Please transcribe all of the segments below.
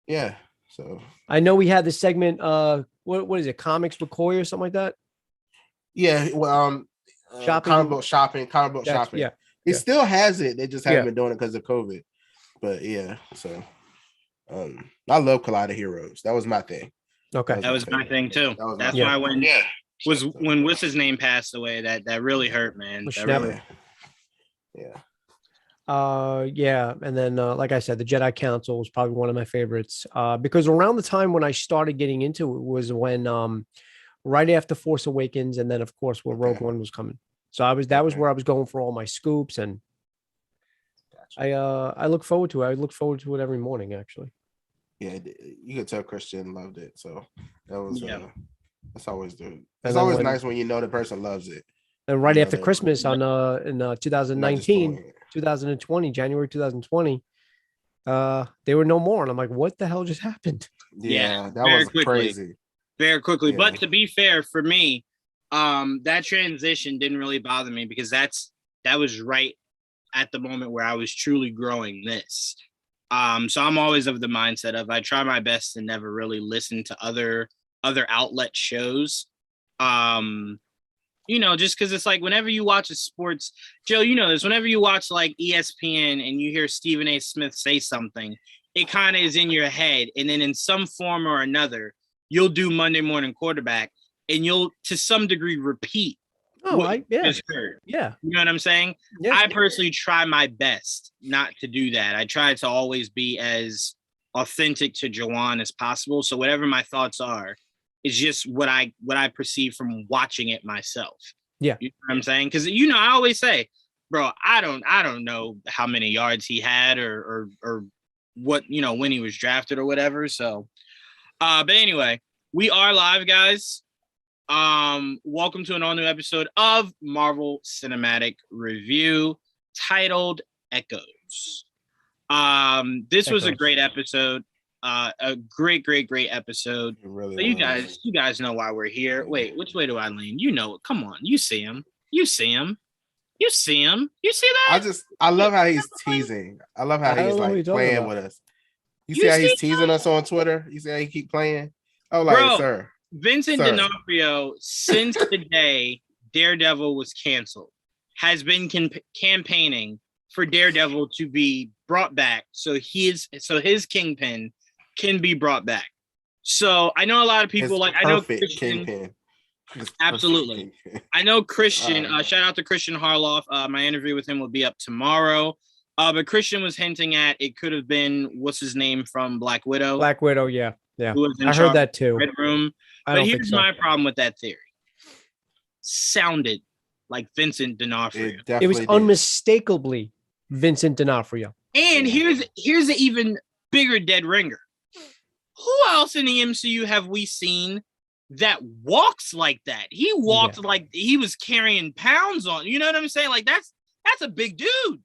Yeah. So I know we had the segment. What is it? Comics McCoy or something like that. yeah, well, Shopping. comic book That's shopping. yeah, He yeah, still has it. They just haven't yeah. been doing it because of COVID. But yeah, so I love Collider Heroes. That was my thing. Okay. That was my thing too. That was my That's thing. why when Yeah. when what's his name passed away, that really hurt, man. That Schnepp. really Yeah. Yeah, and then like I said, the Jedi Council was probably one of my favorites. Because around the time when I started getting into it was when right after Force Awakens, and then of course when Rogue One was coming. So that was where I was going for all my scoops, and I look forward to it. I look forward to it every morning, actually. Yeah, you could tell Christian loved it. So that was that's always the. It's then always nice when you know the person loves it. And right after Christmas in 2019, 2020, January 2020, they were no more. And I'm like, what the hell just happened? Yeah, that was crazy. Very quickly. Yeah. But to be fair, for me, that transition didn't really bother me because that was right at the moment where I was truly growing this. So I'm always of the mindset of I try my best to never really listen to other outlet shows. Just because it's like whenever you watch a sports, Joe, you know this, whenever you watch like ESPN and you hear Stephen A. Smith say something, it kind of is in your head. And then in some form or another, you'll do Monday Morning Quarterback and you'll to some degree repeat. What you just heard. Yeah. You know what I'm saying? Yeah. I personally try my best not to do that. I try to always be as authentic to Jawan as possible. So whatever my thoughts are, is just what I perceive from watching it myself. Yeah. You know what I'm saying? Because I always say, bro, I don't know how many yards he had or what, when he was drafted or whatever. So but anyway, we are live, guys. Welcome to an all-new episode of Marvel Cinematic Review titled Echoes. This was a great episode. A great episode. Really but you guys know why we're here. Wait, which way do I lean? You know it. Come on. You see him. You see him. You see him. You see that? I love how he's teasing. I love how he's like playing with us. You see how he's teasing us on Twitter? You see how he keep playing? Oh, like, bro, sir. Vincent D'Onofrio, since the day Daredevil was canceled, has been campaigning for Daredevil to be brought back. So his Kingpin can be brought back. So I know a lot of people I know Christian. Kingpin. Absolutely. I know Christian. Shout out to Christian Harloff. My interview with him will be up tomorrow. But Christian was hinting at it could have been what's his name from Black Widow. Black Widow, yeah. I heard that too. Red Room. But here's my problem with that theory. Sounded like Vincent D'Onofrio. It was unmistakably Vincent D'Onofrio. And here's an even bigger dead ringer. Who else in the MCU have we seen that walks like that? He walked like he was carrying pounds on. You know what I'm saying? Like that's a big dude.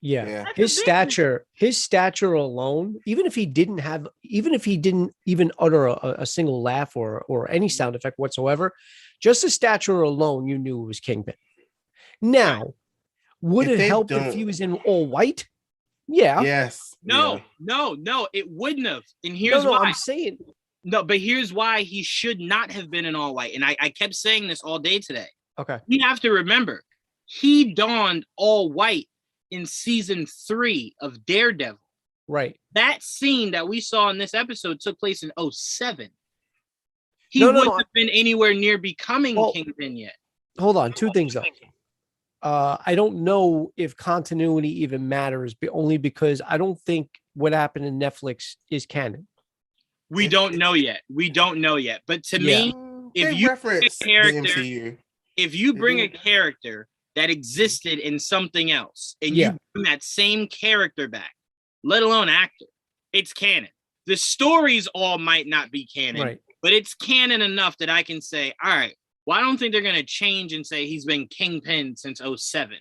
Yeah. His stature alone, even if he didn't even utter a single laugh or any sound effect whatsoever, just the stature alone, you knew it was Kingpin. Now, would it help if he was in all white? Yeah. Yes. No, it wouldn't have. And here's why. I'm saying. No, but here's why he should not have been in all white. And I kept saying this all day today. Okay. We have to remember, he donned all white in season 3 of Daredevil. Right. That scene that we saw in this episode took place in 2007. He wouldn't have been anywhere near becoming Kingpin yet. Hold on. Two things, though. I don't know if continuity even matters, but only because I don't think what happened in Netflix is canon. We don't know yet. But to me, if you bring a character that existed in something else and you bring that same character back, let alone actor, it's canon. The stories all might not be canon, but it's canon enough that I can say, all right, well, I don't think they're going to change and say he's been Kingpin since 2007.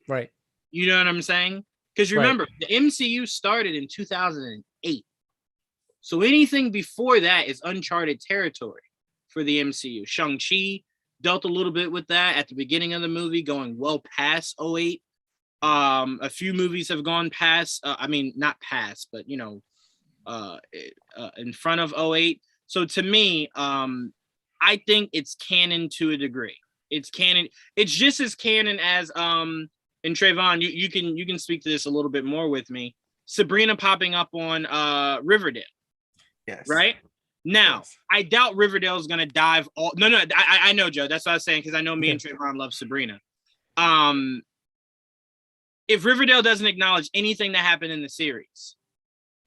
Right. You know what I'm saying? Because remember, the MCU started in 2008. So anything before that is uncharted territory for the MCU. Shang-Chi dealt a little bit with that at the beginning of the movie, going well past 2008. A few movies have gone past, not past, but, in front of 08. So to me, I think it's canon to a degree. It's canon. It's just as canon as and Trayvon, you can speak to this a little bit more with me. Sabrina popping up on Riverdale. Yes. Right? Now, I doubt Riverdale is gonna dive all. No, I know, Joe. That's what I was saying, because I know me and Trayvon love Sabrina. If Riverdale doesn't acknowledge anything that happened in the series,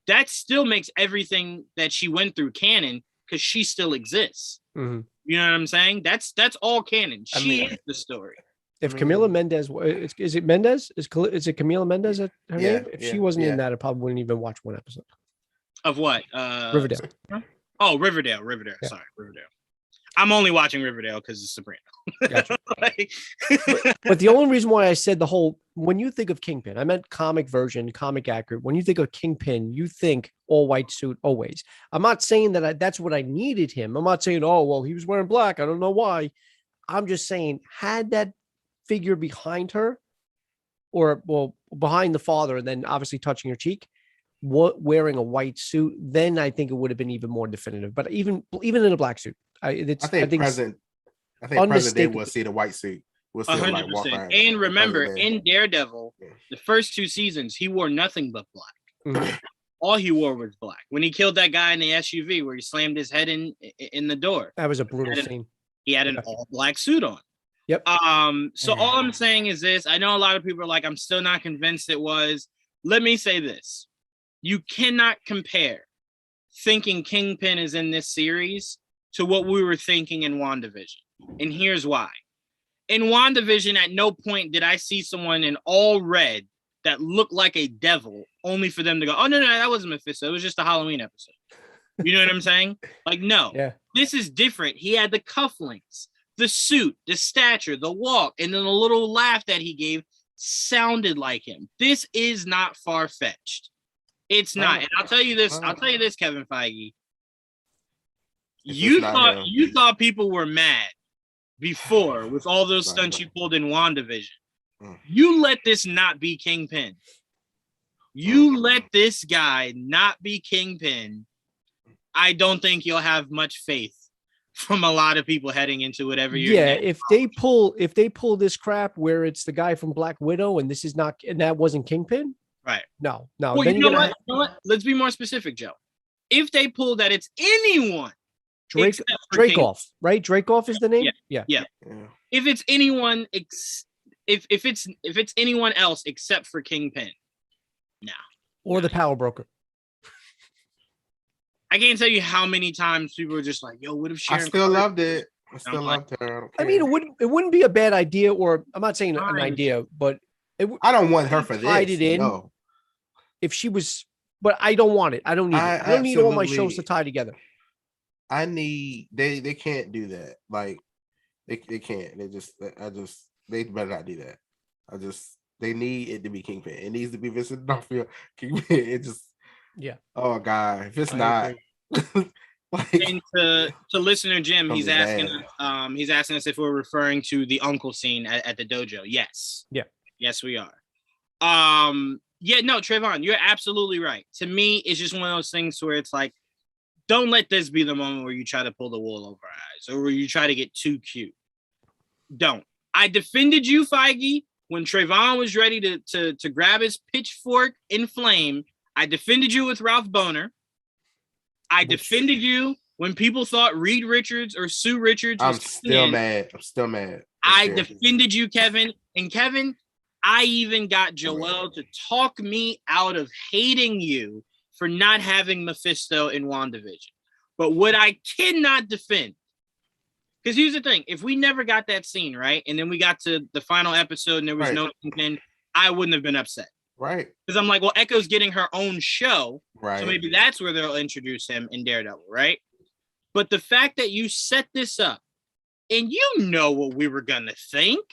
that still makes everything that she went through canon, because she still exists. Mm-hmm. You know what I'm saying? That's all canon. She is the story. If Camila Mendez, is it Mendez? Is it Camila Mendez her name? If she wasn't in that, I probably wouldn't even watch one episode. Of what? Riverdale. Oh, Riverdale. Yeah. Sorry, Riverdale. I'm only watching Riverdale because it's Sabrina. Gotcha. But the only reason why I said when you think of Kingpin, I meant comic version, comic accurate. When you think of Kingpin, you think all white suit always. I'm not saying that that's what I needed him. I'm not saying, oh, well, he was wearing black. I don't know why. I'm just saying, had that figure behind her, or behind the father, and then obviously touching her cheek, wearing a white suit, then I think it would have been even more definitive. But even in a black suit, I think present day we'll see the white suit. We'll see 100%. Like walk around. And remember, in Daredevil, the first 2 seasons, he wore nothing but black. Mm-hmm. All he wore was black. When he killed that guy in the SUV, where he slammed his head in the door, that was a brutal scene. He had an all black suit on. Yep. So all I'm saying is this. I know a lot of people are like, I'm still not convinced it was. Let me say this. You cannot compare thinking Kingpin is in this series to what we were thinking in WandaVision. And here's why. In WandaVision, at no point did I see someone in all red that looked like a devil, only for them to go, oh, no, that wasn't Mephisto. It was just a Halloween episode. You know what I'm saying? Like, no. Yeah. This is different. He had the cufflinks, the suit, the stature, the walk, and then the little laugh that he gave sounded like him. This is not far-fetched. It's not. And I'll tell you this, Kevin Feige. You thought people were mad before with all those stunts you pulled in WandaVision. You let this not be Kingpin. You let this guy not be Kingpin. I don't think you'll have much faith from a lot of people heading into whatever you're. Yeah, if they pull this crap where it's the guy from Black Widow and this is not, and that wasn't Kingpin. Right. No. Well, then you know what? Let's be more specific, Joe. If they pull that it's anyone. Dracoff, right? Dracoff is the name. Yeah. If it's anyone, if it's anyone else except for Kingpin, no. Or the Power Broker. I can't tell you how many times people were just like, "Yo, what if Sharon?" I still loved it. I still loved her. I mean, it wouldn't be a bad idea, or I'm not saying an idea, but I don't want her for this. Tied it in. No. If she was, but I don't want it. I don't need it. I don't need all my shows to tie together. They can't do that. Like they can't. They better not do that. They need it to be Kingpin. It needs to be Vincent D'Onofrio. Kingpin. Oh God, if it's not. And to listener Jim, he's asking us if we're referring to the uncle scene at the dojo. Yes. Yeah. Yes, we are. Yeah, no, Trayvon, you're absolutely right. To me, it's just one of those things where it's like, don't let this be the moment where you try to pull the wool over our eyes or where you try to get too cute. Don't. I defended you, Feige, when Trayvon was ready to grab his pitchfork in flame. I defended you with Ralph Boner. I defended you when people thought Reed Richards or Sue Richards was mad. I'm still mad. I defended you, Kevin. And Kevin, I even got Joel to talk me out of hating you for not having Mephisto in WandaVision. But what I cannot defend, because here's the thing, if we never got that scene, right, and then we got to the final episode and there was no Kingpin, I wouldn't have been upset. Right. Because I'm like, well, Echo's getting her own show. Right. So maybe that's where they'll introduce him in Daredevil, right? But the fact that you set this up and you know what we were going to think.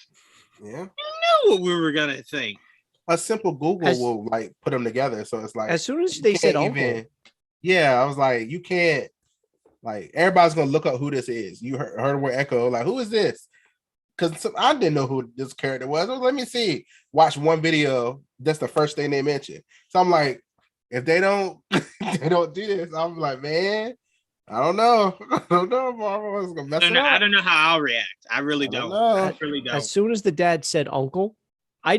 Yeah. You know what we were going to think. A simple Google will like put them together. So it's like, as soon as they said Uncle. Yeah, I was like, you can't, like, everybody's going to look up who this is. You heard where Echo, like, who is this? Because I didn't know who this character was. Let me see. Watch one video. That's the first thing they mentioned. So I'm like, if they don't they don't do this, I'm like, man, I don't know. I don't know if Marvel's gonna mess it up. I don't know how I'll react. I really don't. I really don't. As soon as the dad said uncle,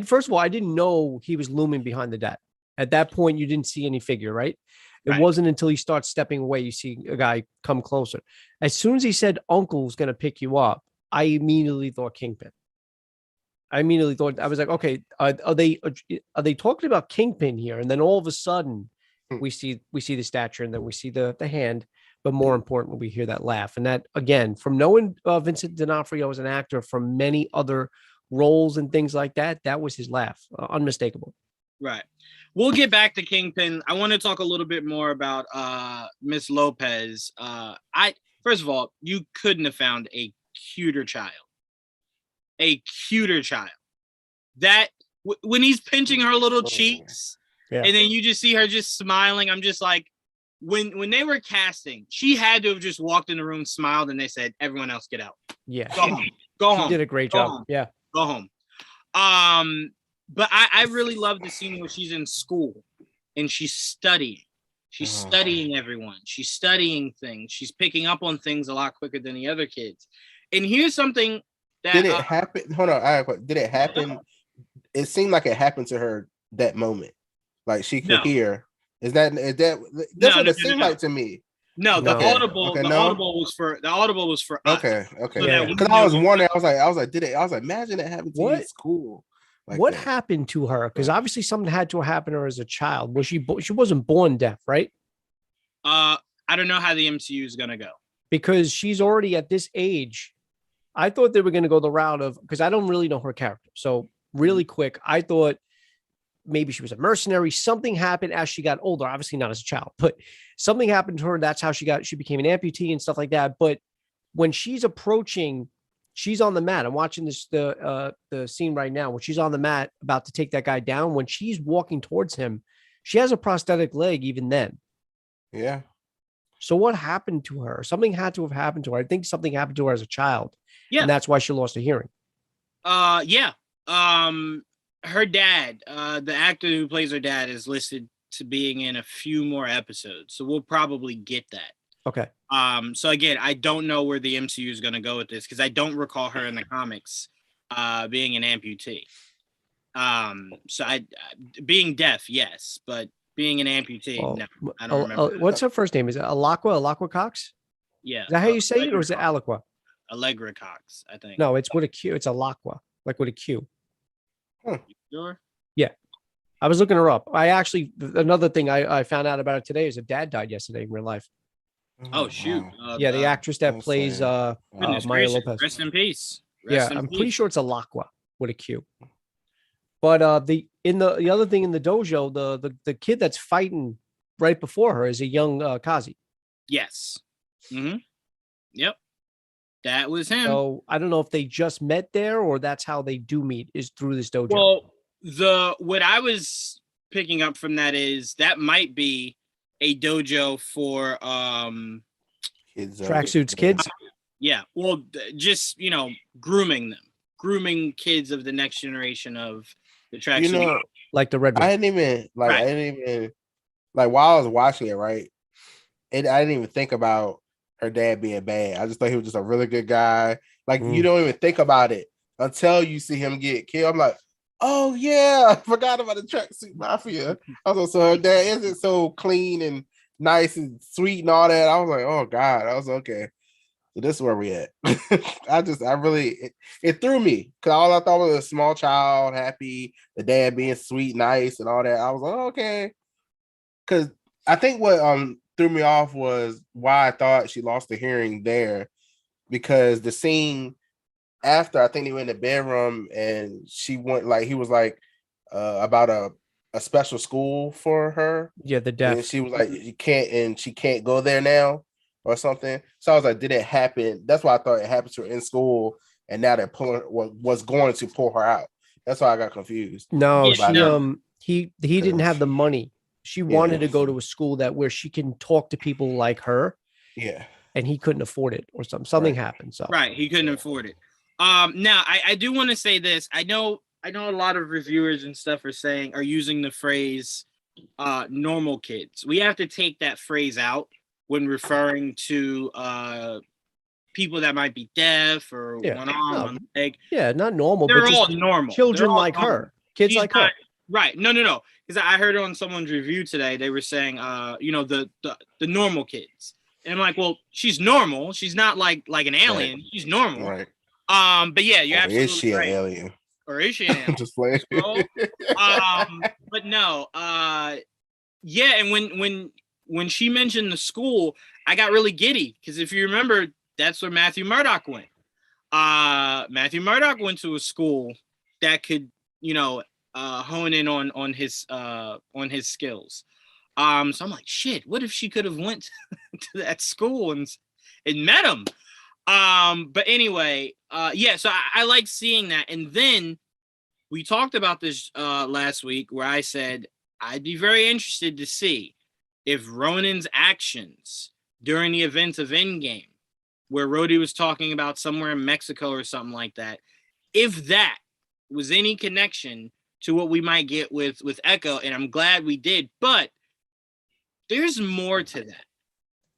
first of all, I didn't know he was looming behind the dad. At that point, you didn't see any figure, right? It wasn't until he starts stepping away, you see a guy come closer. As soon as he said uncle's gonna pick you up, I immediately thought Kingpin. I was like, okay, are they talking about Kingpin here? And then all of a sudden, we see the stature, and then we see the hand. But more importantly, we hear that laugh, and that again, from knowing Vincent D'Onofrio as an actor from many other roles and things like that, that was his laugh, unmistakable. Right. We'll get back to Kingpin. I want to talk a little bit more about Miss Lopez. First of all, you couldn't have found a cuter child. That when he's pinching her little cheeks, and then you just see her just smiling. I'm just like, when they were casting, she had to have just walked in the room, smiled, and they said, "Everyone else, get out. Yeah, go home." She did a great job. Home. Yeah, go home. But I really love the scene where she's in school and she's studying. She's studying everyone. She's studying things. She's picking up on things a lot quicker than the other kids. And here's something that did it happen? Hold on, did it happen? It seemed like it happened to her that moment. Like she could hear. Is that that's what it seemed like to me? No, the audible was for us. Okay. Because I was wondering, I was like, imagine it happened to you in school. Like what happened to her? Because obviously something had to happen to her as a child. Was she wasn't born deaf, right? I don't know how the MCU is gonna go. Because she's already at this age. I thought they were going to go the route of, because I don't really know her character. So really quick, I thought maybe she was a mercenary. Something happened as she got older, obviously not as a child, but something happened to her. That's how she became an amputee and stuff like that. But when she's approaching, she's on the mat. I'm watching the scene right now when she's on the mat about to take that guy down. When she's walking towards him, she has a prosthetic leg even then. Yeah. So what happened to her? Something had to have happened to her. I think something happened to her as a child. Yeah. And that's why she lost her hearing. Yeah. Her dad, the actor who plays her dad, is listed to being in a few more episodes. So we'll probably get that. Okay. So again, I don't know where the MCU is going to go with this because I don't recall her in the comics being an amputee. So being deaf, yes, but being an amputee, no, I don't remember. What's her first name? Is it Alaqua Cox? Yeah. Is that how you say it, or is it Alaqua? Allegra Cox, I think. No, it's with a Q. It's Alaqua, like with a Q. Sure? Yeah. I was looking her up. Another thing I found out about her today is her dad died yesterday in real life. Oh, shoot. The actress that plays Maya Lopez. Rest in peace. I'm pretty sure it's Alaqua with a Q. But the other thing in the dojo, the kid that's fighting right before her is a young Kazi. Yes. Mm-hmm. Yep. That was him. So I don't know if they just met there or that's how they do meet is through this dojo. Well, what I was picking up from that is that might be a dojo for tracksuits kids. Yeah. Well, just grooming kids of the next generation of the tracksuit. Like the red. I didn't even while I was watching it, right? I didn't even think about her dad being bad. I just thought he was just a really good guy. Like you don't even think about it until you see him get killed. I'm like, oh yeah, I forgot about the tracksuit mafia. I was also, her dad isn't so clean and nice and sweet and all that. I was like, oh God. I was okay. So this is where we at. It threw me because all I thought was a small child, happy, the dad being sweet, nice, and all that. I was like, oh, okay. Because I think what threw me off was why I thought she lost the hearing there, because the scene after, I think they went in the bedroom and she went he was about a special school for her. Yeah, the deaf. And she was like, she can't go there now or something. So I was like, did it happen? That's why I thought it happened to her in school, and now they're was going to pull her out. That's why I got confused. No, he didn't have the money. She wanted to go to a school where she can talk to people like her. Yeah. And he couldn't afford it or something happened. So he couldn't afford it. Now I do want to say this. I know a lot of reviewers and stuff are using the phrase normal kids. We have to take that phrase out when referring to people that might be deaf or one arm, one leg. Yeah, not normal. They're but all just normal. Children all like normal. her. Kids She's like not, her. Right. No. Because I heard on someone's review today, they were saying, the normal kids. And I'm like, well, she's normal. She's not like an alien. Right. She's normal. Right. But yeah, you're absolutely is she right. an alien? Or is she an alien? Just playing. So, but no. Yeah, and when she mentioned the school, I got really giddy because if you remember, that's where Matthew Murdock went. Matthew Murdock went to a school that could, hone in on his skills. So I'm like, shit, what if she could have went to that school and met him? But anyway, so I like seeing that. And then we talked about this last week where I said I'd be very interested to see if Ronan's actions during the events of Endgame, where Rhodey was talking about somewhere in Mexico or something like that, if that was any connection to what we might get with Echo, and I'm glad we did, but there's more to that.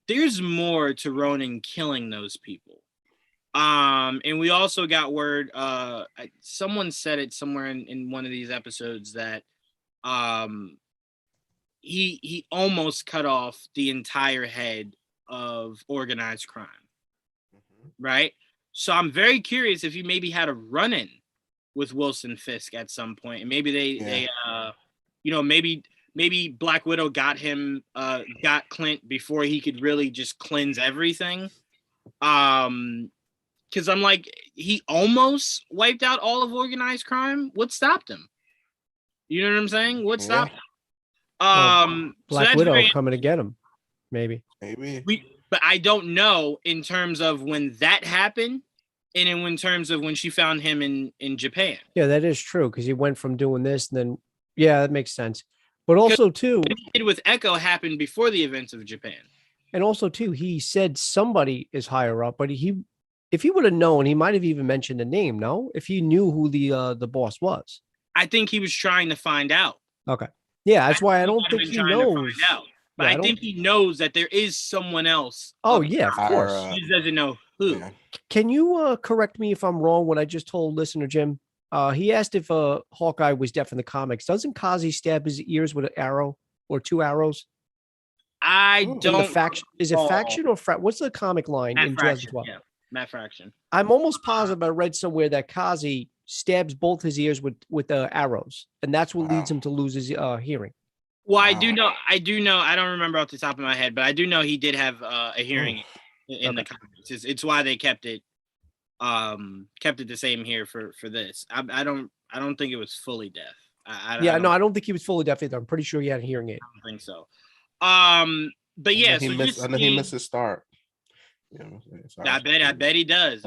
There's more to Ronan killing those people. And we also got word, someone said it somewhere in one of these episodes that he almost cut off the entire head of organized crime. Right? So I'm very curious if he maybe had a run-in with Wilson Fisk at some point, and maybe maybe Black Widow got Clint before he could really just cleanse everything. Because I'm like, he almost wiped out all of organized crime. What stopped him? You know what I'm saying? What stopped him? Black Widow coming to get him, maybe. But I don't know in terms of when that happened and in terms of when she found him in Japan. Yeah, that is true because he went from doing this and then, yeah, that makes sense. But also, too, what he did with Echo happened before the events of Japan. And also, too, he said somebody is higher up, but if he would have known, he might have even mentioned the name, no? If he knew who the boss was. I think he was trying to find out. Okay. Yeah, that's why I don't think he knows. But I think he knows that there is someone else. Oh, yeah, of course. He just doesn't know who. Yeah. Can you correct me if I'm wrong when I just told listener Jim? He asked if Hawkeye was deaf in the comics. Doesn't Kazi stab his ears with an arrow or 2 arrows? I don't. Is it Faction or what's the comic line Matt in Fraction, 2012? yeah, Matt Fraction. I'm almost positive I read somewhere that Kazi stabs both his ears with arrows, and that's what leads him to lose his hearing. Well, I do know. I don't remember off the top of my head, but I do know he did have a hearing in the comics. It's why they kept it the same here for this. I don't think it was fully deaf. I don't think he was fully deaf either. I'm pretty sure he had a hearing aid. I don't think so. But yeah, he missed his start. Yeah, I bet he does.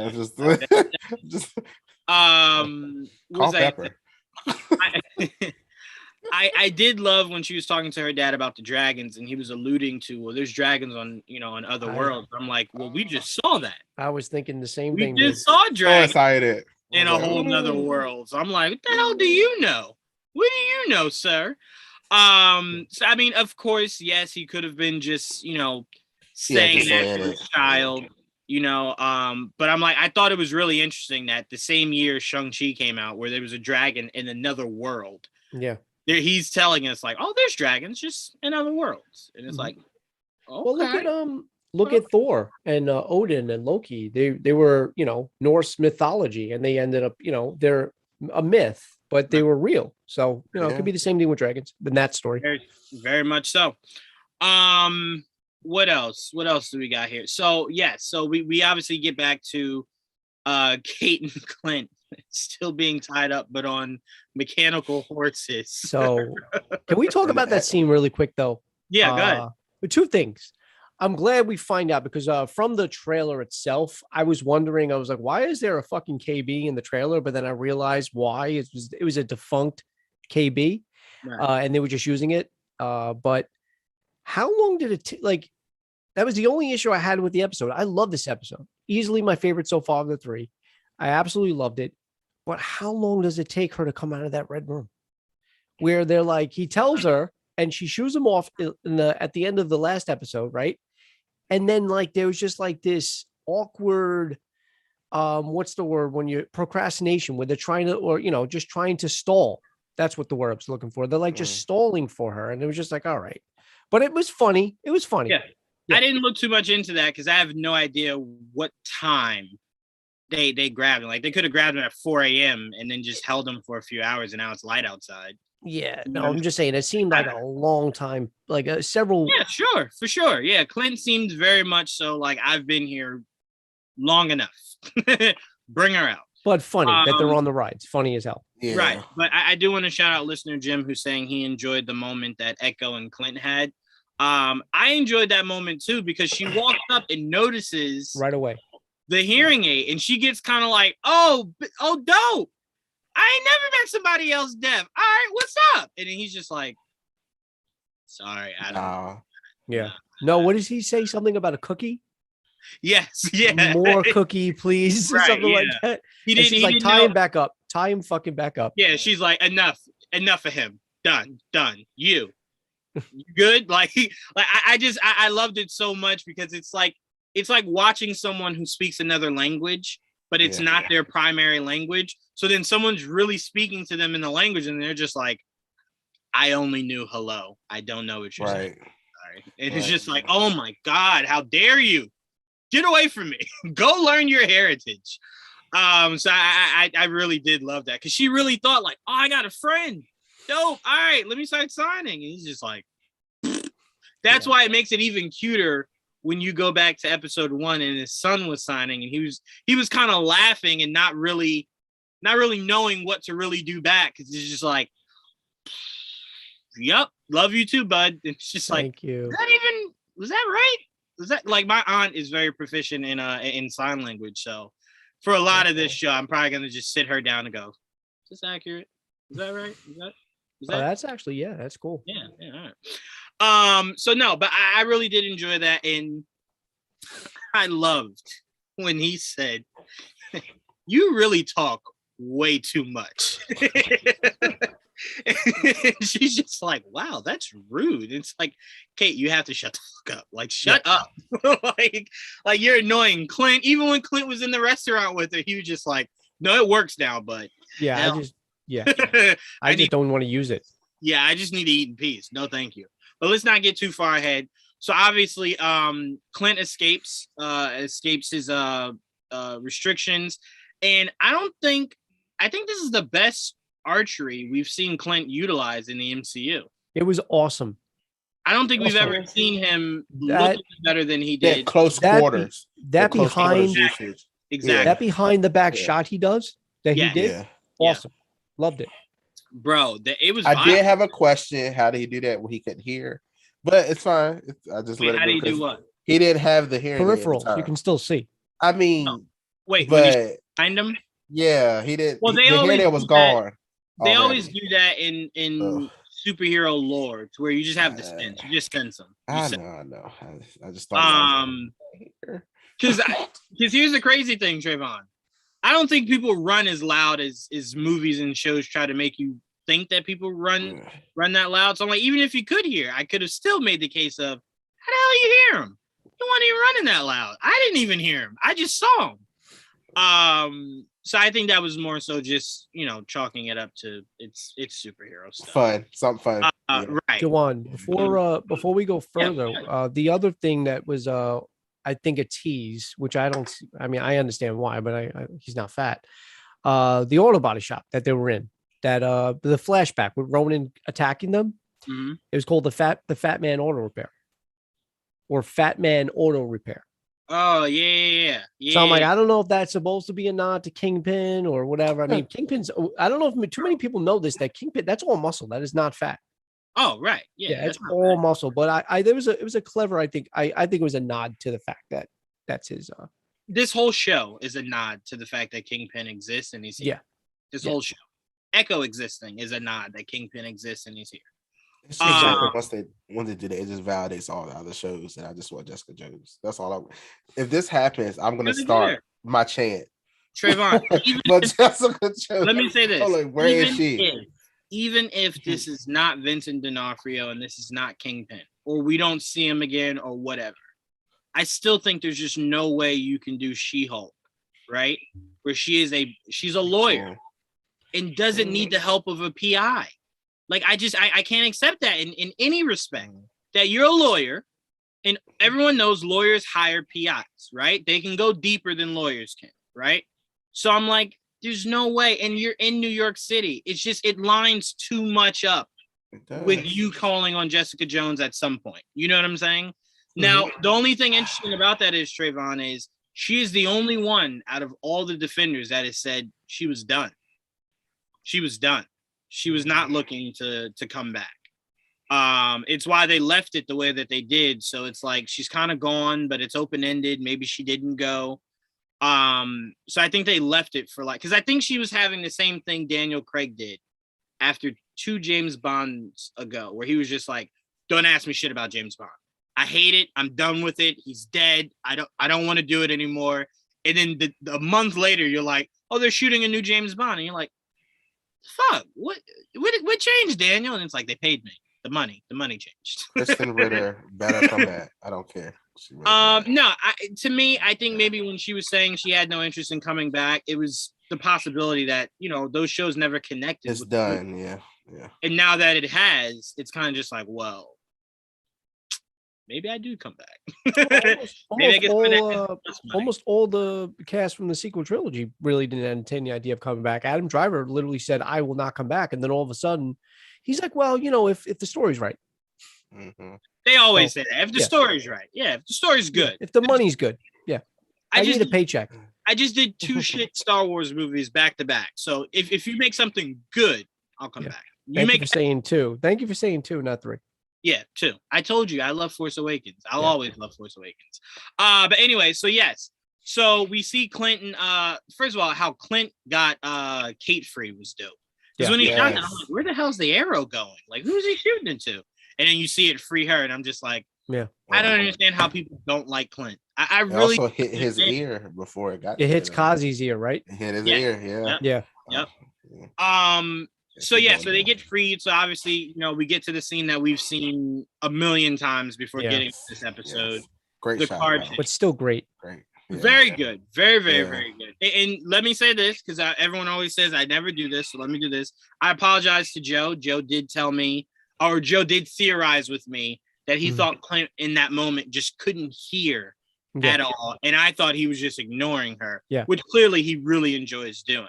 Call Pepper. I did love when she was talking to her dad about the dragons, and he was alluding to, well, there's dragons on other worlds. I'm like, well, we just saw that. I was thinking the same thing. We just saw dragons in a whole nother world. So I'm like, what the hell do you know? What do you know, sir? So I mean, of course, yes, he could have been just saying that to his child. But I'm like, I thought it was really interesting that the same year Shang-Chi came out, where there was a dragon in another world. Yeah. He's telling us like, oh, there's dragons just in other worlds. And it's like, okay. Well, look at Thor and Odin and Loki. They were, Norse mythology, and they ended up, they're a myth, but they were real. So, it could be the same thing with dragons in that story. Very, very much so. What else? What else do we got here? So, so we obviously get back to Kate and Clint still being tied up, but on mechanical horses. So can we talk about that scene really quick though? Yeah, go ahead. But 2 things. I'm glad we find out because from the trailer itself, I was wondering, I was like, why is there a fucking KB in the trailer? But then I realized why. It was a defunct KB, right. And they were just using it. But how long did it that was the only issue I had with the episode. I love this episode. Easily my favorite so far of the 3. I absolutely loved it. But how long does it take her to come out of that red room? Where they're like, he tells her, and she shoos him off at the end of the last episode, right? And then like there was just like this awkward, what's the word when you procrastination, where they're trying to, or just trying to stall. That's what the word I was looking for. They're like just stalling for her, and it was just like, all right. But it was funny. It was funny. Yeah. I didn't look too much into that because I have no idea what time they grabbed him. Like they could have grabbed him at 4 a.m. and then just held him for a few hours, and now it's light outside. Yeah, no, I'm just saying it seemed like a long time, like several. Yeah, sure, for sure. Yeah, Clint seemed very much so like I've been here long enough. Bring her out. But funny that they're on the rides. Funny as hell. Yeah. Right. But I do want to shout out listener Jim, who's saying he enjoyed the moment that Echo and Clint had. I enjoyed that moment too, because she walks up and notices right away the hearing aid, and she gets kind of like, oh, dope. I ain't never met somebody else deaf. All right, what's up? And then he's just like, sorry, I don't. Yeah. No, what does he say? Something about a cookie? Yes. Yeah. More cookie, please. Right, Something like that. She's like, tie him back up. Tie him fucking back up. Yeah. She's like, enough of him. Done. You good? Like I loved it so much because it's like watching someone who speaks another language, but it's not their primary language. So then someone's really speaking to them in the language, and they're just like, I only knew hello. I don't know what you're saying. Sorry. And it's just like, oh my God, how dare you? Get away from me. Go learn your heritage. So I really did love that, because she really thought like, oh, I got a friend. Dope. All right, let me start signing. And he's just like, that's why it makes it even cuter when you go back to episode 1 and his son was signing, and he was kind of laughing and not really knowing what to really do back, because it's just like, yep, love you too, bud. It's just like, thank you. Was that right? Was that like, my aunt is very proficient in sign language, so for a lot of this show, I'm probably gonna just sit her down and go, is this accurate? Is that right? Is that that's actually, that's cool. Yeah, all right. So no, but I really did enjoy that, and I loved when he said, you really talk way too much. She's just like, wow, that's rude. It's like, Kate, you have to shut the fuck up. Like, shut up. like you're annoying. Clint, even when Clint was in the restaurant with her, he was just like, no, it works now, but I just don't want to use it. Yeah, I just need to eat in peace. No, thank you. But let's not get too far ahead. So obviously, Clint escapes his restrictions, and I think this is the best archery we've seen Clint utilize in the MCU. It was awesome. I don't think we've ever seen him look better than he did. Close quarters. Exactly. That behind the back shot he does that he did. Yeah. Awesome. Loved it. Bro, it was. I did have a question. How did he do that when he couldn't hear? But it's fine. I just let it go. How did he do what? He didn't have the hearing. Peripheral. You can still see. I mean, wait, but behind him. Yeah, he did. Well, the hearing was gone. They always do that in superhero lore, to where you just have the spins. You just spin some. I know. I just thought. Because here's the crazy thing, Trayvon. I don't think people run as loud as movies and shows try to make you think that people run that loud. So I'm like, even if you could hear, I could have still made the case of, how the hell you hear him? You weren't even running that loud. I didn't even hear him. I just saw him. So I think that was more so just, chalking it up to it's superhero stuff. Something fun. Right. Jawan, before we go further, the other thing that was I think a tease, which I don't. I mean, I understand why, but he's not fat. The auto body shop that they were in, that the flashback with Ronan attacking them. Mm-hmm. It was called the Fat Man Auto Repair, or Fat Man Auto Repair. Oh yeah. So I'm like, I don't know if that's supposed to be a nod to Kingpin or whatever. I mean, Kingpin's. I don't know if too many people know this. That Kingpin, that's all muscle. That is not fat. Oh right, yeah, it's all muscle. But it was a clever. I think it was a nod to the fact that that's his. This whole show is a nod to the fact that Kingpin exists and he's here. Yeah. This whole show, Echo existing, is a nod that Kingpin exists and he's here. It's exactly once they do that, it just validates all the other shows, and I just want Jessica Jones. That's all. If this happens, I'm gonna start my chant. Trayvon, but Jessica Jones. Let me say this. Like, where is she? even if this is not Vincent D'Onofrio and this is not Kingpin, or we don't see him again or whatever, I still think there's just no way you can do She-Hulk, right? Where she's a lawyer and doesn't need the help of a PI. Like, I can't accept that in any respect, that you're a lawyer and everyone knows lawyers hire PIs, right? They can go deeper than lawyers can, right? So I'm like, there's no way. And you're in New York City. It's just, it lines too much up with you calling on Jessica Jones at some point. You know what I'm saying? Now, the only thing interesting about that is, Trayvon, is she is the only one out of all the defenders that has said she was done. She was done. She was not looking to come back. It's why they left it the way that they did. So it's like she's kind of gone, but it's open-ended. Maybe she didn't go. So I think they left it for like, because I think she was having the same thing Daniel Craig did after 2 James Bonds ago, where he was just like, don't ask me shit about James Bond. I hate it. I'm done with it. He's dead. I don't want to do it anymore. And then a month later, you're like, oh, they're shooting a new James Bond. And you're like, fuck, what changed, Daniel? And it's like, they paid me the money changed. Kristen Ritter better come back. I don't care. No, to me, I think maybe when she was saying she had no interest in coming back, it was the possibility that, you know, those shows never connected. It's done. Yeah. And now that it has, it's kind of just like, well, maybe I do come back. Almost all the cast from the sequel trilogy really didn't entertain the idea of coming back. Adam Driver literally said, I will not come back. And then all of a sudden, he's like, well, you know, if the story's right. Mm-hmm. They always say that. If the story's right. Yeah, if the story's good. If the money's good. Yeah. I need a paycheck. I just did 2 shit Star Wars movies back to back. So if you make something good, I'll come back. Thank you for saying 2. Thank you for saying 2, not 3. Yeah, 2. I told you I love Force Awakens. I'll always love Force Awakens. But anyway, so yes. So we see Clinton. First of all, how Clint got Kate free was dope. Because when he shot that, I'm like, where the hell's the arrow going? Like, who's he shooting into? And then you see it free her, and I'm just like, I don't understand how people don't like Clint. I really also hit his ear before it got. It hits Kazi's ear, right? It hit his ear. Yep. So they get freed. So obviously, you know, we get to the scene that we've seen a million times before getting to this episode. Yes. Great the shot, card, but still great. Great. Yeah. Very good. Very, very, very good. And let me say this, because everyone always says I never do this. So let me do this. I apologize to Joe. Joe did tell me, or Joe did theorize with me that he thought Clint in that moment just couldn't hear at all. And I thought he was just ignoring her, which clearly he really enjoys doing.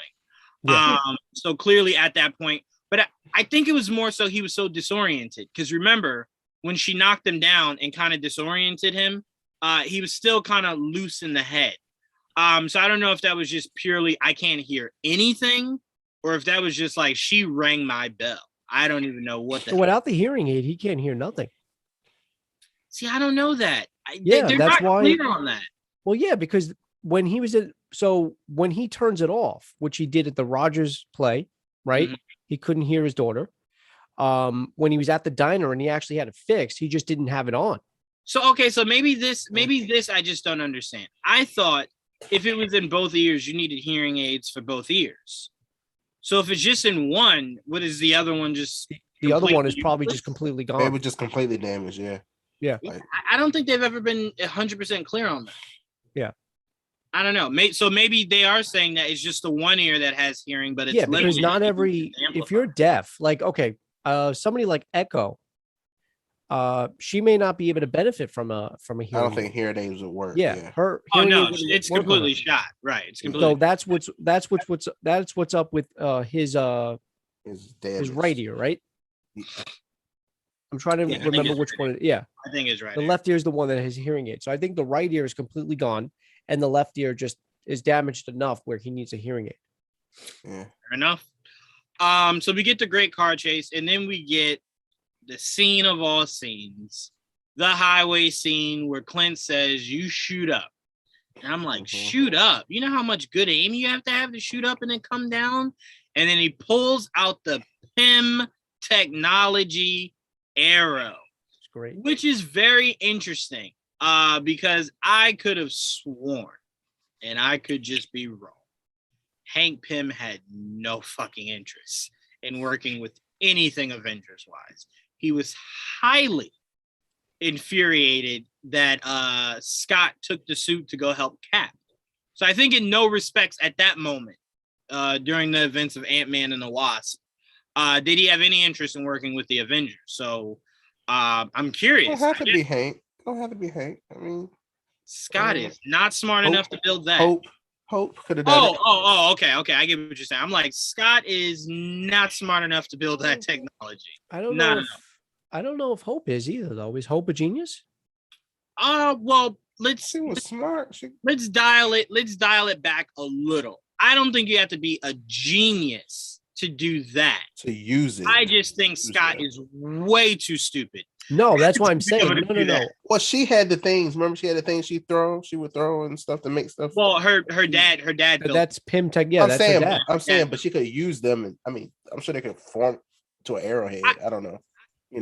So clearly at that point, but I think it was more so he was so disoriented, because remember when she knocked him down and kind of disoriented him, he was still kind of loose in the head. So I don't know if that was just purely I can't hear anything, or if that was just like she rang my bell. I don't even know what that. Without the hearing aid, he can't hear nothing. See, I don't know that. They're that's not clear on that. Well, yeah, because when he was when he turns it off, which he did at the Rogers play, right? He couldn't hear his daughter. When he was at the diner and he actually had it fixed, he just didn't have it on. So maybe this I just don't understand. I thought if it was in both ears, you needed hearing aids for both ears. So if it's just in one, what is the other one just? The other one is probably just completely gone. It was just completely damaged. Yeah. Like, I don't think they've ever been 100% clear on that. Yeah. I don't know. So maybe they are saying that it's just the one ear that has hearing, but it's because not every. If you're deaf, like somebody like Echo, she may not be able to benefit from a hearing. I don't think hearing aids would work. Her. Oh no, it's completely shot. Right. It's completely. So that's what's up with his right ear, right? I'm trying to remember which one. I think it's right. The left ear is the one that has hearing aid. So I think the right ear is completely gone, and the left ear just is damaged enough where he needs a hearing aid. Yeah. Fair enough. So we get the great car chase, and then we get the scene of all scenes, the highway scene where Clint says, "You shoot up." And I'm like, shoot up? You know how much good aim you have to shoot up and then come down? And then he pulls out the PIM technology arrow. It's great. Which is very interesting because I could have sworn, and I could just be wrong, Hank Pym had no fucking interest in working with anything Avengers wise. He was highly infuriated that Scott took the suit to go help Cap. So I think in no respects at that moment, during the events of Ant-Man and the Wasp, did he have any interest in working with the Avengers? So I'm curious. Don't have to be Hank. Don't have to be Hank. I mean, Scott is not smart enough to build that. Hope could have done it. Okay. I get what you're saying. I'm like, Scott is not smart enough to build that technology. I don't know if Hope is either, though. Is Hope a genius? Well, she was smart. Let's dial it back a little. I don't think you have to be a genius to do that. To use it. I just think Scott is way too stupid. No, that's why I'm saying no. Well, she had the things. Remember, she had the things she would throw and stuff to make stuff. Well, her dad. That's Pym tech. Yeah, I'm saying, but she could use them, and I mean, I'm sure they could form to an arrowhead. I don't know.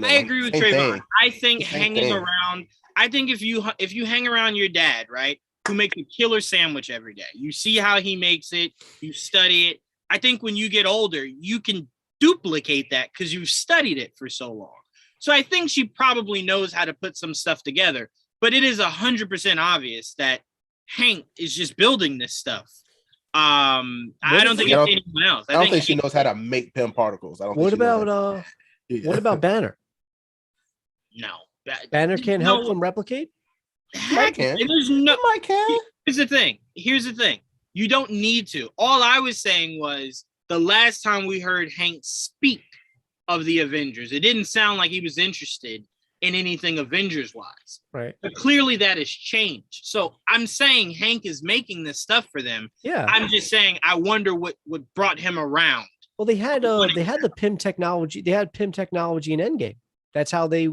I agree with Trayvon. I think hanging around. I think if you hang around your dad, right, who makes a killer sandwich every day, you see how he makes it, you study it. I think when you get older, you can duplicate that because you've studied it for so long. So I think she probably knows how to put some stuff together, but it is 100% obvious that Hank is just building this stuff. I don't think it's anyone else. I don't think she knows how to make Pym particles. What about Banner? No. Banner can't help them replicate? Heck, can. Here's the thing. You don't need to. All I was saying was the last time we heard Hank speak of the Avengers, it didn't sound like he was interested in anything Avengers wise. Right. But clearly that has changed. So I'm saying Hank is making this stuff for them. Yeah. I'm just saying I wonder what brought him around. Well, they had the Pym technology. They had Pym technology in Endgame. That's how they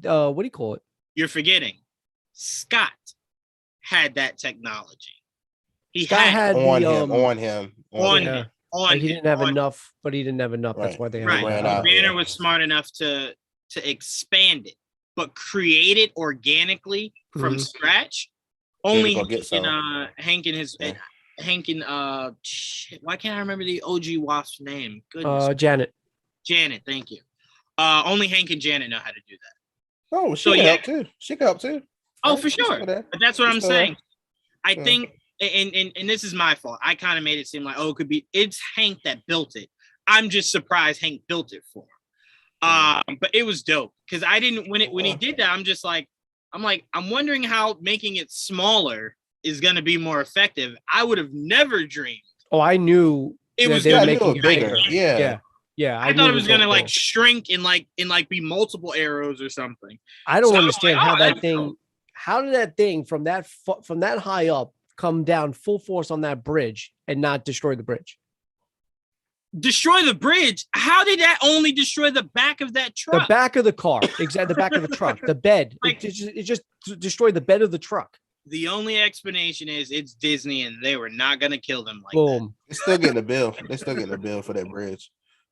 what do you call it? You're forgetting. Scott had that technology. He had on him. He didn't have enough. Right. That's why they had Banner was smart enough to expand it, but create it organically from scratch. Only Hank and his Hank and why can't I remember the OG Wasp's name? Goodness. Janet, thank you. Only Hank and Janet know how to do that. Oh, she can help too. She can help too. Oh, for sure. But that's what I'm saying. I think, and this is my fault. I kind of made it seem like, it could be, it's Hank that built it. I'm just surprised Hank built it for him. But it was dope because I didn't, when he did that, I'm wondering how making it smaller is going to be more effective. I would have never dreamed. Oh, I knew it was going to make it bigger. Yeah. I thought it was going to like shrink and be multiple arrows or something. I don't understand how that thing, how did that thing from that high up come down full force on that bridge and not destroy the bridge? Destroy the bridge? How did that only destroy the back of that truck? The back of the car. Exactly. The back of the truck. The bed. It just destroyed the bed of the truck. The only explanation is it's Disney and they were not going to kill them like Boom. They're still getting a bill. They're still getting a bill for that bridge.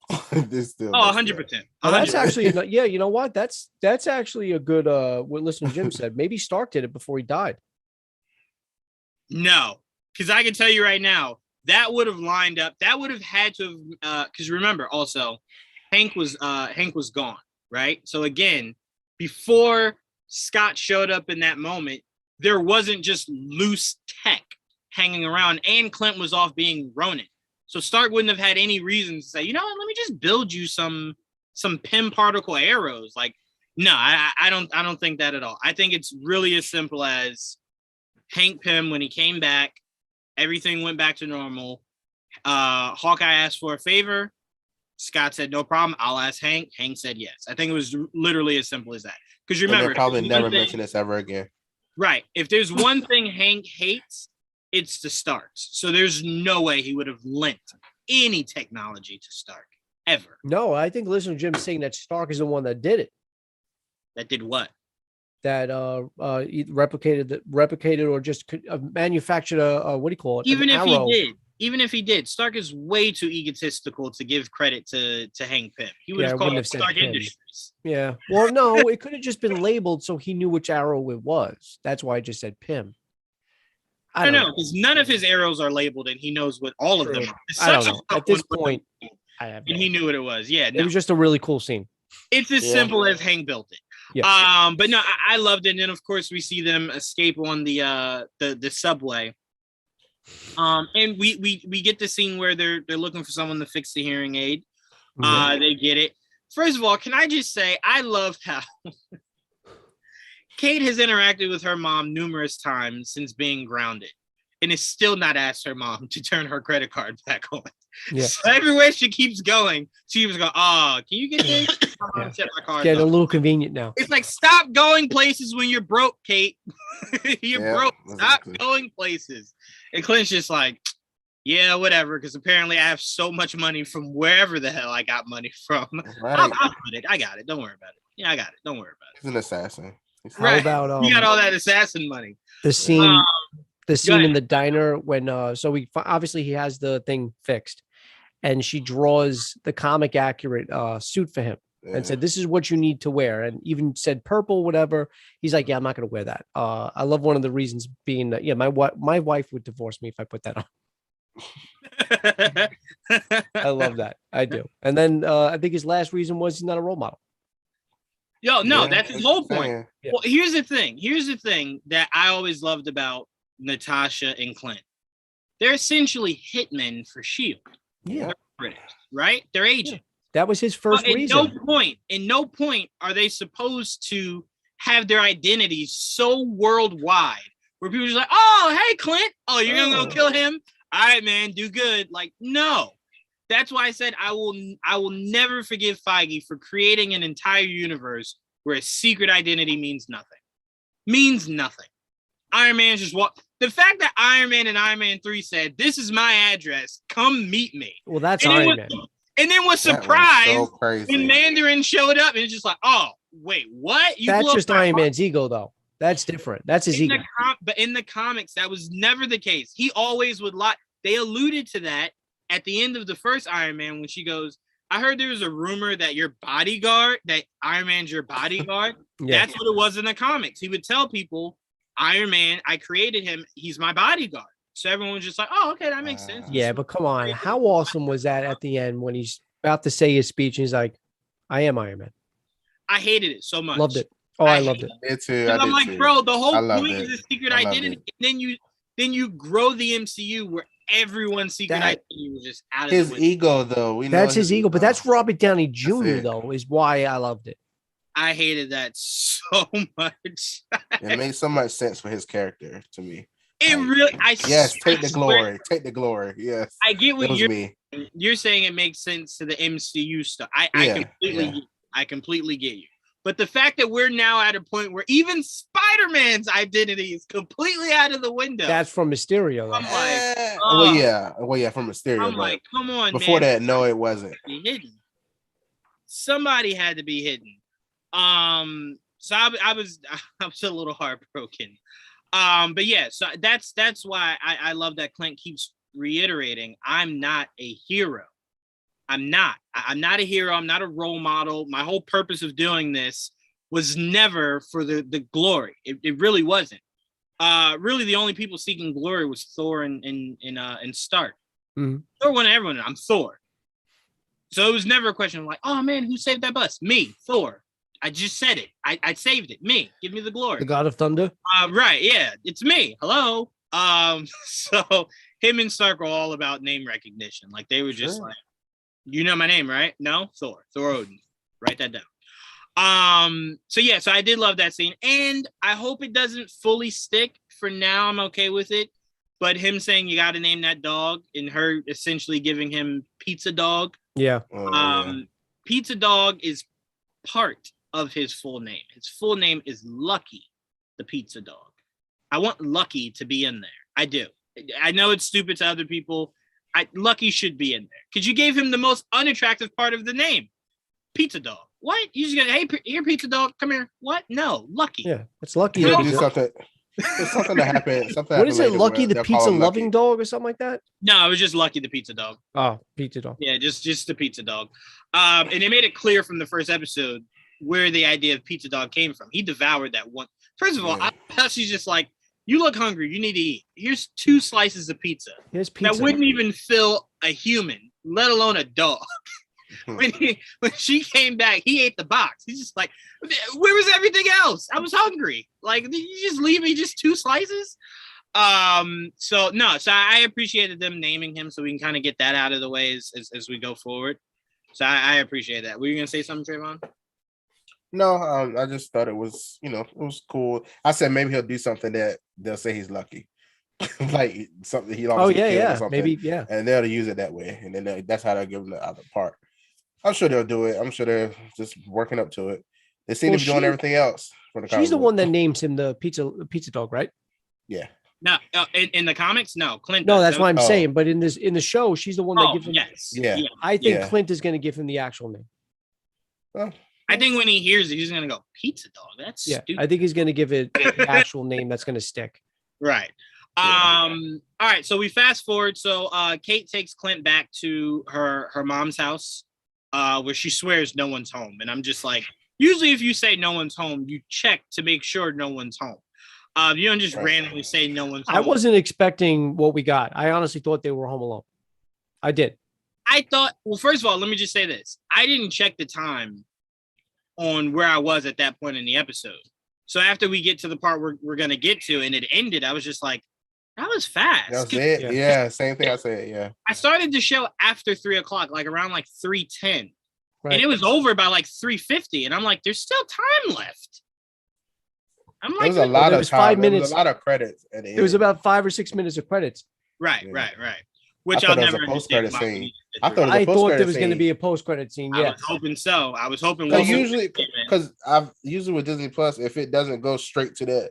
100%. Oh, that's actually, yeah, you know what? That's actually a good, what listener Jim said. Maybe Stark did it before he died. No, because I can tell you right now, that would have lined up. That would have had to have, because remember also, Hank was gone, right? So again, before Scott showed up in that moment, there wasn't just loose tech hanging around, and Clint was off being Ronin. So Stark wouldn't have had any reason to say, you know what, let me just build you some Pym particle arrows. Like, no, I don't think that at all. I think it's really as simple as Hank Pym, when he came back, everything went back to normal. Hawkeye asked for a favor. Scott said, no problem. I'll ask Hank. Hank said yes. I think it was literally as simple as that. Because remember, probably never mention this ever again. Right. If there's one thing Hank hates, it's the Starks. So there's no way he would have lent any technology to Stark ever. No, I think listener Jim's saying that Stark is the one that did it. That did what? That replicated or just manufactured a what do you call it? Even if he did, Stark is way too egotistical to give credit to Hank Pym. He would have called it Stark Industries. Yeah. Well, no, it could have just been labeled so he knew which arrow it was. That's why I just said Pym. I don't know, because none of his arrows are labeled and he knows what all of them are. I don't know. At this point, and he knew what it was. Yeah, it was just a really cool scene. It's as simple as Hank built it. Yeah. But no, I loved it. And then of course we see them escape on the subway. And we get the scene where they're looking for someone to fix the hearing aid. They get it. First of all, can I just say I love how Kate has interacted with her mom numerous times since being grounded, and is still not asked her mom to turn her credit card back on. Yeah. So everywhere she keeps going, she was going, "Oh, can you get this? Check my card." Getting a little convenient now. It's like, stop going places when you're broke, Kate. You're broke. Stop going places. And Clint's just like, yeah, whatever, because apparently I have so much money from wherever the hell I got money from. Right. I'll put it. I got it. Don't worry about it. Yeah, I got it. Don't worry about it. He's an assassin. Right. About you got all that assassin money. The scene in the diner when so we obviously he has the thing fixed, and she draws the comic accurate suit for him and said, "This is what you need to wear," and even said purple, whatever. He's like, "Yeah, I'm not going to wear that." I love one of the reasons being that my wife would divorce me if I put that on. I love that. I do. And then I think his last reason was he's not a role model. That's his whole point. Yeah. Well, here's the thing that I always loved about Natasha and Clint. They're essentially hitmen for S.H.I.E.L.D. Yeah. They're British, right? They're agents. Yeah. That was his first reason. In no point are they supposed to have their identities so worldwide where people are just like, oh, hey, Clint. Oh, you're going to go kill him? All right, man, do good. Like, no. That's why I said I will never forgive Feige for creating an entire universe where a secret identity means nothing. Means nothing. Iron Man just walked. The fact that Iron Man and Iron Man 3 said, this is my address, come meet me. Well, that's Iron Man. And then was surprised when Mandarin showed up and it's just like, oh, wait, what? That's just Iron Man's ego, though. That's different. That's his ego. But in the comics, that was never the case. He always would lie. They alluded to that at the end of the first Iron Man when she goes, I heard there was a rumor that that Iron Man's your bodyguard. That's what it was in the comics. He would tell people, Iron Man, I created him. He's my bodyguard. So everyone was just like, oh, okay, that makes sense. Yeah, but come on. How awesome was that at the end when he's about to say his speech and he's like, I am Iron Man. I hated it so much. Loved it. Oh, I loved it. Me too. I'm like, bro, the whole point is a secret identity. And then you grow the MCU where everyone's secret identity was just out of his ego, though. That's his ego, but that's Robert Downey Jr., though, is why I loved it. I hated that so much. It made so much sense for his character to me. It really, take the glory. Take the glory. Yes. I get what you're saying. It makes sense to the MCU stuff. I completely get you. But the fact that we're now at a point where even Spider-Man's identity is completely out of the window. That's from Mysterio. I'm like, well, yeah, from Mysterio. I'm like, come on, before man. that, no, it wasn't. Hidden. Somebody had to be hidden. So I was a little heartbroken. But yeah, so that's why I love that Clint keeps reiterating, I'm not a hero. I'm not a hero. I'm not a role model. My whole purpose of doing this was never for the glory. It really wasn't. Really, the only people seeking glory was Thor and Stark. Mm-hmm. Thor wanted everyone. I'm Thor. So it was never a question of like, oh man, who saved that bus? Me, Thor. I just said it. I saved it. Me. Give me the glory. The God of Thunder. Right. Yeah. It's me. Hello. So him and Stark were all about name recognition. Like they were just like, you know my name, right? No? Thor Odin. Write that down. So yeah, so I did love that scene. And I hope it doesn't fully stick. For now, I'm okay with it. But him saying you gotta name that dog and her essentially giving him Pizza Dog. Yeah. Pizza Dog is part of his full name. His full name is Lucky the Pizza Dog. I want Lucky to be in there. I do. I know it's stupid to other people. Lucky should be in there because you gave him the most unattractive part of the name, Pizza Dog. What? You just gonna, hey, here, Pizza Dog, come here. What? No, Lucky. Yeah, it's Lucky. Do something. It's something that happened. What is it? Lucky the Pizza Loving Dog or something like that? No, it was just Lucky the Pizza Dog. Oh, Pizza Dog. Yeah, just the Pizza Dog. And they made it clear from the first episode where the idea of Pizza Dog came from. He devoured that one. First of all, I thought she's just like, you look hungry. You need to eat. Here's 2 slices of pizza. Here's pizza. That wouldn't even fill a human, let alone a dog. when she came back, he ate the box. He's just like, where was everything else? I was hungry. Like, did you just leave me just 2 slices? So I appreciated them naming him so we can kind of get that out of the way as we go forward. So I appreciate that. Were you gonna say something, Trayvon? No, I just thought it was, it was cool. I said maybe he'll do something that they'll say he's lucky. Like something he lost. Oh yeah, maybe and they'll use it that way, and then that's how they'll give him the other part. I'm sure they'll do it. I'm sure they're just working up to it. They seem to be doing everything else for the. She's the one that names him the pizza dog, right? Yeah. No, in the comics, no. Clint. No, that's what I'm saying. But in the show, she's the one that gives him. Yes. Yeah. I think Clint is going to give him the actual name. Well, I think when he hears it, he's going to go pizza dog. That's stupid. I think he's going to give it the actual name that's going to stick. Right. All right. So we fast forward. So Kate takes Clint back to her mom's house, where she swears no one's home, and I'm just like, usually if you say no one's home, you check to make sure no one's home. You don't just randomly say no one's home. I wasn't expecting what we got. I honestly thought they were home alone. I did. I thought, well, first of all, let me just say this. I didn't check the time on where I was at that point in the episode. So after we get to the part we're going to get to and it ended, I was just like, that was fast. That was it. Yeah, same thing I said. Yeah. I started the show after 3:00, like around like 3:10. Right. And it was over by like 3:50. And I'm like, there's still time left. I'm like, there was a lot of time. 5 minutes. There was a lot of credits. It was about 5 or 6 minutes of credits. Right. Which I'll never post-credit scene. I thought there was going to be a post-credit scene. Yeah, I was hoping so. I was hoping. Usually, because I've usually with Disney Plus, if it doesn't go straight to that,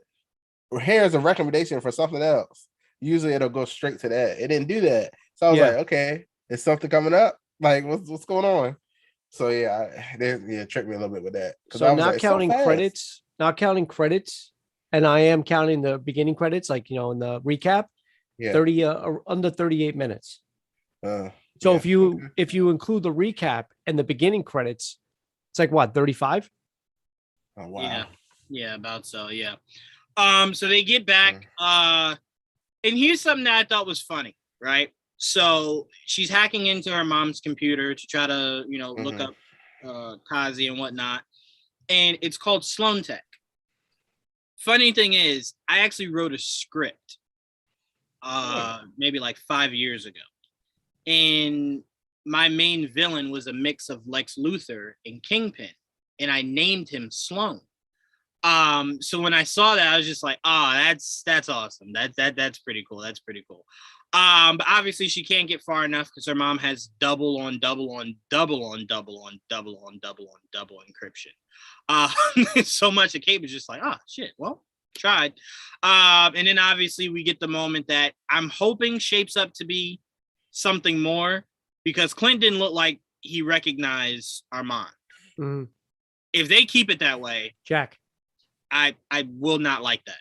here's a recommendation for something else. Usually, it'll go straight to that. It didn't do that, so I was like, okay, is something coming up? Like, what's going on? So they tricked me a little bit with that. So not counting credits, and I am counting the beginning credits, like in the recap. Yeah, 30 under 38 minutes. So if you include the recap and the beginning credits, it's like what, 35? Oh wow. Yeah, about so. Yeah. So they get back. And here's something that I thought was funny, right? So she's hacking into her mom's computer to try to, look up Kazi and whatnot. And it's called Sloan Tech. Funny thing is, I actually wrote a script maybe like 5 years ago. And my main villain was a mix of Lex Luthor and Kingpin. And I named him Sloan. So when I saw that, I was just like, that's awesome. That's pretty cool. That's pretty cool. But obviously she can't get far enough because her mom has double on double on double on double on double on double on double encryption. So much that Kate was just like, shit, well, tried. And then obviously we get the moment that I'm hoping shapes up to be something more, because Clint didn't look like he recognized Armand. Mm-hmm. If they keep it that way, Jack, I will not like that.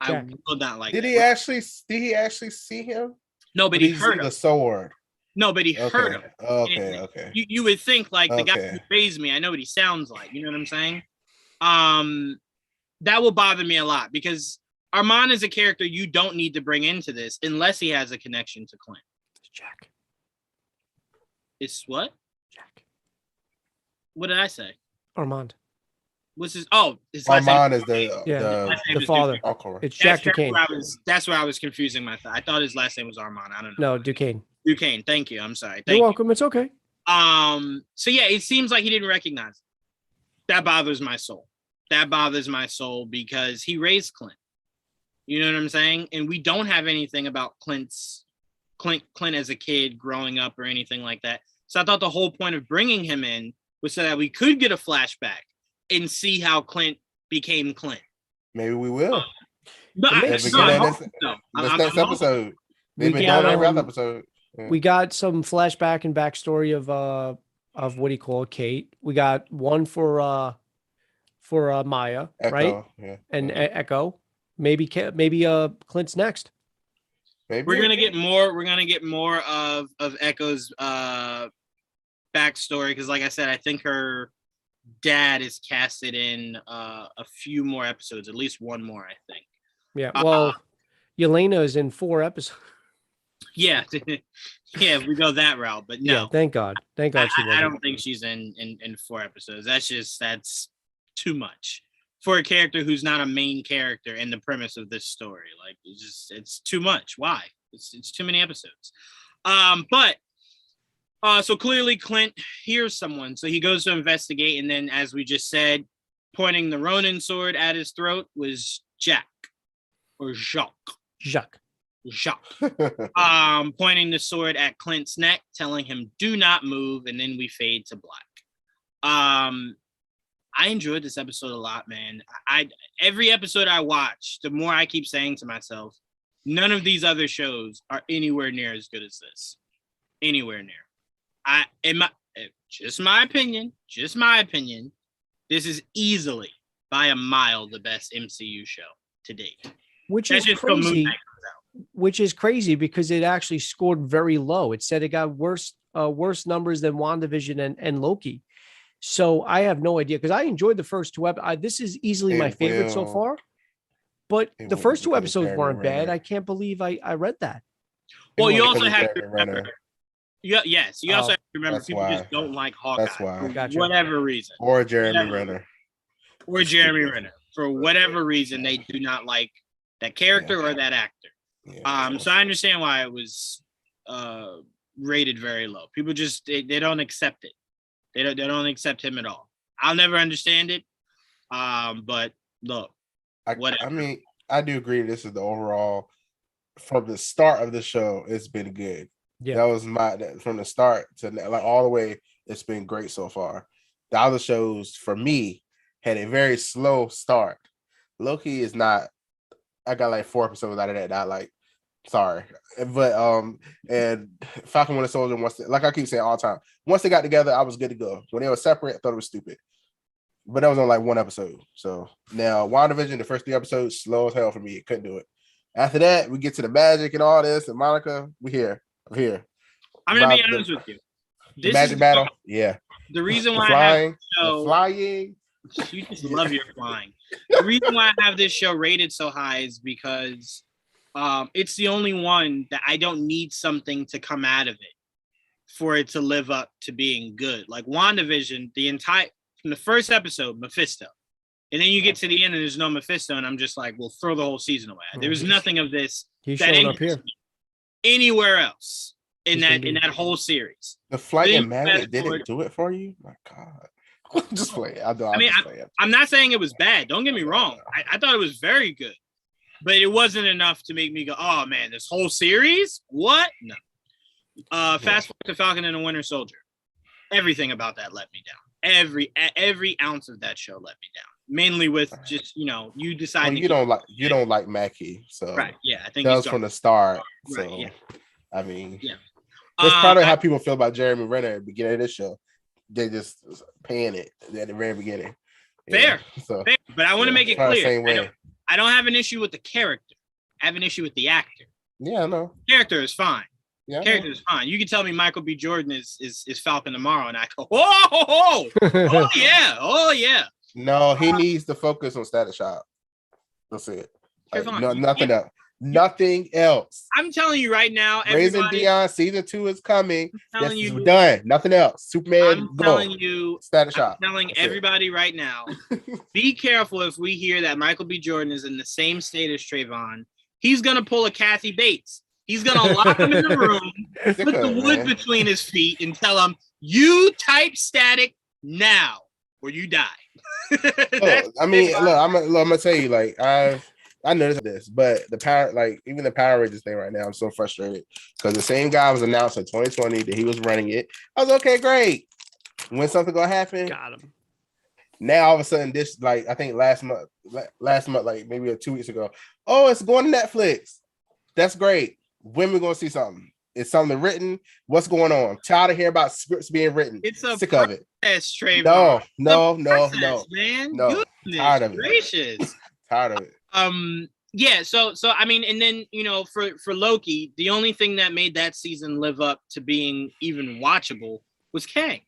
Jack. I will not like did that. Did he actually see him? No, but he heard the sword. No, but he heard him. Okay. You would think like the guy who raised me, I know what he sounds like. You know what I'm saying? That will bother me a lot, because Armand is a character you don't need to bring into this unless he has a connection to Clint. It's Jack. It's what? Jack. What did I say? Armand. What's his? Oh, his last Armand name is the father. It's Jack Duquesne. That's where I was confusing my thought. I thought his last name was Armand. I don't know. No, Duquesne. Duquesne. Thank you. I'm sorry. You're welcome. It's okay. So yeah, it seems like he didn't recognize it. That bothers my soul. Because he raised Clint. You know what I'm saying? And we don't have anything about Clint as a kid growing up or anything like that. So I thought the whole point of bringing him in was so that we could get a flashback and see how Clint became Clint. Maybe we will. Next episode. They've been doing every other episode. Yeah. We got some flashback and backstory of what do you call it, Kate. We got one for Maya, Echo, right? Yeah. And Echo. Maybe Clint's next. Maybe. We're gonna get more of Echo's backstory, because like I said, I think her dad is casted in a few more episodes, at least one more, I think. Yeah, well, Yelena is in 4 episodes. Yeah, yeah, if we go that route, but no. Yeah, thank God. Thank God she wasn't. I don't think she's in 4 episodes. That's too much for a character who's not a main character in the premise of this story. Like it's too much. Why? It's too many episodes. But so clearly Clint hears someone, so he goes to investigate, and then, as we just said, pointing the Ronin sword at his throat was Jack or Jacques. Pointing the sword at Clint's neck, telling him do not move, and then we fade to black. I enjoyed this episode a lot, man. Every episode I watch, the more I keep saying to myself, none of these other shows are anywhere near as good as this. Anywhere near. Just my opinion, this is easily by a mile the best MCU show to date. Which is crazy. Which is crazy because it actually scored very low. It said it got worse numbers than WandaVision and Loki. So I have no idea, because I enjoyed the first 2 episodes. This is easily my favorite so far. But the first 2 episodes weren't bad. I can't believe I read that. Well, you also have to remember. Yes, you also have to remember people just don't like Hawkeye. That's why. For whatever reason. Or Jeremy Renner. For whatever reason, they do not like that character or that actor. Yeah, so I understand why it was rated very low. People just they don't accept it. They don't accept him at all. I'll never understand it. But look, I mean, I do agree. This is the overall, from the start of the show, it's been good. Yeah, that was from the start to like all the way. It's been great so far. The other shows for me had a very slow start. Loki is not. I got like 4 episodes out of that. Not like, sorry, but and Falcon Winter Soldier, like I keep saying all the time, once they got together, I was good to go. When they were separate, I thought it was stupid. But that was on like 1 episode. So now WandaVision, the first 3 episodes, slow as hell for me. Couldn't do it. After that, we get to the magic and all this, and Monica, I'm here. I'm gonna be honest with you. This magic battle, yeah. The reason why flying. You just love your flying. The reason why I have this show rated so high is because it's the only one that I don't need something to come out of it for it to live up to being good. Like WandaVision, from the first episode, Mephisto. And then you get to the end and there's no Mephisto, and I'm just like, well, throw the whole season away. There was nothing of this that showing up here anywhere else in that whole series. The flight and magic didn't do it for you? My God. Just play it. I'm not saying it was bad. Don't get me wrong. I thought it was very good. But it wasn't enough to make me go, oh, man, this whole series? What? No. Fast forward to Falcon and the Winter Soldier. Everything about that let me down. Every ounce of that show let me down. Mainly with just, you decide. Well, you don't like Mackie. So right. Yeah. I think that was from the start. So, right, yeah. I mean, that's probably how people feel about Jeremy Renner at the beginning of this show. They just paying it at the very beginning. Fair. But I want to make it clear. I don't have an issue with the character. I have an issue with the actor. Yeah, I know. Character is fine. Yeah, character is fine. You can tell me Michael B. Jordan is Falcon tomorrow, and I go, oh yeah. No, he needs to focus on Status Shock. That's it. Nothing else. Nothing else. I'm telling you right now, Raising Dion season 2 is coming. We're done. Nothing else. Superman. I'm telling you. Status Shock. I'm telling everybody right now. Be careful if we hear that Michael B. Jordan is in the same state as Trayvon. He's gonna pull a Kathy Bates. He's gonna lock him in the room, put the wood between his feet, and tell him, "You type static now, or you die." I'm gonna tell you, like I noticed this, but even the Power Rangers thing right now, I'm so frustrated because the same guy was announced in 2020 that he was running it. I was okay, great. When something gonna happen, got him. Now all of a sudden, this I think last month, like maybe 2 weeks ago, oh, it's going to Netflix. That's great. When we gonna see something? Is something written? What's going on? Tired of hearing about scripts being written. It's a sick of it. Trayvon. No, man. No. Tired of it. Gracious. Tired of it. Yeah, so I mean, and then for Loki, the only thing that made that season live up to being even watchable was Kang,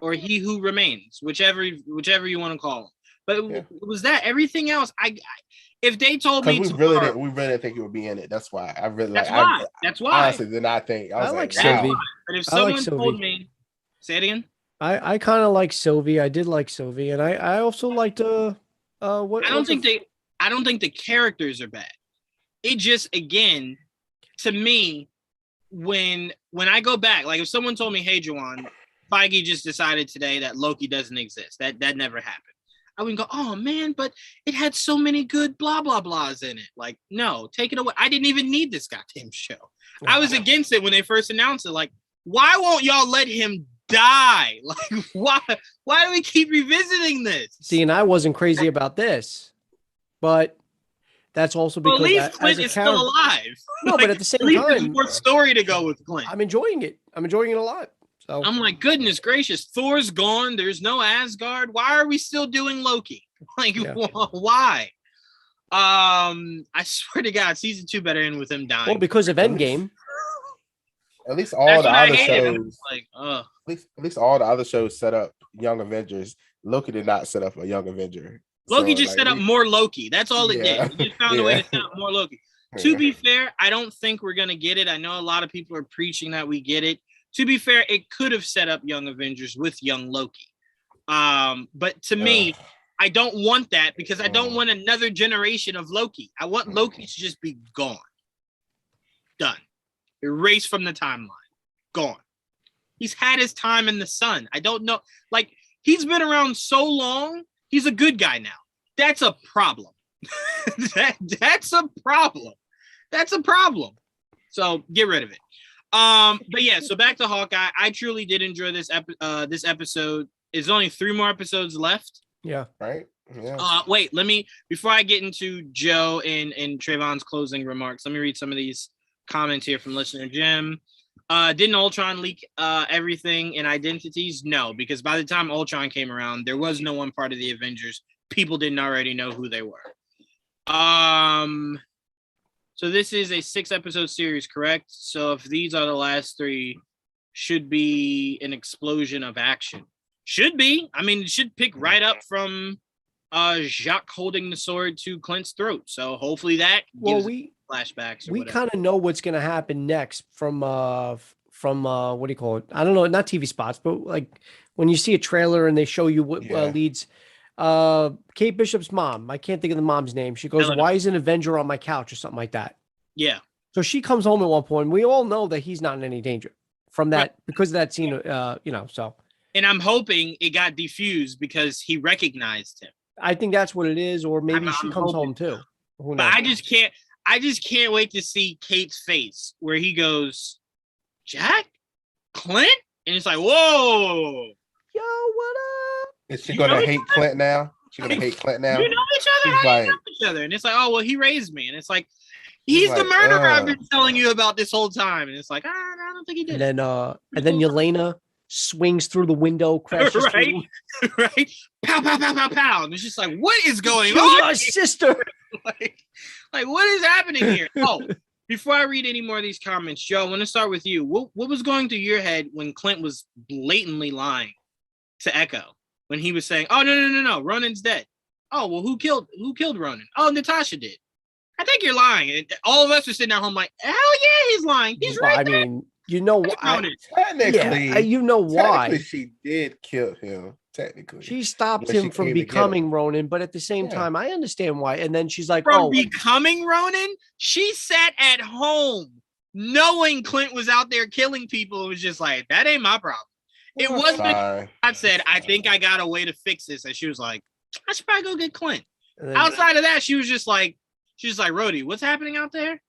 or He Who Remains, whichever you want to call him. But it was that. Everything else, If they told me we really didn't think it would be in it. That's why I really that's like. why. That's why. Honestly, did not think. I was like, Sylvie. wow. But if someone told me, say it again. I kind of like Sylvie. I did like Sylvie, and I also liked what I don't think the characters are bad. It just, again, to me, when I go back, like if someone told me, hey, Juwan, Feige just decided today that Loki doesn't exist. That never happened. I would go, oh man, but it had so many good blah blah blahs in it. Like, no, take it away. I didn't even need this goddamn show. I was against it when they first announced it. Like, why won't y'all let him die? Like, why do we keep revisiting this? See, and I wasn't crazy about this, but that's also because at least Clint is still alive. No, but at the same time, there's more story to go with Clint. I'm enjoying it. I'm enjoying it a lot. So I'm like, goodness gracious, Thor's gone. There's no Asgard. Why are we still doing Loki? Like, why? I swear to God, season 2 better end with him dying. Well, because of Endgame. At least all the other shows, at least all the other shows set up Young Avengers. Loki did not set up a Young Avenger. Loki just set up more Loki. That's all it did. He just found a way to set up more Loki. To be fair, I don't think we're gonna get it. I know a lot of people are preaching that we get it. To be fair, it could have set up Young Avengers with young Loki. But to me, I don't want that because I don't want another generation of Loki. I want Loki to just be gone. Done. Erased from the timeline. Gone. He's had his time in the sun. I don't know. Like, he's been around so long. He's a good guy now. That's a problem. That's a problem. That's a problem. So get rid of it. But yeah, so back to Hawkeye. I truly did enjoy this episode. There's only 3 more episodes left. Yeah. Right. Yeah. Wait, before I get into Joe and Trayvon's closing remarks, let me read some of these comments here from listener Jim. Didn't Ultron leak everything and identities? No, because by the time Ultron came around, there was no one part of the Avengers. People didn't already know who they were. So this is a 6-episode series, correct? So if these are the last 3, should be an explosion of action. Should be. I mean, it should pick right up from Jacques holding the sword to Clint's throat. So hopefully that gives flashbacks. We kind of know what's going to happen next from what do you call it? I don't know, not TV spots, but like when you see a trailer and they show you what leads. Kate Bishop's mom, I can't think of the mom's name. She goes, why is an Avenger on my couch or something like that? Yeah. So she comes home at one point. We all know that he's not in any danger from that because of that scene, so. And I'm hoping it got diffused because he recognized him. I think that's what it is, or maybe she comes home too. But I just can't wait to see Kate's face where he goes, Jack? Clint? And it's like, whoa. Yo, what up? Is she gonna hate Clint now? She's gonna hate Clint now. You know each other? How do you know each other? And it's like, oh well, he raised me. And it's like, he's the murderer I've been telling you about this whole time. And it's like, I don't think he did. And then Yelena swings through the window, crashes through. Right? Pow, pow, pow, pow, pow. And it's just like, what is going on? My sister. like, what is happening here? Oh, before I read any more of these comments, Joe, I want to start with you. What was going through your head when Clint was blatantly lying to Echo? When he was saying, oh, no, Ronan's dead. Oh, well, who killed Ronan? Oh, Natasha did. I think you're lying. And all of us are sitting at home like, hell yeah, he's lying. He's right there. I mean, you know why? Technically, you know why. She did kill him, technically. She stopped him from becoming Ronan, but at the same time, I understand why. And then she's like, becoming Ronan? She sat at home knowing Clint was out there killing people. It was just like, that ain't my problem. It wasn't. I said, I think I got a way to fix this. And she was like, I should probably go get Clint. Outside of that, she was just like, Rhodey, what's happening out there?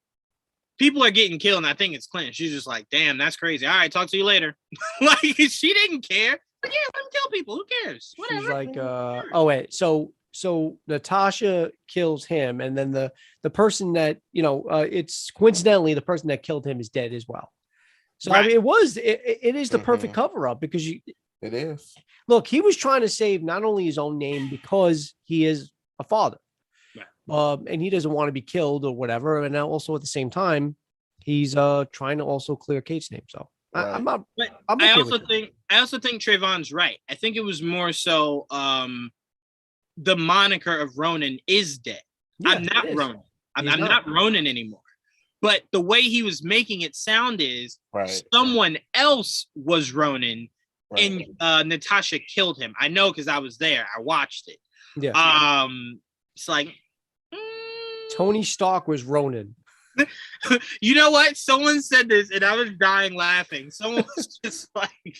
People are getting killed, and I think it's Clint. She's just like, damn, that's crazy. All right, talk to you later. Like, she didn't care. But yeah, let him kill people. Who cares? Whatever. She's like, so Natasha kills him, and then the person that, it's coincidentally the person that killed him is dead as well. So I mean, it is the perfect cover up because it is. Look, he was trying to save not only his own name because he is a father, and he doesn't want to be killed or whatever. And now also at the same time, he's trying to also clear Kate's name. So I'm not. I also think Trayvon's right. I think it was more so the moniker of Ronan is dead. Yeah, I'm not Ronan. I'm not Ronan anymore. But the way he was making it sound is someone else was Ronan, and Natasha killed him. I know because I was there. I watched it. Yeah. It's like Tony Stark was Ronan. You know what? Someone said this, and I was dying laughing. Someone was just like,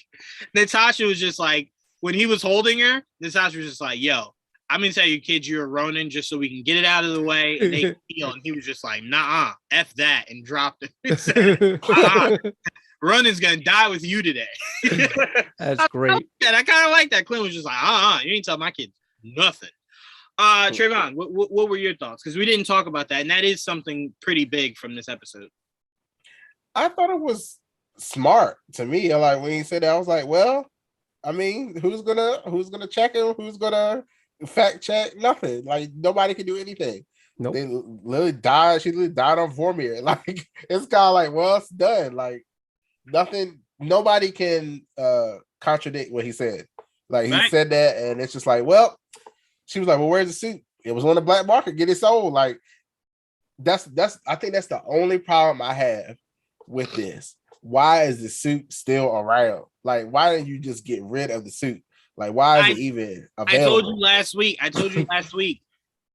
Natasha was just like, when he was holding her, Natasha was just like, "Yo, I'm gonna tell you, kids, you're a Ronin just so we can get it out of the way and they can heal." And he was just like, "Nah, F that," and dropped it. Said, Ronin's gonna die with you today. That's great. I kind of like that. Clint was just like, you ain't tell my kids nothing. Trayvon, what were your thoughts? Because we didn't talk about that, and that is something pretty big from this episode. I thought it was smart to me. Like when he said that, I was like, well, I mean, who's gonna check him? Who's gonna fact check? Nothing. Like nobody can do anything. Nope. They literally died. She literally died on Vormir. Like it's kind of like, well, it's done. Like nothing. Nobody can contradict what he said. Like he said that, and it's just like, well. She was like, well, where's the suit? It was on the black market. Get it sold. Like, that's. I think that's the only problem I have with this. Why is the suit still around? Like, why didn't you just get rid of the suit? Like, why is it even available? I told you last week.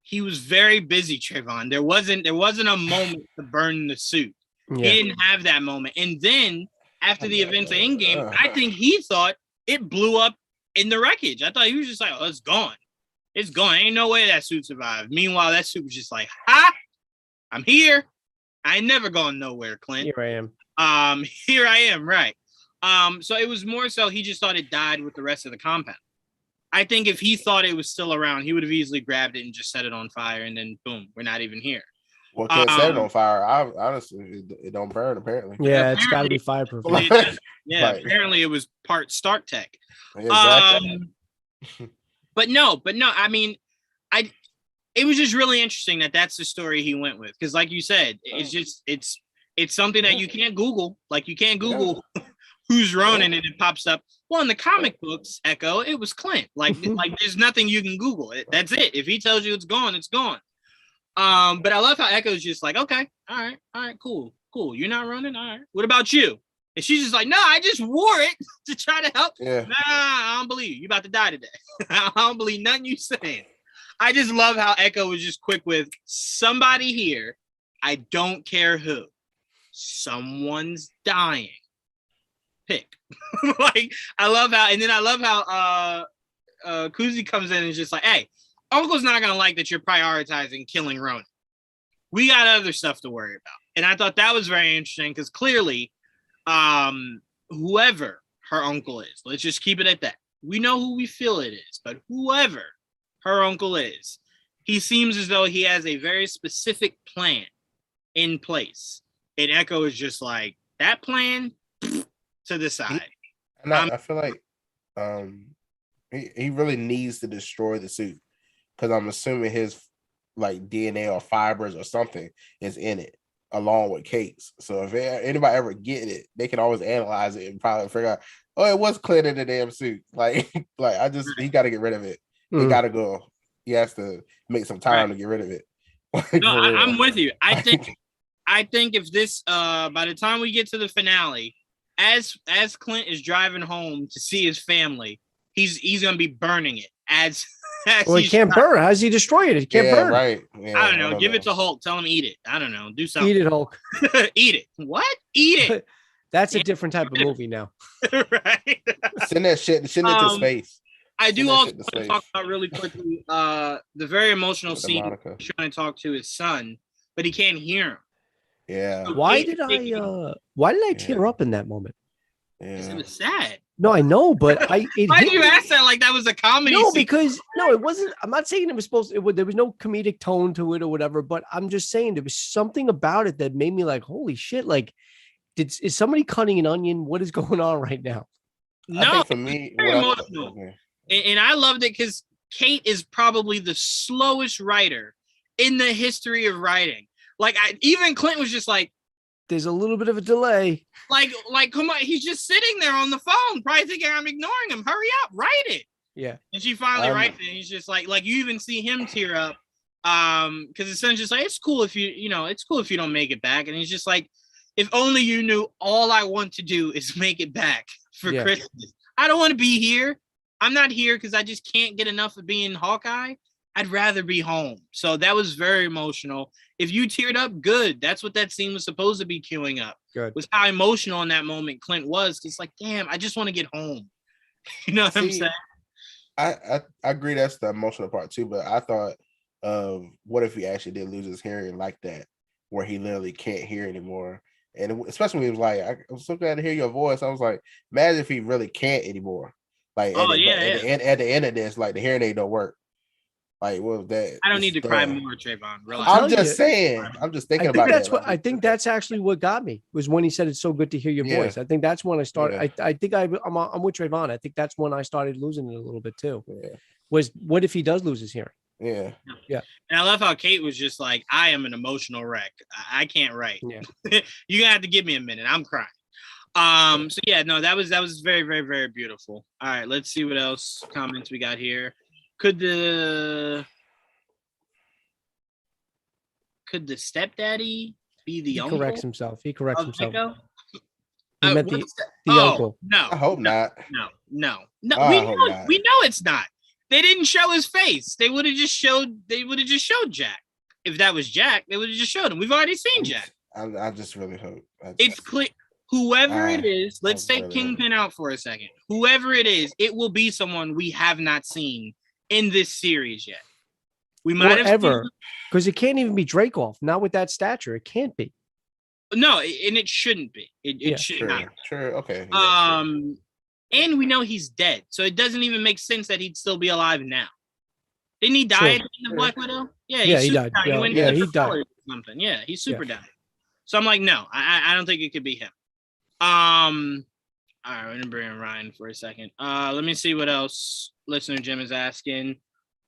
He was very busy, Trayvon. There wasn't a moment to burn the suit. Yeah. He didn't have that moment. And then after the events of Endgame, I think he thought it blew up in the wreckage. I thought he was just like, oh, it's gone. It's gone. Ain't no way that suit survived. Meanwhile, that suit was just like, I'm here. I ain't never gone nowhere, Clint. Here I am. Here I am, right. So it was more so he just thought it died with the rest of the compound. I think if he thought it was still around, he would have easily grabbed it and just set it on fire, and then boom, we're not even here. Well, can't set it on fire. Honestly, it don't burn, apparently. Yeah, it's got to be fireproof. Apparently it was part Stark Tech. Exactly. But no, I mean, it was just really interesting that that's the story he went with. Because like you said, it's something that you can't Google. Like you can't Google who's Ronin and it pops up. Well, in the comic books, Echo, it was Clint. Like there's nothing you can Google. That's it. If he tells you it's gone, it's gone. But I love how Echo's just like, okay, all right, cool. You're not Ronin? All right. What about you? And she's just like, no, I just wore it to try to help. Yeah. Nah, I don't believe you. You about to die today. I don't believe nothing you saying. I just love how Echo was just quick with somebody here. I don't care who. Someone's dying. Pick. Like, I love how Kuzi comes in and is just like, hey, Uncle's not going to like that you're prioritizing killing Ronin. We got other stuff to worry about. And I thought that was very interesting because clearly, whoever her uncle is, let's just keep it at that. We know who we feel it is, but whoever her uncle is, he seems as though he has a very specific plan in place. And Echo is just like, that plan to the side. And I feel like he really needs to destroy the suit because I'm assuming his like DNA or fibers or something is in it along with Kate's. So if anybody ever get it, they can always analyze it and probably figure out, oh, it was Clint in the damn suit. Like he got to get rid of it. He got to go. He has to make some time to get rid of it. No, I'm with you. I think if this by the time we get to the finale, as Clint is driving home to see his family, he's gonna be burning it as well, he can't burn. How does he destroy it? He can't burn. Right. Yeah, I don't know. Give it to Hulk. Tell him eat it. I don't know. Do something. Eat it, Hulk. Eat it. What? Eat it. That's a different type of movie now. Right. Send that shit. Send it to space. I do also want to talk about really quickly the very emotional scene. He's trying to talk to his son, but he can't hear him. Yeah. So why did I tear up in that moment? Because it was sad. No, I know, but why did you ask that like that was a comedy? No, because it wasn't. I'm not saying it was supposed to. There was no comedic tone to it or whatever. But I'm just saying there was something about it that made me like, holy shit! Like, is somebody cutting an onion? What is going on right now? No, I think for me, very emotional. And I loved it because Kate is probably the slowest writer in the history of writing. Like, even Clint was just like, there's a little bit of a delay. Like, come on, he's just sitting there on the phone, probably thinking I'm ignoring him. Hurry up, write it. Yeah. And she finally writes it. And he's just like you even see him tear up Because his son's just like, it's cool if it's cool if you don't make it back. And he's just like, if only you knew all I want to do is make it back for Christmas. I don't want to be here. I'm not here because I just can't get enough of being Hawkeye. I'd rather be home. So that was very emotional. If you teared up, good. That's what that scene was supposed to be queuing up. Good. Was how emotional in that moment Clint was. He's like, damn, I just want to get home. You know what I'm saying? I agree that's the emotional part too, but I thought what if he actually did lose his hearing like that, where he literally can't hear anymore. And especially when he was like, I'm so glad to hear your voice. I was like, imagine if he really can't anymore. Like at the end of this, like the hearing aid don't work. Like, what was that? I don't need to cry more, Trayvon. Relax. I'm just saying. I'm just thinking about that. I think that's actually what got me, was when he said it's so good to hear your voice. I think that's when I started. Yeah. I think I'm with Trayvon. I think that's when I started losing it a little bit too. Yeah. Was what if he does lose his hearing? Yeah. And I love how Kate was just like, I am an emotional wreck. I can't write. Yeah. You're gonna have to give me a minute. I'm crying. So yeah, no, that was very, very, very beautiful. All right, let's see what else comments we got here. Could the stepdaddy be the uncle? He corrects himself. He Echo? He meant the uncle. No. I hope not. No. We know it's not. They didn't show his face. They would have just showed Jack. If that was Jack, they would have just showed him. We've already seen Jack. I just really hope. It's clear. Whoever it is, let's take Kingpin out for a second. Whoever it is, it will be someone we have not seen in this series yet. We might have ever, because it can't even be Dracoff. Not with that stature, it can't be. No, and it shouldn't be. It should not. Sure, okay. And we know he's dead, so it doesn't even make sense that he'd still be alive now. Didn't he die at the end of Black Widow? Yeah, he died. He died. Something. Yeah, he super died. So I'm like, no, I don't think it could be him. All right, we're gonna bring in Ryan for a second. Let me see what else listener Jim is asking.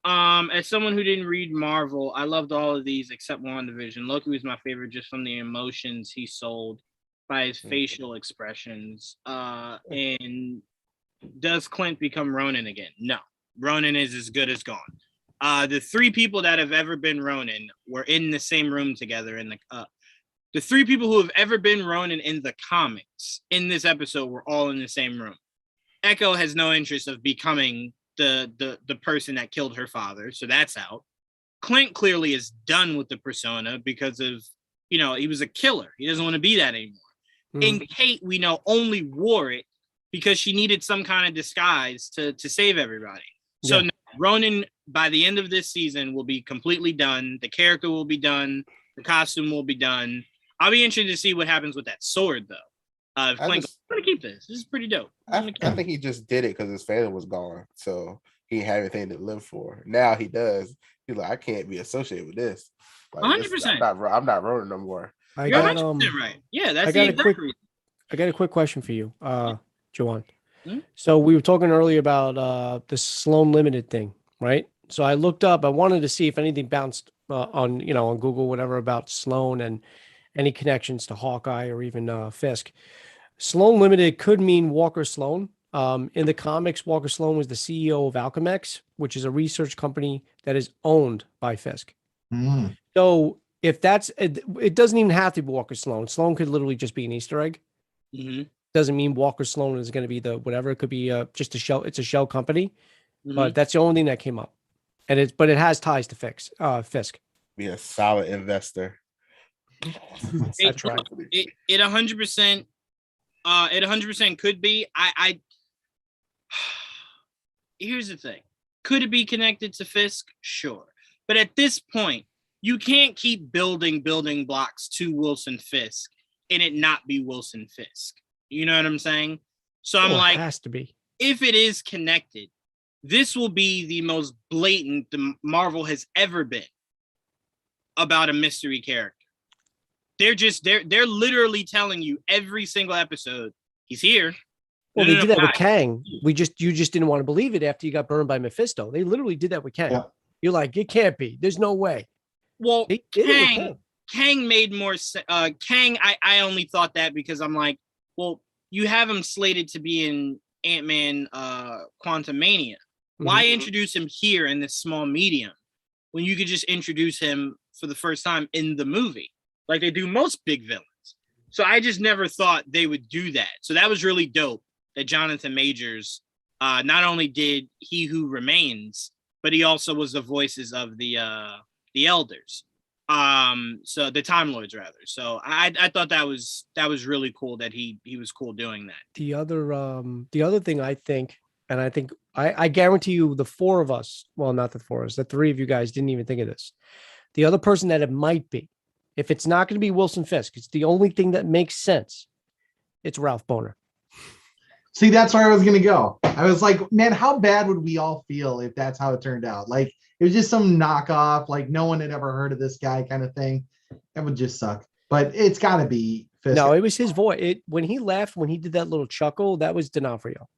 As someone who didn't read Marvel, I loved all of these except WandaVision. Loki was my favorite just from the emotions he sold by his facial expressions. And does Clint become Ronin again? No. Ronin is as good as gone. The three people that have ever been Ronin were in the same room together in the three people who have ever been Ronin in the comics in this episode were all in the same room. Echo has no interest of becoming the person that killed her father, so that's out. Clint clearly is done with the persona because of, he was a killer. He doesn't want to be that anymore. Mm-hmm. And Kate, we know, only wore it because she needed some kind of disguise to save everybody. So Ronin, by the end of this season, will be completely done. The character will be done. The costume will be done. I'll be interested to see what happens with that sword, though. I'm going to keep this. This is pretty dope. I think he just did it because his family was gone, so he didn't have anything to live for. Now he does. He's like, I can't be associated with this. Like, 100%. I'm not Ronin no more. You're 100% right. Yeah, that's I got a quick question for you, Joanne. So we were talking earlier about the Sloan Limited thing, right? So I looked up. I wanted to see if anything bounced on Google, whatever, about Sloan and any connections to Hawkeye or even Fisk. Sloan Limited could mean Walker Sloan. In the comics, Walker Sloan was the CEO of Alchemex, which is a research company that is owned by Fisk. Mm. So if that's it, doesn't even have to be Walker Sloan. Sloan could literally just be an Easter egg. Mm-hmm. Doesn't mean Walker Sloan is going to be the whatever. It could be just a shell. It's a shell company, but that's the only thing that came up, and it has ties to Fisk. Be a solid investor. It 100%. It 100% could be. I here's the thing. Could it be connected to Fisk? Sure. But at this point, you can't keep building blocks to Wilson Fisk and it not be Wilson Fisk. You know what I'm saying? So I'm like, it has to be. If it is connected, this will be the most blatant the Marvel has ever been about a mystery character. They're literally telling you every single episode, he's here. Well, they did that with Kang. You just didn't want to believe it after you got burned by Mephisto. They literally did that with Kang. Yeah. You're like, it can't be. There's no way. Well, Kang made more sense. Kang, I only thought that because I'm like, well, you have him slated to be in Ant-Man Quantumania. Mm-hmm. Why introduce him here in this small medium when you could just introduce him for the first time in the movie, like they do most big villains. So I just never thought they would do that. So that was really dope that Jonathan Majors not only did He Who Remains, but he also was the voices of the elders. So the Time Lords rather. So I thought that was really cool that he was cool doing that. The other thing I think, and I think I guarantee you the four of us, well, not the four of us, the three of you guys didn't even think of this. The other person that it might be, if it's not going to be Wilson Fisk, it's the only thing that makes sense. It's Ralph Bohner. See, that's where I was going to go. I was like, man, how bad would we all feel if that's how it turned out? Like, it was just some knockoff, like no one had ever heard of this guy kind of thing. That would just suck. But it's got to be Fisk. No, it was his voice. When he laughed, when he did that little chuckle, that was D'Onofrio.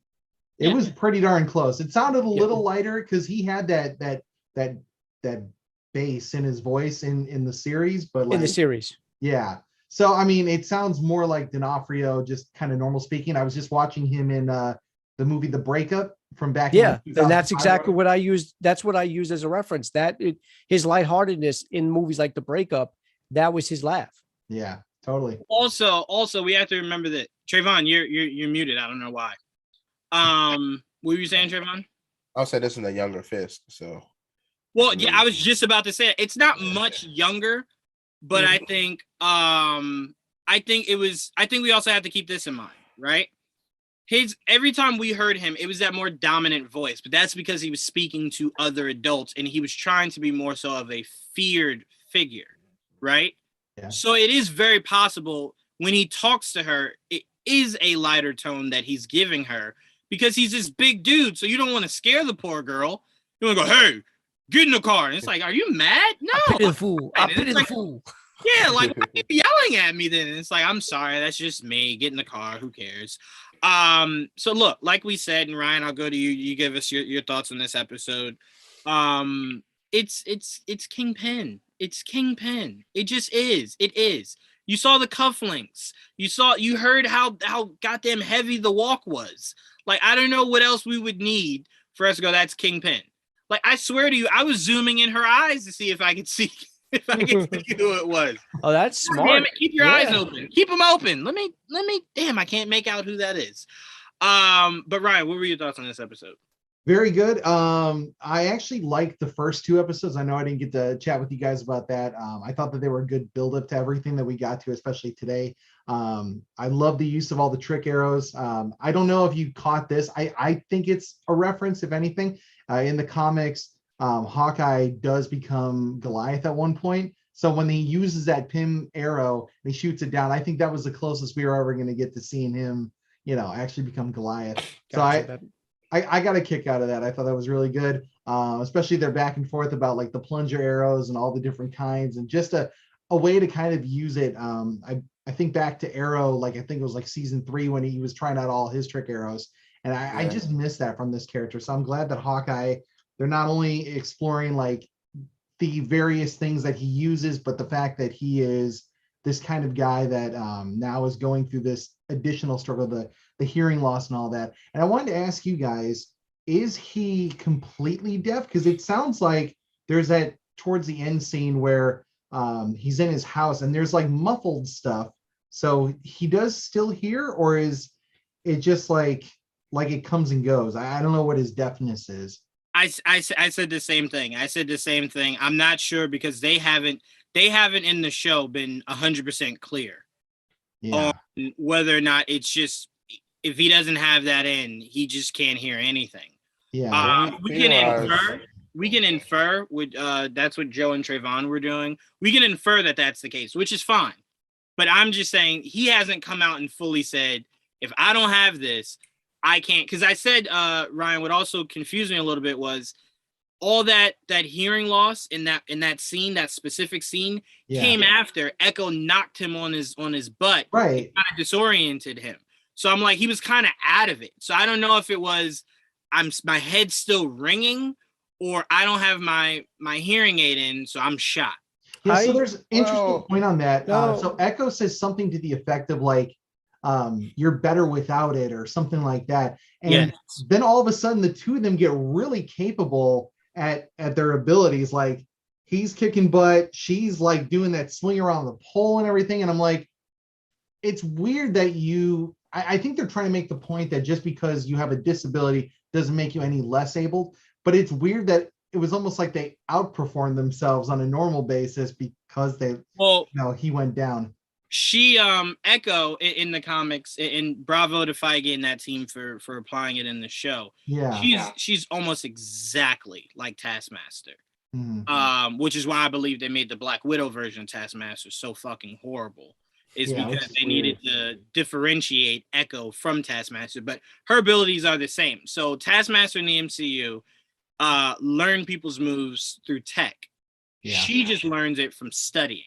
It was pretty darn close. It sounded a little lighter because he had that bass in his voice in the series, but like, in the series, yeah. So I mean, it sounds more like D'Onofrio, just kind of normal speaking. I was just watching him in the movie The Breakup from back. Yeah, and that's exactly what I used. That's what I used as a reference. His lightheartedness in movies like The Breakup, that was his laugh. Yeah, totally. Also, we have to remember that Trayvon, you're muted. I don't know why. What were you saying, Trayvon? I'll say this is a younger Fisk. So, well, yeah, I was just about to say it's not much younger, but I think we also have to keep this in mind, right? Every time we heard him, it was that more dominant voice, but that's because he was speaking to other adults and he was trying to be more so of a feared figure, right? Yeah. So it is very possible when he talks to her, it is a lighter tone that he's giving her because he's this big dude. So you don't want to scare the poor girl. You want to go, hey, get in the car. And it's like, are you mad? No. I pity the fool. I pity the fool. Yeah, like, why are you yelling at me then? And it's like, I'm sorry, that's just me. Get in the car. Who cares? So look, like we said, and Ryan, I'll go to you. You give us your thoughts on this episode. It's Kingpin. It's Kingpin. It just is. It is. You saw the cufflinks. You heard how goddamn heavy the walk was. Like, I don't know what else we would need for us to go, that's Kingpin. Like, I swear to you, I was zooming in her eyes to see if I could see who it was. Oh, that's smart. Damn it, keep your eyes open. Keep them open. Let me, damn, I can't make out who that is. But Ryan, what were your thoughts on this episode? Very good. I actually liked the first two episodes. I know I didn't get to chat with you guys about that. I thought that they were a good build-up to everything that we got to, especially today. I love the use of all the trick arrows. I don't know if you caught this. I think it's a reference, if anything. In the comics, Hawkeye does become Goliath at one point. So when he uses that Pym arrow and he shoots it down, I think that was the closest we were ever going to get to seeing him, actually become Goliath. So I got a kick out of that. I thought that was really good, especially their back and forth about like the plunger arrows and all the different kinds and just a way to kind of use it. I think back to Arrow, like I think it was like season 3 when he was trying out all his trick arrows. And I just missed that from this character. So I'm glad that Hawkeye, they're not only exploring like the various things that he uses, but the fact that he is this kind of guy that now is going through this additional struggle, the hearing loss and all that. And I wanted to ask you guys, is he completely deaf? Because it sounds like there's that towards the end scene where he's in his house and there's like muffled stuff. So he does still hear, or is it just like it comes and goes? I don't know what his deafness is. I said the same thing. I'm not sure because they haven't in the show been 100% clear on whether or not it's just, if he doesn't have that in, he just can't hear anything. Yeah. We can infer with that's what Joe and Trayvon were doing. We can infer that that's the case, which is fine. But I'm just saying he hasn't come out and fully said, if I don't have this, I can't. Because I said, Ryan, what also confused me a little bit was all that hearing loss in that scene, that specific scene, came after Echo knocked him on his butt, right? Kind of disoriented him. So I'm like, he was kind of out of it. So I don't know if it was my head's still ringing, or I don't have my hearing aid in, so I'm shot. Yeah, so there's an interesting point on that. So Echo says something to the effect of like, you're better without it, or something like that. And then all of a sudden the two of them get really capable at their abilities. Like he's kicking butt. She's like doing that swing around the pole and everything. And I'm like, it's weird that I think they're trying to make the point that just because you have a disability doesn't make you any less able. But it's weird that it was almost like they outperformed themselves on a normal basis because he went down. She Echo in the comics, and bravo to Feige and that team for applying it in the show. Yeah, she's almost exactly like Taskmaster. Mm-hmm. Which is why I believe they made the Black Widow version of Taskmaster so fucking horrible. Is because they needed to differentiate Echo from Taskmaster, but her abilities are the same. So Taskmaster in the MCU learn people's moves through tech. Yeah. She just learns it from studying.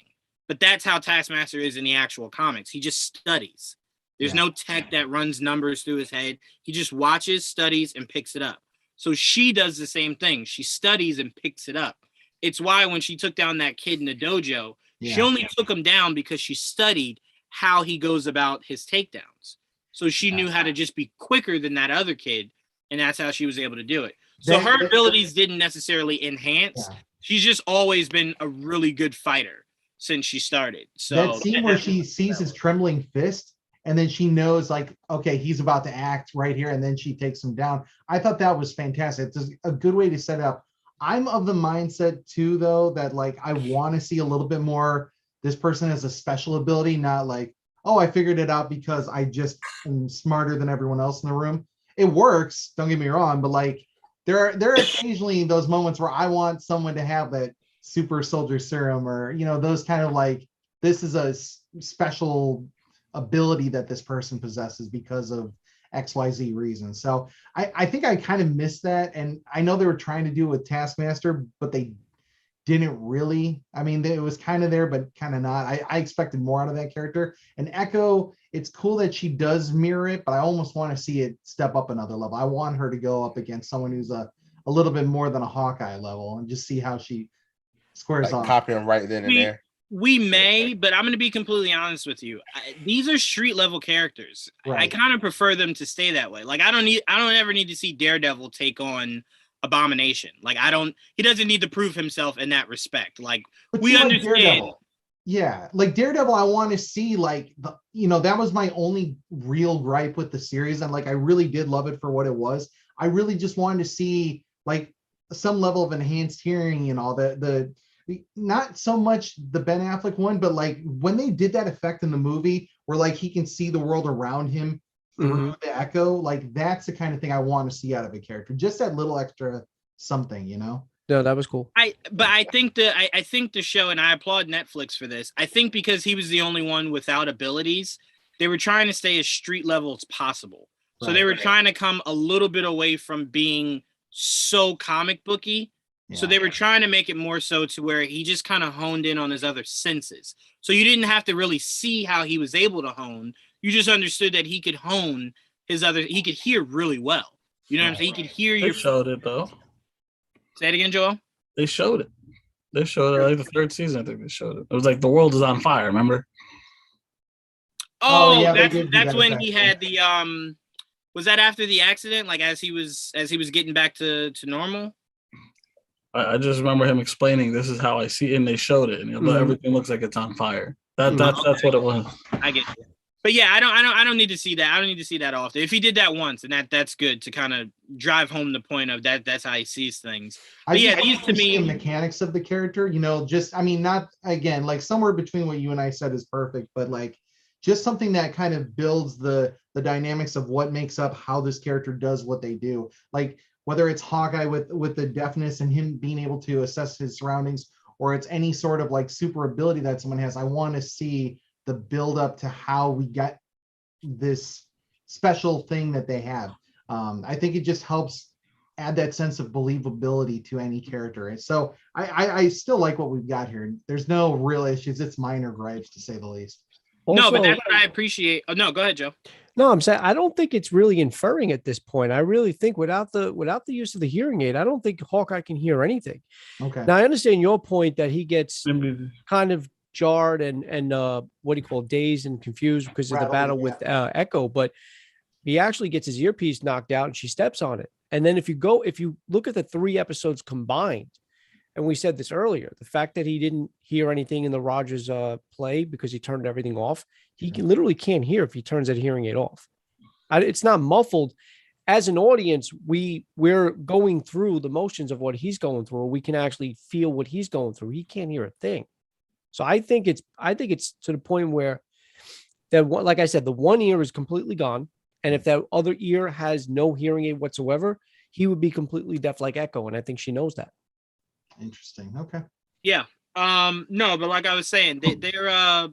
But that's how Taskmaster is in the actual comics. He just studies. There's no tech that runs numbers through his head. He just watches, studies, and picks it up. So she does the same thing. She studies and picks it up. It's why when she took down that kid in the dojo, she only took him down because she studied how he goes about his takedowns. So she knew how to just be quicker than that other kid, and that's how she was able to do it. So her abilities didn't necessarily enhance. Yeah. She's just always been a really good fighter since she started. So that scene where she sees his trembling fist, and then she knows, like, okay, he's about to act right here, and then she takes him down. I thought that was fantastic. It's a good way to set up. I'm of the mindset too, though, that like I want to see a little bit more. This person has a special ability, not like, oh, I figured it out because I just am smarter than everyone else in the room. It works, don't get me wrong, but like there are occasionally those moments where I want someone to have that super soldier serum, or those kind of like, this is a special ability that this person possesses because of XYZ reason. So I think I kind of missed that, and I know they were trying to do it with Taskmaster, but they didn't really. I mean, it was kind of there, but kind of not. I expected more out of that character. And Echo, it's cool that she does mirror it, but I almost want to see it step up another level. I want her to go up against someone who's a little bit more than a Hawkeye level, and just see how she squares off. Copy him right then and there. We may, but I'm going to be completely honest with you. These are street level characters. Right. I kind of prefer them to stay that way. Like I don't ever need to see Daredevil take on Abomination. Like he doesn't need to prove himself in that respect. Like we understand. Like Daredevil, I want to see like that was my only real gripe with the series, and like I really did love it for what it was. I really just wanted to see like some level of enhanced hearing and all the not so much the Ben Affleck one, but like when they did that effect in the movie where like he can see the world around him through the echo, like that's the kind of thing I want to see out of a character. Just that little extra something, No, that was cool. I think the show, and I applaud Netflix for this. I think because he was the only one without abilities, they were trying to stay as street level as possible. So they were trying to come a little bit away from being so comic booky. So they were trying to make it more so to where he just kind of honed in on his other senses. So you didn't have to really see how he was able to hone. You just understood that he could hone he could hear really well. You know what I'm saying? He could hear They showed it though. Say it again, Joel. They showed it. They showed it like the third season. I think they showed it. It was like the world is on fire. Remember? Oh, that's when he had the Was that after the accident? Like as he was getting back to normal? I just remember him explaining, this is how I see it, and they showed it, and everything looks like it's on fire. That's what it was. I get you. But yeah, I don't need to see that. I don't need to see that often. If he did that once, and that's good to kind of drive home the point of that's how he sees things. But these to me, the mechanics of the character, not again, like somewhere between what you and I said is perfect, but like just something that kind of builds the dynamics of what makes up how this character does what they do. Like whether it's Hawkeye with the deafness and him being able to assess his surroundings, or it's any sort of like super ability that someone has, I want to see the build up to how we got this special thing that they have. I think it just helps add that sense of believability to any character. And so I still like what we've got here. There's no real issues. It's minor gripes to say the least. Also, no, but that's what I appreciate. Oh, no, go ahead, Joe. No, I'm saying I don't think it's really inferring at this point. I really think without the use of the hearing aid, I don't think Hawkeye can hear anything. Okay. Now I understand your point that he gets kind of jarred and what do you call dazed and confused because of the battle with Echo, but he actually gets his earpiece knocked out and she steps on it. And then if you look at the 3 episodes combined, and we said this earlier, the fact that he didn't hear anything in the Rogers play because he turned everything off, he literally can't hear if he turns that hearing aid off. It's not muffled. As an audience, we're going through the motions of what he's going through. We can actually feel what he's going through. He can't hear a thing. So I think it's to the point where that, like I said, the one ear is completely gone. And if that other ear has no hearing aid whatsoever, he would be completely deaf like Echo. And I think she knows that. Interesting. Okay. Yeah. No, but like I was saying, they're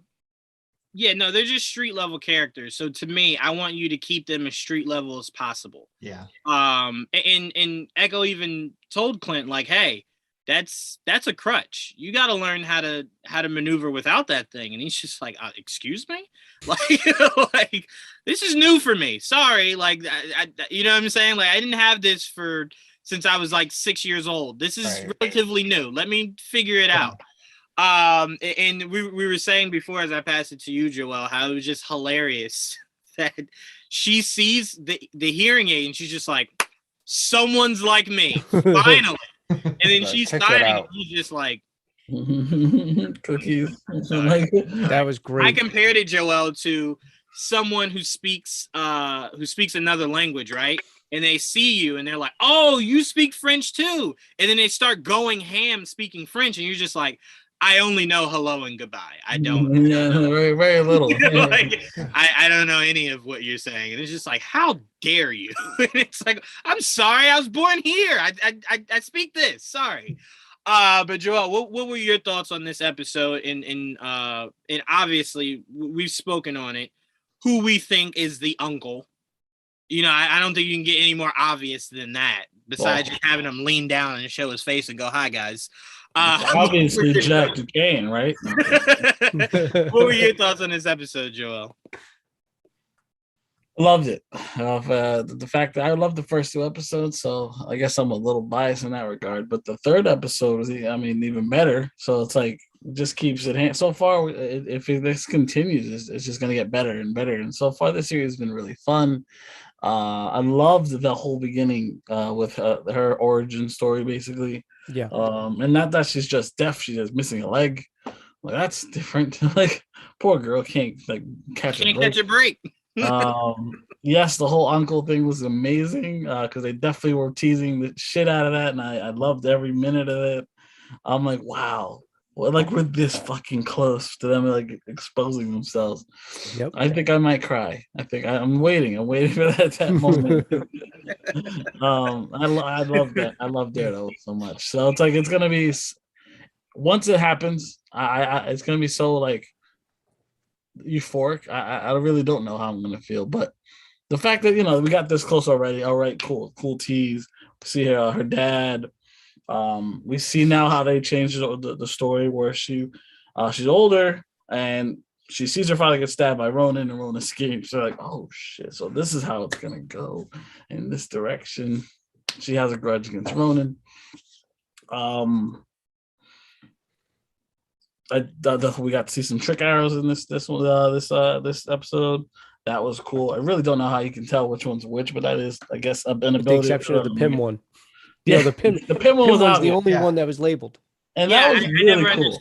just street level characters. So to me, I want you to keep them as street level as possible. Yeah. And Echo even told Clint, like, hey, that's a crutch. You got to learn how to maneuver without that thing. And he's just like, excuse me? Like, this is new for me. Sorry. Like, I you know what I'm saying? Like, I didn't have this since I was like 6 years old. This is relatively new. Let me figure it out. And we were saying before, as I passed it to you, Joel, how it was just hilarious that she sees the hearing aid and she's just like, someone's like me, finally. And then she's signing and he's just like, cookies. That was great. I compared it, Joel, to someone who speaks another language, right? And they see you and they're like, oh, you speak French too. And then they start going ham speaking French and you're just like, I only know hello and goodbye. I don't. Very, very little. Like, I don't know any of what you're saying. And it's just like, how dare you? And it's like, I'm sorry, I was born here. I speak this. Sorry. But Joel, what were your thoughts on this episode? And obviously we've spoken on it. Who we think is the uncle? You know, I don't think you can get any more obvious than that. Besides just having him lean down and show his face and go, "Hi, guys." Obviously, Jack Duquesne, right? What were your thoughts on this episode, Joel? Loved it. The fact that I loved the first two episodes, so I guess I'm a little biased in that regard. But the third episode was, even better. So it's like, just keeps it. So far, if this continues, it's just going to get better and better. And so far, this series has been really fun. I loved the whole beginning with her origin story, basically. Yeah. And not that she's just deaf; she's just missing a leg. Like, that's different. Like, poor girl can't catch a break. Yes, the whole uncle thing was amazing because they definitely were teasing the shit out of that, and I loved every minute of it. I'm like, wow. Well, like, we're this fucking close to them like exposing themselves. Yep. I think I might cry. I think I'm waiting for that moment. I love that. I love Daredevil so much. So it's like, it's gonna be, once it happens, it's gonna be so like euphoric. I really don't know how I'm gonna feel, but the fact that we got this close already. All right, cool tease. See her dad. We see now how they changed the story where she's older and she sees her father get stabbed by Ronan and Ronan escapes. So like, oh shit, so this is how it's gonna go in this direction. She has a grudge against Ronan. We got to see some trick arrows in this episode. That was cool. I really don't know how you can tell which one's which, but that is, I guess, an ability. With the exception of the Pym one. Yeah, the Pym one was the only one that was labeled. And that was really cool.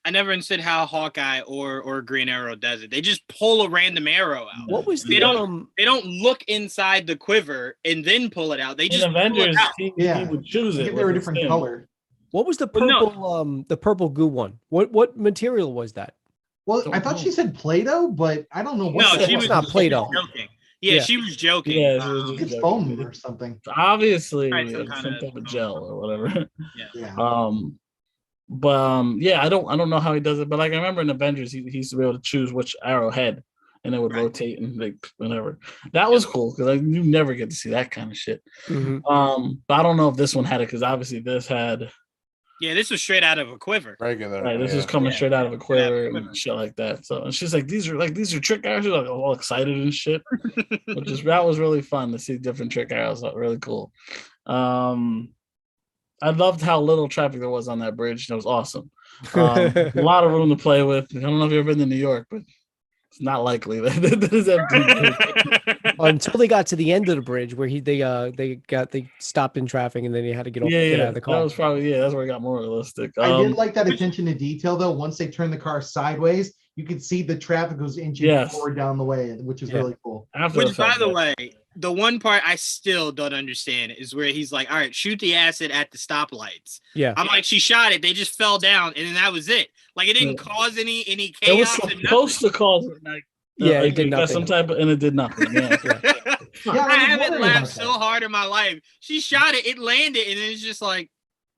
I never understood how Hawkeye or Green Arrow does it. They just pull a random arrow out. What was they don't look inside the quiver and then pull it out. They just Avengers, he would choose it. They were a different color. What was the purple the purple goo one? What material was that? Well, I thought she said Play-Doh, but I don't know what. No, she was not Play-Doh. Yeah, she was joking. Yeah, it's foam or something. Obviously, some type of gel or whatever. Yeah. I don't know how he does it, but like I remember in Avengers, he used to be able to choose which arrow head, and it would rotate and like whatever. That was cool because you never get to see that kind of shit. Mm-hmm. But I don't know if this one had it because obviously this had. Yeah, this was straight out of a quiver. Regular. Right, this is coming straight out of a quiver and shit like that. So and she's like, these are trick arrows. She's like all excited and shit. That was really fun to see different trick arrows. Really cool. I loved how little traffic there was on that bridge. That was awesome. A lot of room to play with. I don't know if you've ever been to New York, but It's not likely that it is empty. Until they got to the end of the bridge where they stopped in traffic and then he had to get out of the car. That was probably that's where it got more realistic. I did like that attention to detail though. Once they turned the car sideways, you could see the traffic was inching forward down the way, which is really cool. Which, by the way, the one part I still don't understand is where he's like, all right, shoot the acid at the stoplights. Yeah. I'm like, she shot it. They just fell down and then that was it. Like, it didn't cause any chaos. It was supposed to cause it did nothing. Some type of, and it did nothing. Yeah. I haven't laughed so hard in my life. She shot it, it landed, and it's just like,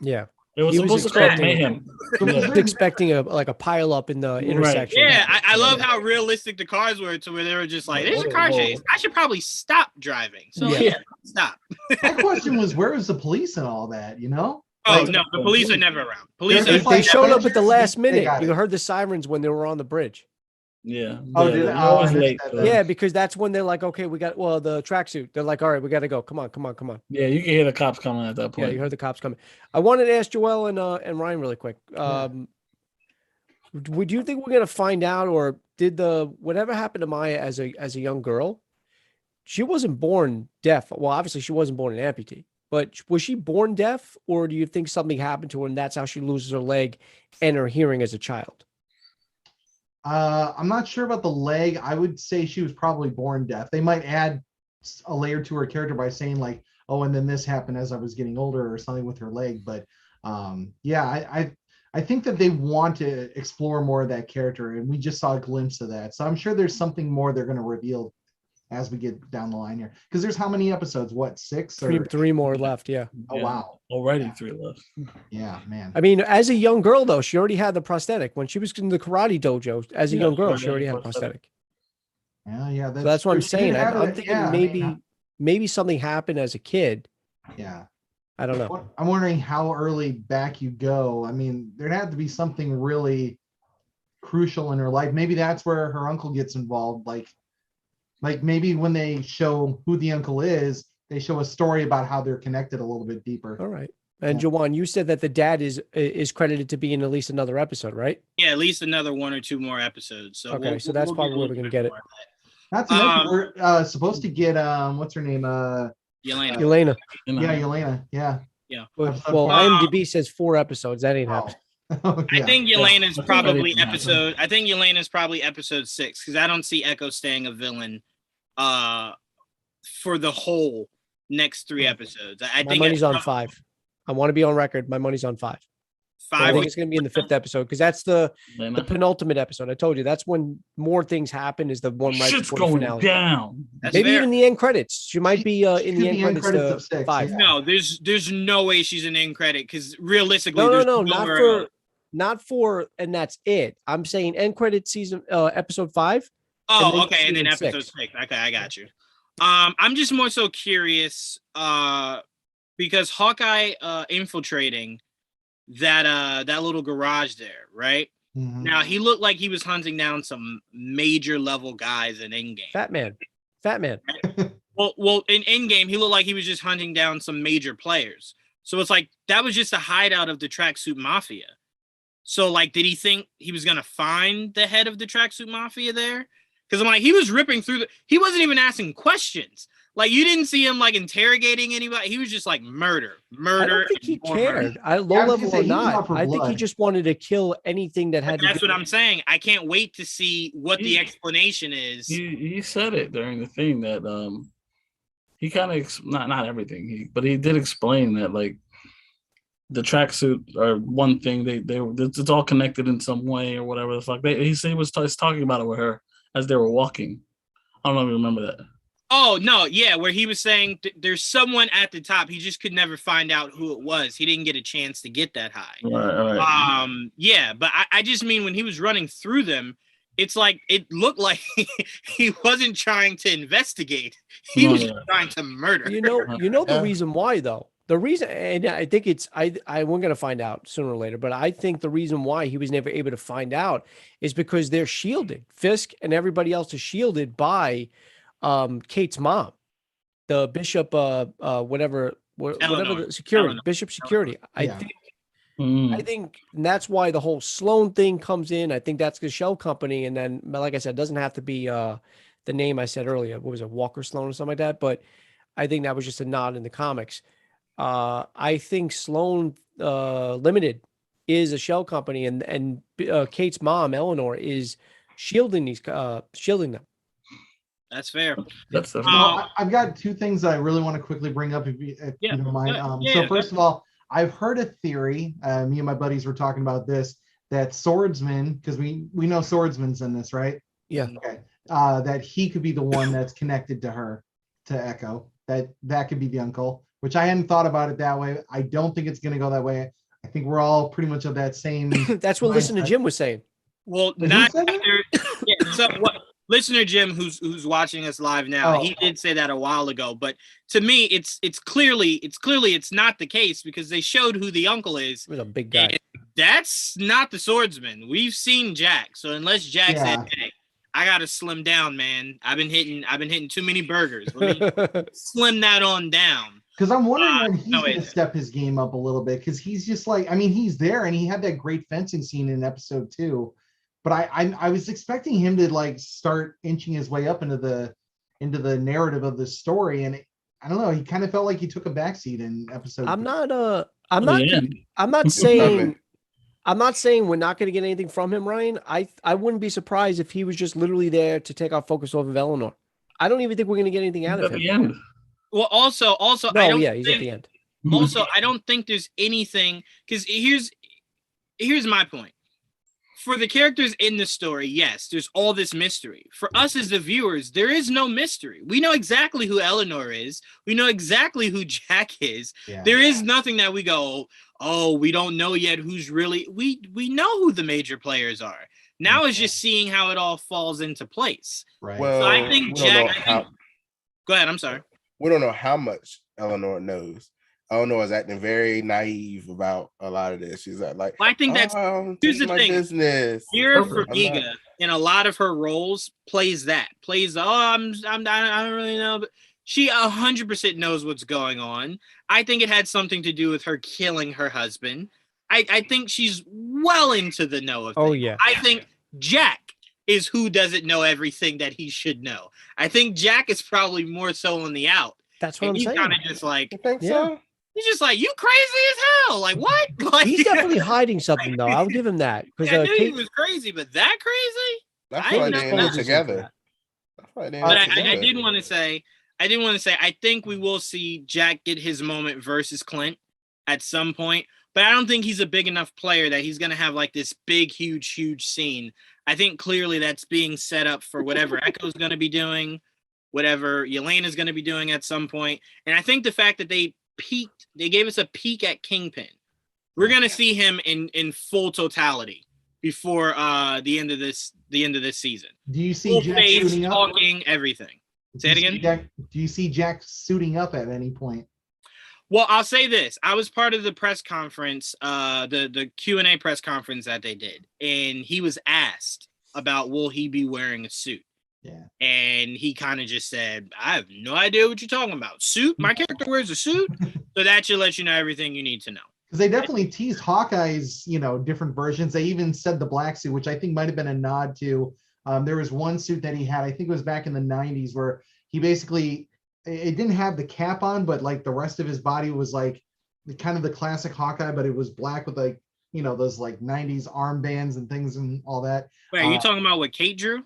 it was supposed to cause mayhem. He was expecting a pile up in the intersection. Yeah, I love how realistic the cars were to where they were just like, there's a car chase. I should probably stop driving. So stop. My question was, where was the police and all that? You know? Oh no, the police are never around. They showed up at the last minute. You heard the sirens when they were on the bridge. Yeah. Yeah, because that's when they're like, okay, we got the tracksuit. They're like, all right, we got to go. Come on. Yeah, you can hear the cops coming at that point. Yeah, you heard the cops coming. I wanted to ask Joel and Ryan really quick. Would you think we're gonna find out, or did whatever happened to Maya as a young girl? She wasn't born deaf. Well, obviously she wasn't born an amputee, but was she born deaf, or do you think something happened to her and that's how she loses her leg and her hearing as a child? I'm not sure about the leg. I would say she was probably born deaf. They might add a layer to her character by saying like, oh, and then this happened as I was getting older or something with her leg. But I think that they want to explore more of that character, and we just saw a glimpse of that. So I'm sure there's something more they're going to reveal as we get down the line here. Because there's how many episodes? What, 6? Three more left, yeah. Oh, wow. Already 3 left. Yeah, man. I mean, as a young girl, though, she already had the prosthetic. When she was in the karate dojo, as a young girl, she already had a prosthetic. Yeah. So that's what I'm saying. I'm thinking maybe something happened as a kid. Yeah. I don't know. I'm wondering how early back you go. I mean, there'd have to be something really crucial in her life. Maybe that's where her uncle gets involved. Like maybe when they show who the uncle is, they show a story about how they're connected a little bit deeper. All right. And Jawan, you said that the dad is credited to be in at least another episode, right? Yeah, at least another 1 or 2 more episodes. So okay, so that's probably where we're gonna get it. Not to mention we're supposed to get what's her name? Yelena. Yeah, Yelena. Yeah. Well, IMDb says 4 episodes. That ain't happening. I think Yelena's probably episode. I think Yelena's probably episode 6 because I don't see Echo staying a villain for the whole next 3 episodes. I think my money's on 5. I want to be on record. My money's on 5. I think it's going to be in the 5th episode because that's the penultimate episode. I told you that's when more things happen. Is the one right before the finale. Down. Maybe even the end credits. She might be in the end credits of 6. 5. No, there's no way she's an end credit because realistically, no, not for, and that's it. I'm saying end credit season episode 5. Oh, okay, and then episode 6. Okay, I got you. I'm just more so curious because Hawkeye infiltrating that little garage there, right? Mm-hmm. Now he looked like he was hunting down some major level guys in Endgame. Fat man. Right? well, in Endgame he looked like he was just hunting down some major players. So it's like that was just a hideout of the Tracksuit Mafia. So like, did he think he was gonna find the head of the Tracksuit Mafia there? Because I'm like, he was ripping through he wasn't even asking questions. Like, you didn't see him like interrogating anybody. He was just like murder. I don't think he cared. Low level or not. I think he just wanted to kill anything that had. That's what I'm saying. I can't wait to see what the explanation is. He said it during the thing that he kind of not everything, but he did explain that like the tracksuit are one thing. It's all connected in some way or whatever the fuck. He said he was talking about it with her as they were walking. I don't know if you remember that. Oh, no, yeah, where he was saying there's someone at the top. He just could never find out who it was. He didn't get a chance to get that high. Right. Yeah, but I just mean when he was running through them, it's like it looked like he wasn't trying to investigate. He was trying to murder. You know the reason why, though. The reason, and I think we're going to find out sooner or later, but I think the reason why he was never able to find out is because they're shielded. Fisk and everybody else is shielded by Kate's mom, the bishop, whatever the security, Eleanor. Bishop security. I think I think that's why the whole Sloan thing comes in. I think that's the shell company. And then, like I said, it doesn't have to be the name I said earlier. What was it, Walker Sloan or something like that? But I think that was just a nod in the comics. I think Sloan Limited is a shell company, and Kate's mom, Eleanor, is shielding them. That's fair. That's I've got two things that I really want to quickly bring up, if you don't mind. So first of all, I've heard a theory. Me and my buddies were talking about this, that Swordsman, because we know Swordsman's in this, right? Yeah. Okay. That he could be the one that's connected to her, to Echo. That could be the uncle, which I hadn't thought about it that way. I don't think it's going to go that way. I think we're all pretty much of that same. That's what Listener Jim was saying. Well, not after. So what? Listener Jim, who's watching us live now, he did say that a while ago. But to me, it's clearly it's not the case, because they showed who the uncle is. He's a big guy. That's not the swordsman. We've seen Jack. So unless Jack said, "Hey, I gotta slim down, man. I've been hitting too many burgers. Let me slim that on down." Because I'm wondering when he's going to step his game up a little bit, because he's just like, I mean, he's there, and he had that great fencing scene in episode 2. But I was expecting him to like start inching his way up into the narrative of the story, and I don't know. He kind of felt like he took a backseat in episode. I'm not saying we're not going to get anything from him, Ryan. I wouldn't be surprised if he was just literally there to take our focus off of Eleanor. I don't even think we're going to get anything out of him. The end. Well, also, no, he's at the end. Also, I don't think there's anything, because here's my point. For the characters in the story, yes, there's all this mystery. For us as the viewers, there is no mystery. We know exactly who Eleanor is. We know exactly who Jack is. Yeah. There is nothing that we go, oh, we don't know yet who's really. We know who the major players are. Now it's just seeing how it all falls into place. Right. Well, so I think Jack. Go ahead. I'm sorry. We don't know how much Eleanor knows. Eleanor is acting very naive about a lot of this. She's like, well, I think that's here's the thing. Business. Vera Farmiga in a lot of her roles plays I don't really know, but she 100% knows what's going on. I think it had something to do with her killing her husband. I think she's well into the know of things. Oh yeah. I think Jack is who doesn't know everything that he should know. I think Jack is probably more so on the out. That's what I'm saying. He's kind of just like, you think so? He's just like, you crazy as hell. Like, what? Like, he's definitely hiding something, though. I'll give him that. I knew he was crazy, but that crazy? That's why they ended together. But I did want to say, I think we will see Jack get his moment versus Clint at some point. But I don't think he's a big enough player that he's going to have like this big, huge scene. I think clearly that's being set up for whatever Echo's going to be doing, whatever Yelena's going to be doing at some point. And I think the fact that they gave us a peek at Kingpin. We're gonna see him in full totality before the end of this season. Do you see full Jack face, suiting up? talking, everything? Say it again. Do you see Jack suiting up at any point? Well, I'll say this. I was part of the press conference, the Q&A press conference that they did, and he was asked about will he be wearing a suit. Yeah. And he kind of just said, I have no idea what you're talking about. Suit? My character wears a suit? So that should let you know everything you need to know. Because they definitely teased Hawkeye's, different versions. They even said the black suit, which I think might have been a nod to. There was one suit that he had, I think it was back in the 90s, where he basically, it didn't have the cap on, but like the rest of his body was like kind of the classic Hawkeye, but it was black with like, those like 90s armbands and things and all that. Wait, are you talking about what Kate drew?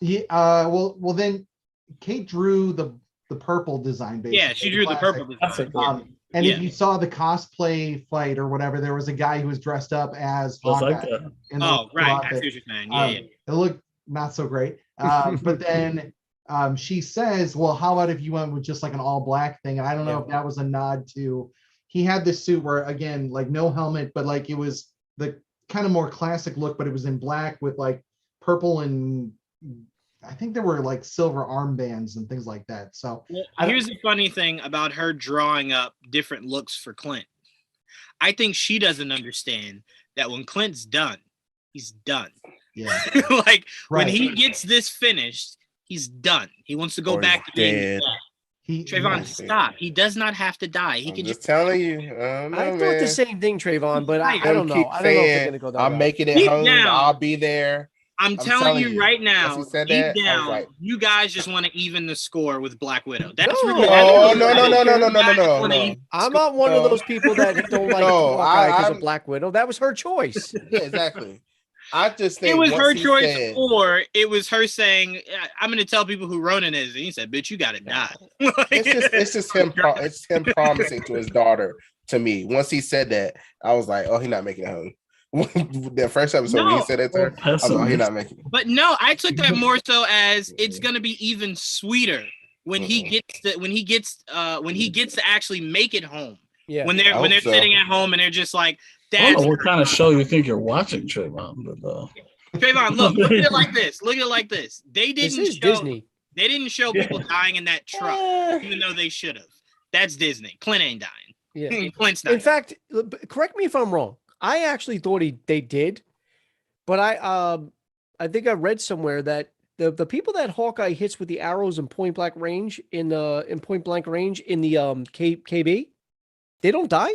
Yeah, well then Kate drew the purple design basically. Yeah, she drew the purple design. And if you saw the cosplay fight or whatever, there was a guy who was dressed up as Hawkeye. Like that. Right. I see what you're saying. Yeah. It looked not so great. But then she says, well, how about if you went with just like an all black thing? And I don't know if that was a nod to, he had this suit where, again, like no helmet, but like it was the kind of more classic look, but it was in black with like purple and I think there were like silver armbands and things like that. So here's the funny thing about her drawing up different looks for Clint. I think she doesn't understand that when Clint's done, he's done. Yeah. Like when he gets this finished, he's done. He wants to go back to being dead. Trayvon, stop. He does not have to die. He can just telling you. I thought the same thing, Trayvon, but I don't know. I don't know if they're gonna go that I'm route. making it home. I'll be there. I'm telling you right now, he said deep that, down, like, you guys just want to even the score with Black Widow. That's no, really no. I'm not one of those people that don't like Hawkeye because of Black Widow. That was her choice. Yeah, exactly. I just think it was her choice, said, or it was her saying, "I'm going to tell people who Ronan is." And he said, "Bitch, you got to die." It's just him. It's him promising to his daughter. To me, once he said that, I was like, "Oh, he's not making it home." The first episode when he said that to her, I was like, "Oh, he's not making it." But no, I took that more so as it's going to be even sweeter when he gets to actually make it home. Yeah. When they're sitting at home and they're just like, I don't know what kind of show you think you're watching, Trayvon. Trayvon, look at it like this. Look at it like this. This is Disney. They didn't show people dying in that truck, even though they should have. That's Disney. Clint ain't dying. Yeah. Clint's not. In fact, correct me if I'm wrong. I actually thought they did, but I think I read somewhere that the people that Hawkeye hits with the arrows in point blank range in the KB, they don't die.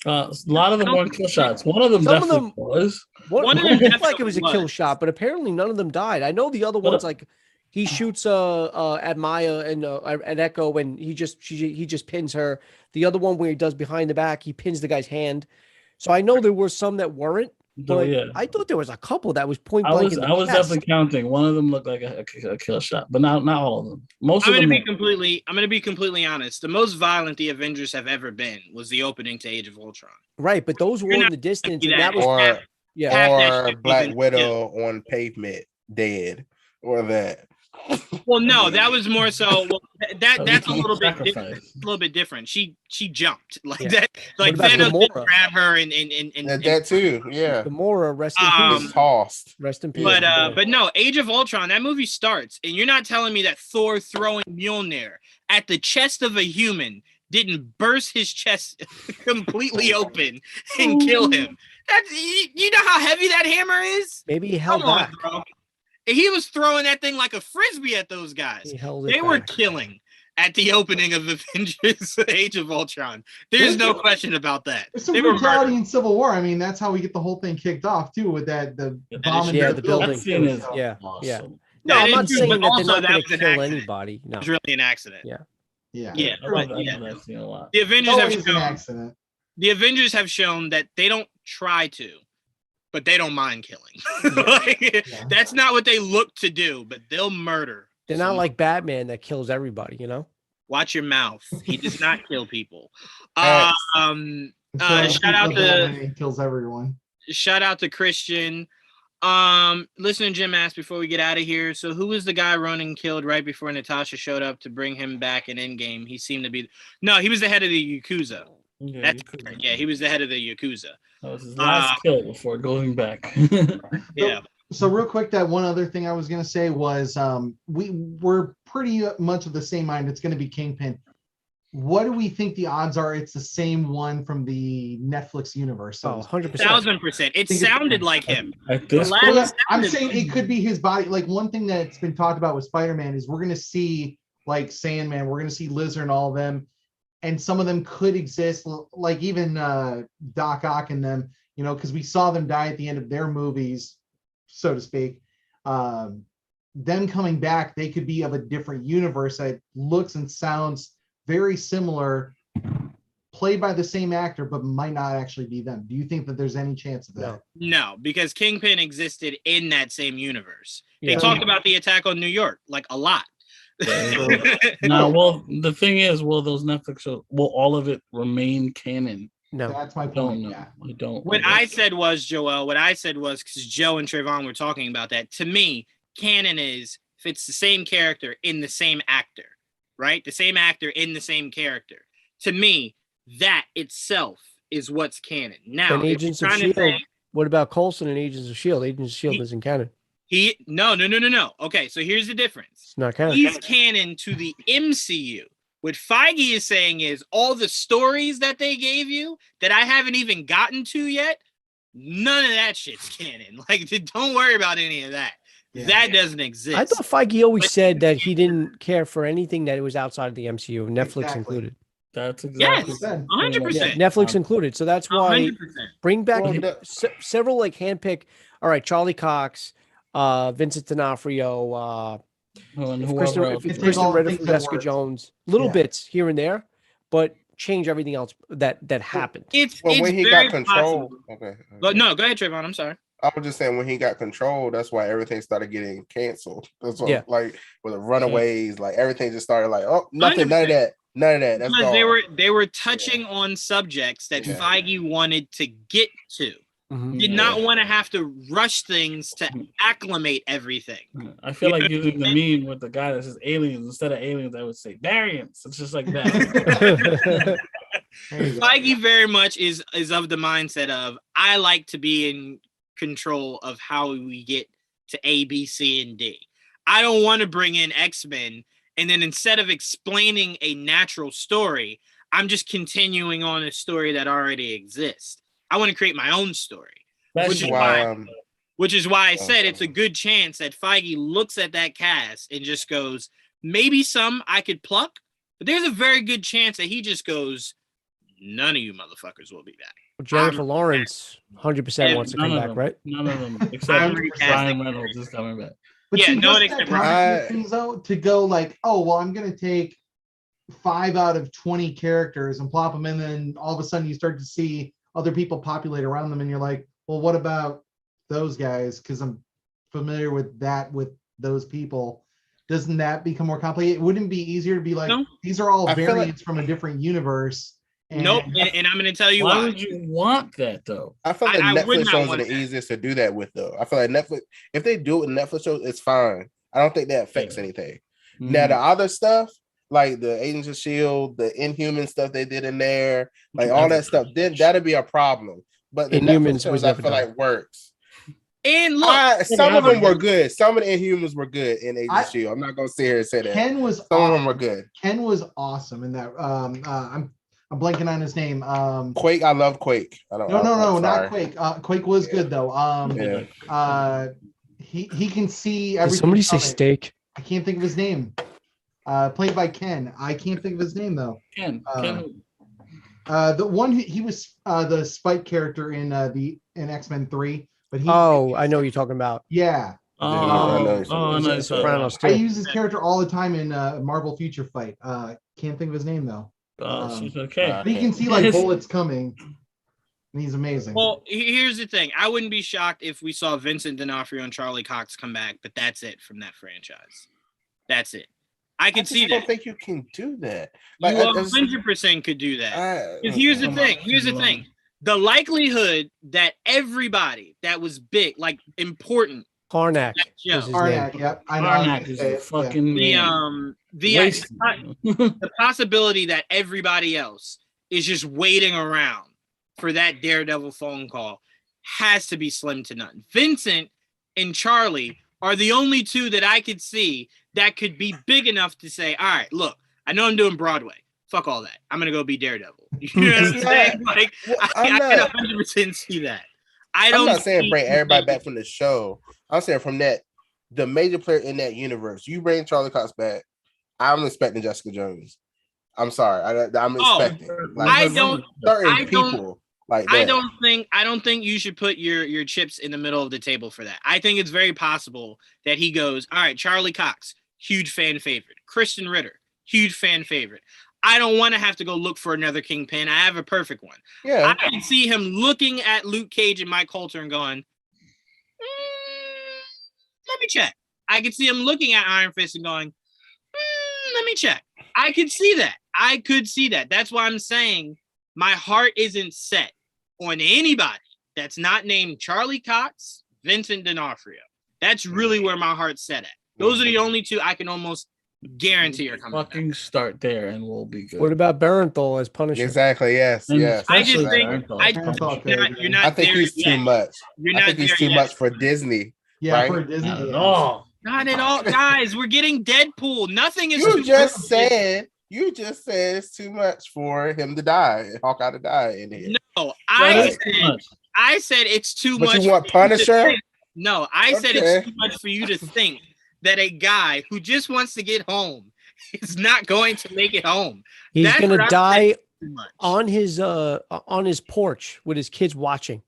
A lot of them weren't kill shots. One of them definitely was. One of them looked like it was a kill shot, but apparently none of them died. I know the other ones, like he shoots at Maya and at Echo, and he just pins her. The other one where he does behind the back, he pins the guy's hand. So I know there were some that weren't. But I thought there was a couple that was point blank. I was definitely counting. One of them looked like a kill shot, but not all of them. I'm going to be completely honest. The most violent the Avengers have ever been was the opening to Age of Ultron. Right, but those were in the distance, and that was or Black Widow on pavement dead, or that. Well, no, that was more so. Well, that's a little bit different. A little bit different. She jumped like that. Like Thanos didn't grab her and that too. Yeah, Gamora, rest in peace. Tossed. Rest in peace. But no, Age of Ultron. That movie starts, and you're not telling me that Thor throwing Mjolnir at the chest of a human didn't burst his chest completely open and kill him. That's you know how heavy that hammer is. Maybe he held back. Bro. He was throwing that thing like a frisbee at those guys. They were killing at the opening of Avengers Age of Ultron. There's no question about that. There's some brutality in Civil War. I mean, that's how we get the whole thing kicked off too, with the bomb in the building. That scene is awesome. No, I'm not saying that they're not going to kill anybody. No, it's really an accident. Yeah. The Avengers have shown that they don't try to. But they don't mind killing. That's not what they look to do, but they'll murder. They're not like Batman that kills everybody, Watch your mouth. He does not kill people. Shout out to he kills everyone. Shout out to Christian. Listener Jim asked before we get out of here. So who was the guy Ronan killed right before Natasha showed up to bring him back in Endgame? He seemed to be he was the head of the Yakuza. He was the head of the Yakuza. That was his last kill before going back. So real quick, that one other thing I was going to say was we're pretty much of the same mind. It's going to be Kingpin. What do we think the odds are it's the same one from the Netflix universe? So 100%. 1,000%. It sounded like him. I'm saying it could be his body. Like one thing that's been talked about with Spider-Man is we're going to see like Sandman, we're going to see Lizard and all of them. And some of them could exist, like even Doc Ock and them, because we saw them die at the end of their movies, so to speak. Them coming back, they could be of a different universe that looks and sounds very similar, played by the same actor, but might not actually be them. Do you think that there's any chance of that? No, because Kingpin existed in that same universe. They talked about the attack on New York, like a lot. The thing is, will those Netflix shows, will all of it remain canon? No, that's my point. I don't. What I said was, Joel, because Joe and Trayvon were talking about that. To me, canon is if it's the same character in the same actor, right? The same actor in the same character. To me, that itself is what's canon. Now, Agents of S.H.I.E.L.D. What about Coulson and Agents of S.H.I.E.L.D.? Agents of S.H.I.E.L.D. isn't canon. No. Okay, so here's the difference. It's not canon. He's canon to the MCU. What Feige is saying is all the stories that they gave you that I haven't even gotten to yet, none of that shit's canon. Like, don't worry about any of that. That doesn't exist. I thought Feige always said that he didn't care for anything that was outside of the MCU, Netflix included. That's exactly 100%. Yeah, Netflix included. So that's why 100%. bring back several like handpick. All right, Charlie Cox, Vincent D'Onofrio, Kristen Ritter from Jessica Jones, little bits here and there, but change everything else that happened. It's when he got control. Okay. No, go ahead, Trayvon. I'm sorry. I was just saying when he got control, that's why everything started getting canceled. That's what, like with the Runaways, like everything just started like, oh, nothing, 100%. None of that. That's because they were touching on subjects that Feige wanted to get to. Mm-hmm. Did not want to have to rush things to acclimate everything. I feel like using the meme with the guy that says aliens instead of aliens, I would say variants. It's just like that. Feige very much is of the mindset of I like to be in control of how we get to A, B, C, and D. I don't want to bring in X-Men and then instead of explaining a natural story, I'm just continuing on a story that already exists. I want to create my own story, which is why I said it's a good chance that Feige looks at that cast and just goes, maybe some I could pluck, but there's a very good chance that he just goes, none of you motherfuckers will be back. Jennifer Lawrence 100% wants to come back, right? None of them, except Ryan Reynolds is coming back. But no one except things though to go like, oh well, I'm gonna take 5 out of 20 characters and plop them in, and all of a sudden you start to see other people populate around them, and you're like, well, what about those guys? Because I'm familiar with those people. Doesn't that become more complicated? Wouldn't it be easier to be like, these are all variants from a different universe? And nope, and I'm going to tell you why would you want that though? I feel like Netflix shows are the easiest to do that with though. I feel like Netflix, if they do it with Netflix shows, it's fine. I don't think that affects anything. Mm-hmm. Now the other stuff, like the Agents of S.H.I.E.L.D., the Inhuman stuff they did in there, like all that stuff, then that'd be a problem. But the Netflix shows I feel like works. And look, some of them were good. Some of the Inhumans were good in Agents of S.H.I.E.L.D. I'm not going to sit here and say that. Some of them were good. Ken was awesome in that. I'm blanking on his name. Quake. I love Quake. No, not Quake. Quake was good though. He can see everything. Did somebody say Steak? I can't think of his name. Played by Ken. I can't think of his name though. Ken. The one he was the Spike character in X-Men 3. But I know what you're talking about. Yeah. Sopranos too. I use his character all the time in Marvel Future Fight. Can't think of his name though. Okay. But you can see like bullets coming, and he's amazing. Well, here's the thing: I wouldn't be shocked if we saw Vincent D'Onofrio and Charlie Cox come back, but that's it from that franchise. That's it. I see that. I don't think you can do that. Like, you 100% could do that. Here's the thing: the likelihood that everybody that was big, like important. Karnak. Karnak, yep. I know. Karnak is a fucking the possibility that everybody else is just waiting around for that Daredevil phone call has to be slim to none. Vincent and Charlie are the only two that I could see that could be big enough to say, all right, look, I know I'm doing Broadway. Fuck all that. I'm going to go be Daredevil. You know what I'm saying? Like, I can 100% see that. I'm not saying bring everybody back from the show. I'm saying from that, the major player in that universe, you bring Charlie Cox back, I'm expecting Jessica Jones. I'm sorry. I'm expecting. Like, I don't think you should put your chips in the middle of the table for that. I think it's very possible that he goes, all right, Charlie Cox, huge fan favorite. Kristen Ritter, huge fan favorite. I don't want to have to go look for another Kingpin. I have a perfect one. Yeah. I can see him looking at Luke Cage and Mike Coulter and going, let me check. I could see him looking at Iron Fist and going, let me check. I could see that. That's why I'm saying my heart isn't set on anybody that's not named Charlie Cox, Vincent D'Onofrio. That's really where my heart's set at. Those are the only two I can almost guarantee are coming. Fucking start there and we'll be good. What about Barenthal as Punisher? Exactly. Yes. I just think you're not. I think he's too much. I think he's too much for Disney. Yeah, right? For Disney. Not at all. Not at all, guys. We're getting Deadpool. Nothing is. You just said it's too much for him to die, Hawkeye to die in here. No, I said it's too much. But you want Punisher? No, I said it's too much for you to think that a guy who just wants to get home is not going to make it home. He's going to die on his porch with his kids watching.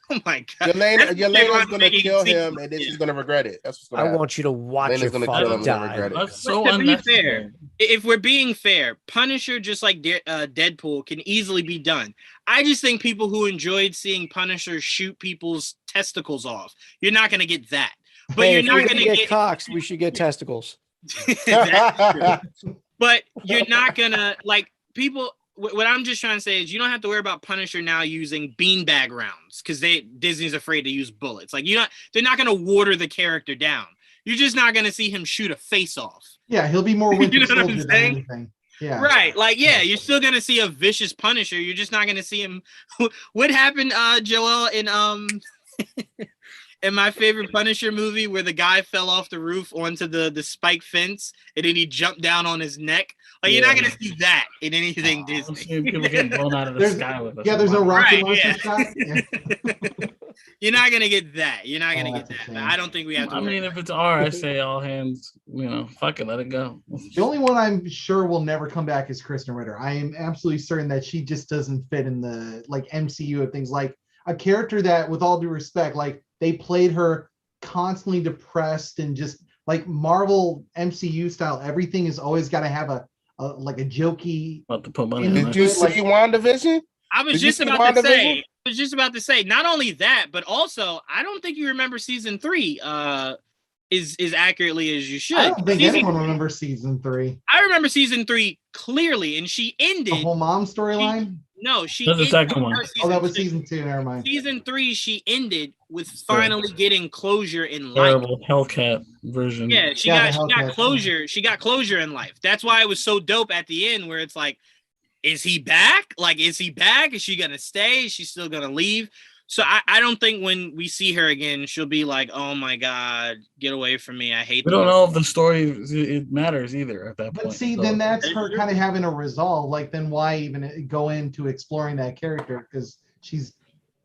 Oh my God. Yelena's going to kill him and then she's going to regret it. That's what's going to happen. I want you to watch your father die. That's so to be fair, if we're being fair, Punisher, just like Deadpool, can easily be done. I just think people who enjoyed seeing Punisher shoot people's testicles off, you're not going to get that. But you're not going to get cocks. We should get testicles. But you're not going to, like, people... What I'm just trying to say is you don't have to worry about Punisher now using beanbag rounds because Disney's afraid to use bullets. Like they're not going to water the character down. You're just not going to see him shoot a face off. Yeah, he'll be more Winter Soldier than anything. Yeah, right. Like you're still going to see a vicious Punisher. You're just not going to see him. What happened, Joel, in my favorite Punisher movie where the guy fell off the roof onto the spike fence and then he jumped down on his neck? Like, you're not going to see that in anything Disney. People getting blown out of the sky with us. Yeah, there's no rocket launcher shot. You're not going to get that. You're not going to get that. But I don't think we have to. I mean, if it's R, I say all hands, fuck it, let it go. The only one I'm sure will never come back is Kristen Ritter. I am absolutely certain that she just doesn't fit in the MCU of things. Like a character that, with all due respect, like they played her constantly depressed and just like Marvel MCU style. Everything is always got to have a jokey. About to put money. Did you see WandaVision? I was just about to say. Not only that, but also I don't think you remember season 3 as accurately as you should. I don't think anyone remembers season 3. I remember season 3 clearly, and she ended the whole mom storyline. No, she. That's the second one. That was season 2. Never mind. Season 3, she ended with finally getting closure in life. Terrible Hellcat version. Yeah, she got closure. She got closure in life. That's why it was so dope at the end, where it's like, is he back? Like, is he back? Is she gonna stay? Is she still gonna leave? So I don't think when we see her again, she'll be like, oh my God, get away from me. I hate. We don't know if the story it matters either at that point. But see, then that's her kind of having a resolve. Like, then why even go into exploring that character? Because she's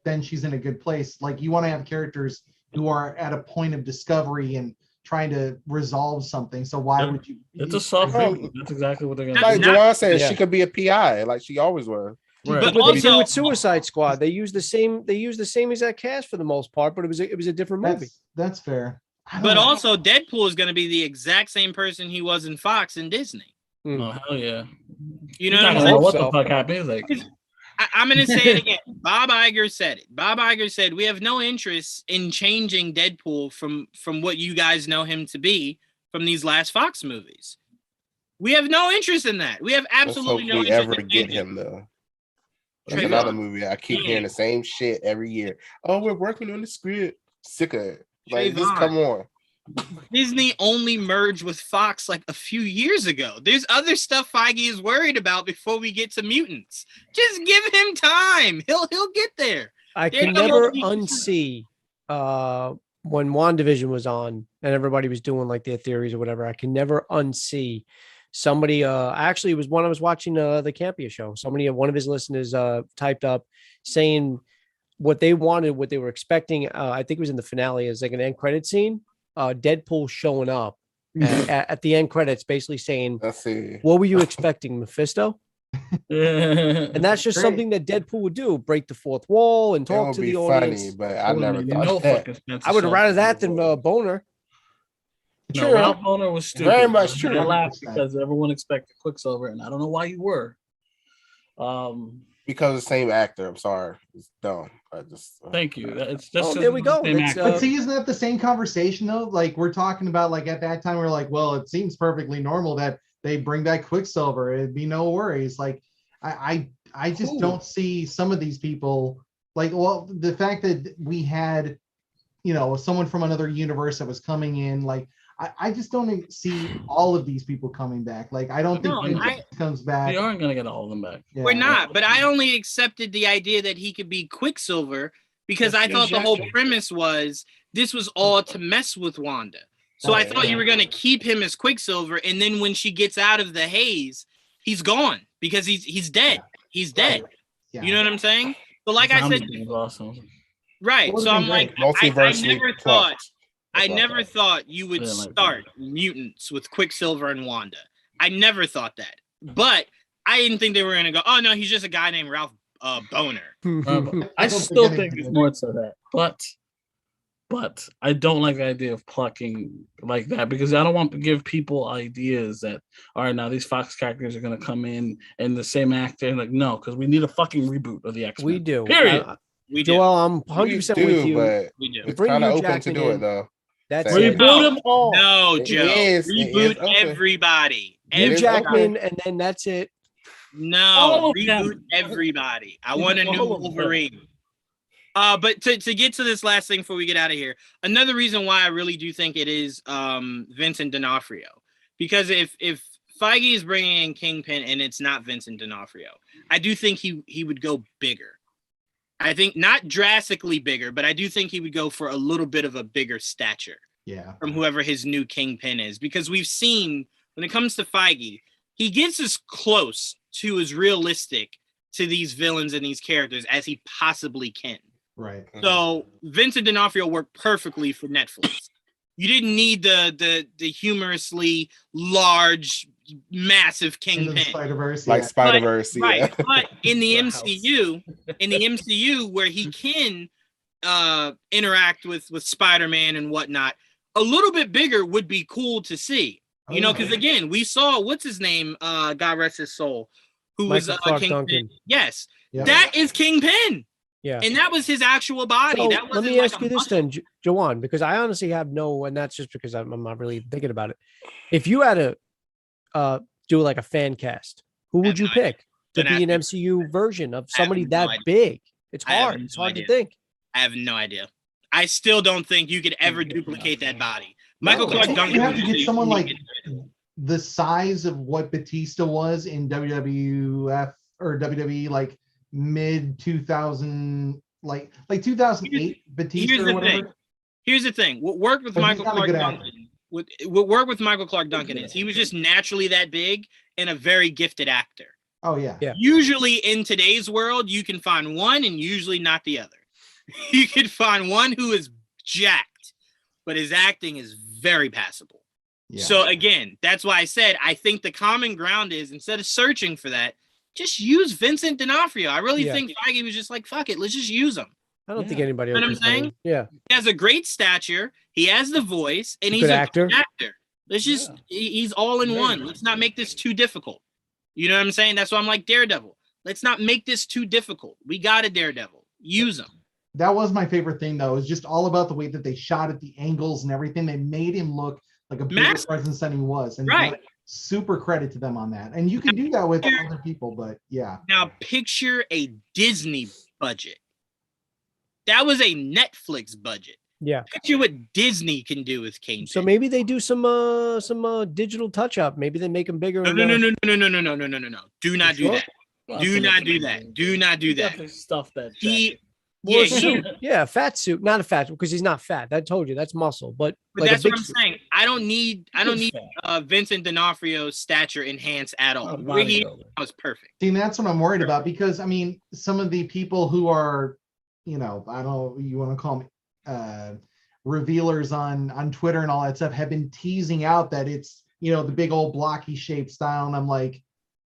in a good place. Like, you want to have characters who are at a point of discovery and trying to resolve something. So why would you? It's a soft thing. That's exactly what they're gonna. Like Joanne said, she could be a PI, like she always was. Right. But also, they did with Suicide Squad. They used the same exact cast for the most part, but it was a different movie. That's fair. But also, Deadpool is going to be the exact same person he was in Fox and Disney. Oh hell yeah! You know what I'm saying? What the fuck happened? Like, I'm going to say it again. Bob Iger said it. Bob Iger said we have no interest in changing Deadpool from what you guys know him to be from these last Fox movies. We have no interest in that. We have absolutely no interest. Ever get him though? That's another movie. I keep hearing the same shit every year. Oh, we're working on the script. Sick of it. Like, just come on. Disney only merged with Fox like a few years ago. There's other stuff Feige is worried about before we get to mutants. Just give him time. He'll get there. I can never unsee when WandaVision was on and everybody was doing like their theories or whatever. I can never unsee somebody actually it was when I was watching the Campia show. One of his listeners typed up saying what they wanted, what they were expecting. I think it was in the finale as like an end credit scene. Deadpool showing up at the end credits, basically saying, "What were you expecting, Mephisto?" And that's just something that Deadpool would do: break the fourth wall and talk to the audience. Funny, but I never thought that. I would have rather that than Boner. No, Ralph Boner was stupid. Very much true. I laughed because everyone expected Quicksilver, and I don't know why you were. Because the same actor. I'm sorry, it's dumb. I just thank you. It's just there we go. But see, isn't that the same conversation though? Like we're talking about, like at that time, we're like, well, it seems perfectly normal that they bring back Quicksilver. It'd be no worries. Like I just don't see some of these people. Like, well, the fact that we had, someone from another universe that was coming in, like. I just don't see all of these people coming back. Like, I don't think comes back. We aren't going to get all of them back. Yeah. We're not, but I only accepted the idea that he could be Quicksilver because I thought the whole premise was this was all to mess with Wanda. So I thought you were going to keep him as Quicksilver, and then when she gets out of the haze, he's gone because he's dead. He's dead. Yeah. You know what I'm saying? But like I said, awesome. Right. So I'm like, I never thought you would start Mutants with Quicksilver and Wanda. I never thought that. But I didn't think they were going to go, oh, no, he's just a guy named Ralph Boner. I still think it's more to that. But I don't like the idea of plucking like that because I don't want to give people ideas that, all right, now these Fox characters are going to come in and the same actor. And like, no, because we need a fucking reboot of the X-Men. We do. Period. Joel, I'm 100% with you. But we do. It's kind of open to do it, though. That's reboot them all. No, Joe. Reboot everybody. Hugh Jackman, and then that's it. No, reboot everybody. I want a new Wolverine. But to get to this last thing before we get out of here, another reason why I really do think it is Vincent D'Onofrio, because if Feige is bringing in Kingpin and it's not Vincent D'Onofrio, I do think he would go bigger. I think not drastically bigger, but I do think he would go for a little bit of a bigger stature. Yeah. From whoever his new Kingpin is, because we've seen when it comes to Feige, he gets as close to as realistic to these villains and these characters as he possibly can. Right. So Vincent D'Onofrio worked perfectly for Netflix. You didn't need the humorously large, massive Kingpin. Spider-Verse, like Spider-Verse, right. But in the MCU, where he can interact with Spider-Man and whatnot, a little bit bigger would be cool to see. You know, because again, we saw what's his name, God rest his soul, who Michael was Clark Kingpin. Duncan. Yes, that is Kingpin. Yeah, and that was his actual body. So that let me ask you this then, Joanne, because I honestly have no, and that's just because I'm not really thinking about it. If you had to do like a fan cast, who would you pick to be an MCU version of somebody that big? It's hard. It's hard to think. I have no idea. I still don't think you could ever duplicate that body. Michael Clark Duncan. You have to get someone like the size of what Batista was in WWF or WWE, like mid 2000, like 2008 Batista or whatever. Here's the thing. What worked with Michael Clark Duncan? What worked with Michael Clark Duncan is he was just naturally that big and a very gifted actor. Oh yeah. Usually in today's world, you can find one and usually not the other. You could find one who is jacked, but his acting is very passable. Yeah. So again, that's why I said I think the common ground is instead of searching for that, just use Vincent D'Onofrio. I really think Feige was just like, fuck it, let's just use him. I don't think anybody. You know what I'm saying? Yeah. He has a great stature. He has the voice, and he's good a actor. Good actor. Let's just he's all in one. Let's not make this too difficult. You know what I'm saying? That's why I'm like Daredevil. Let's not make this too difficult. We got a Daredevil. Use him. That was my favorite thing, though. It was just all about the way that they shot at the angles and everything. They made him look like a bigger presence than he was. And super credit to them on that. And you can do that with other people, but yeah. Now picture a Disney budget. That was a Netflix budget. Yeah. Picture what Disney can do with Kingpin. So maybe they do some digital touch up. Maybe they make them bigger. No. Do not do that. Do not do that. Do not do that. Stuff that fat suit, not a fat because he's not fat. I told you that's muscle, but like that's what I'm saying. I don't need Vincent D'Onofrio's stature enhanced at all. Where he was perfect. See, that's what I'm worried about because I mean, some of the people who are, I don't know, you want to call them revealers on Twitter and all that stuff have been teasing out that it's the big old blocky shaped style, and I'm like,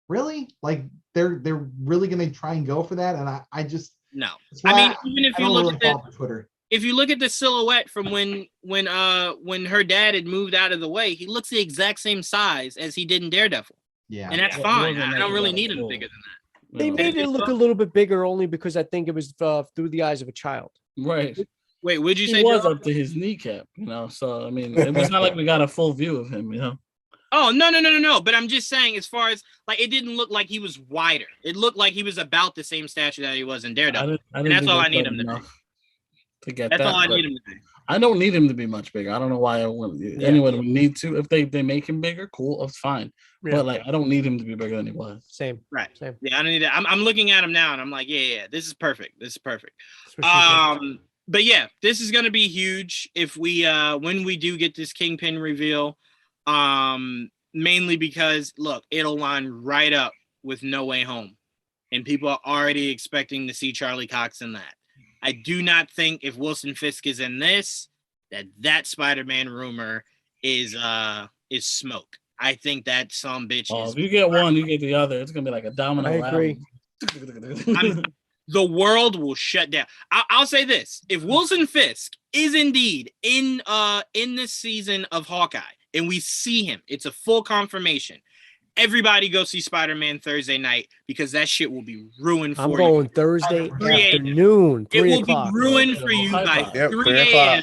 really? Like they're really gonna try and go for that? And I just. No, I mean, even if you look at Twitter, if you look at the silhouette from when her dad had moved out of the way, he looks the exact same size as he did in Daredevil. Yeah, and that's fine. I don't really need him bigger than that. They made it look a little bit bigger only because I think it was through the eyes of a child. Right. Wait, would you say he was up to his kneecap? So I mean, it was not like we got a full view of him. Oh, no. But I'm just saying, as far as like, it didn't look like he was wider. It looked like he was about the same stature that he was in Daredevil. And that's all I need him to be. That's all I need him to be. I don't need him to be much bigger. I don't know why anyone would need to. If they make him bigger, cool, it's fine. Yeah. But I don't need him to be bigger than he was. Same. Right. Same. Yeah, I don't need that. I'm looking at him now and I'm like, yeah, this is perfect. This is perfect. But yeah, this is gonna be huge if we when we do get this Kingpin reveal. Mainly because look, it'll line right up with No Way Home, and people are already expecting to see Charlie Cox in that. I do not think if Wilson Fisk is in this, that Spider-Man rumor is smoke. I think that some bitch is. If you get one, you get the other. It's gonna be like a domino. I agree. The world will shut down. I'll say this: if Wilson Fisk is indeed in this season of Hawkeye, and we see him, it's a full confirmation. Everybody go see Spider-Man Thursday night because that shit will be ruined for you. I'm going Thursday afternoon, 3 o'clock. It will be ruined for you by 3 a.m.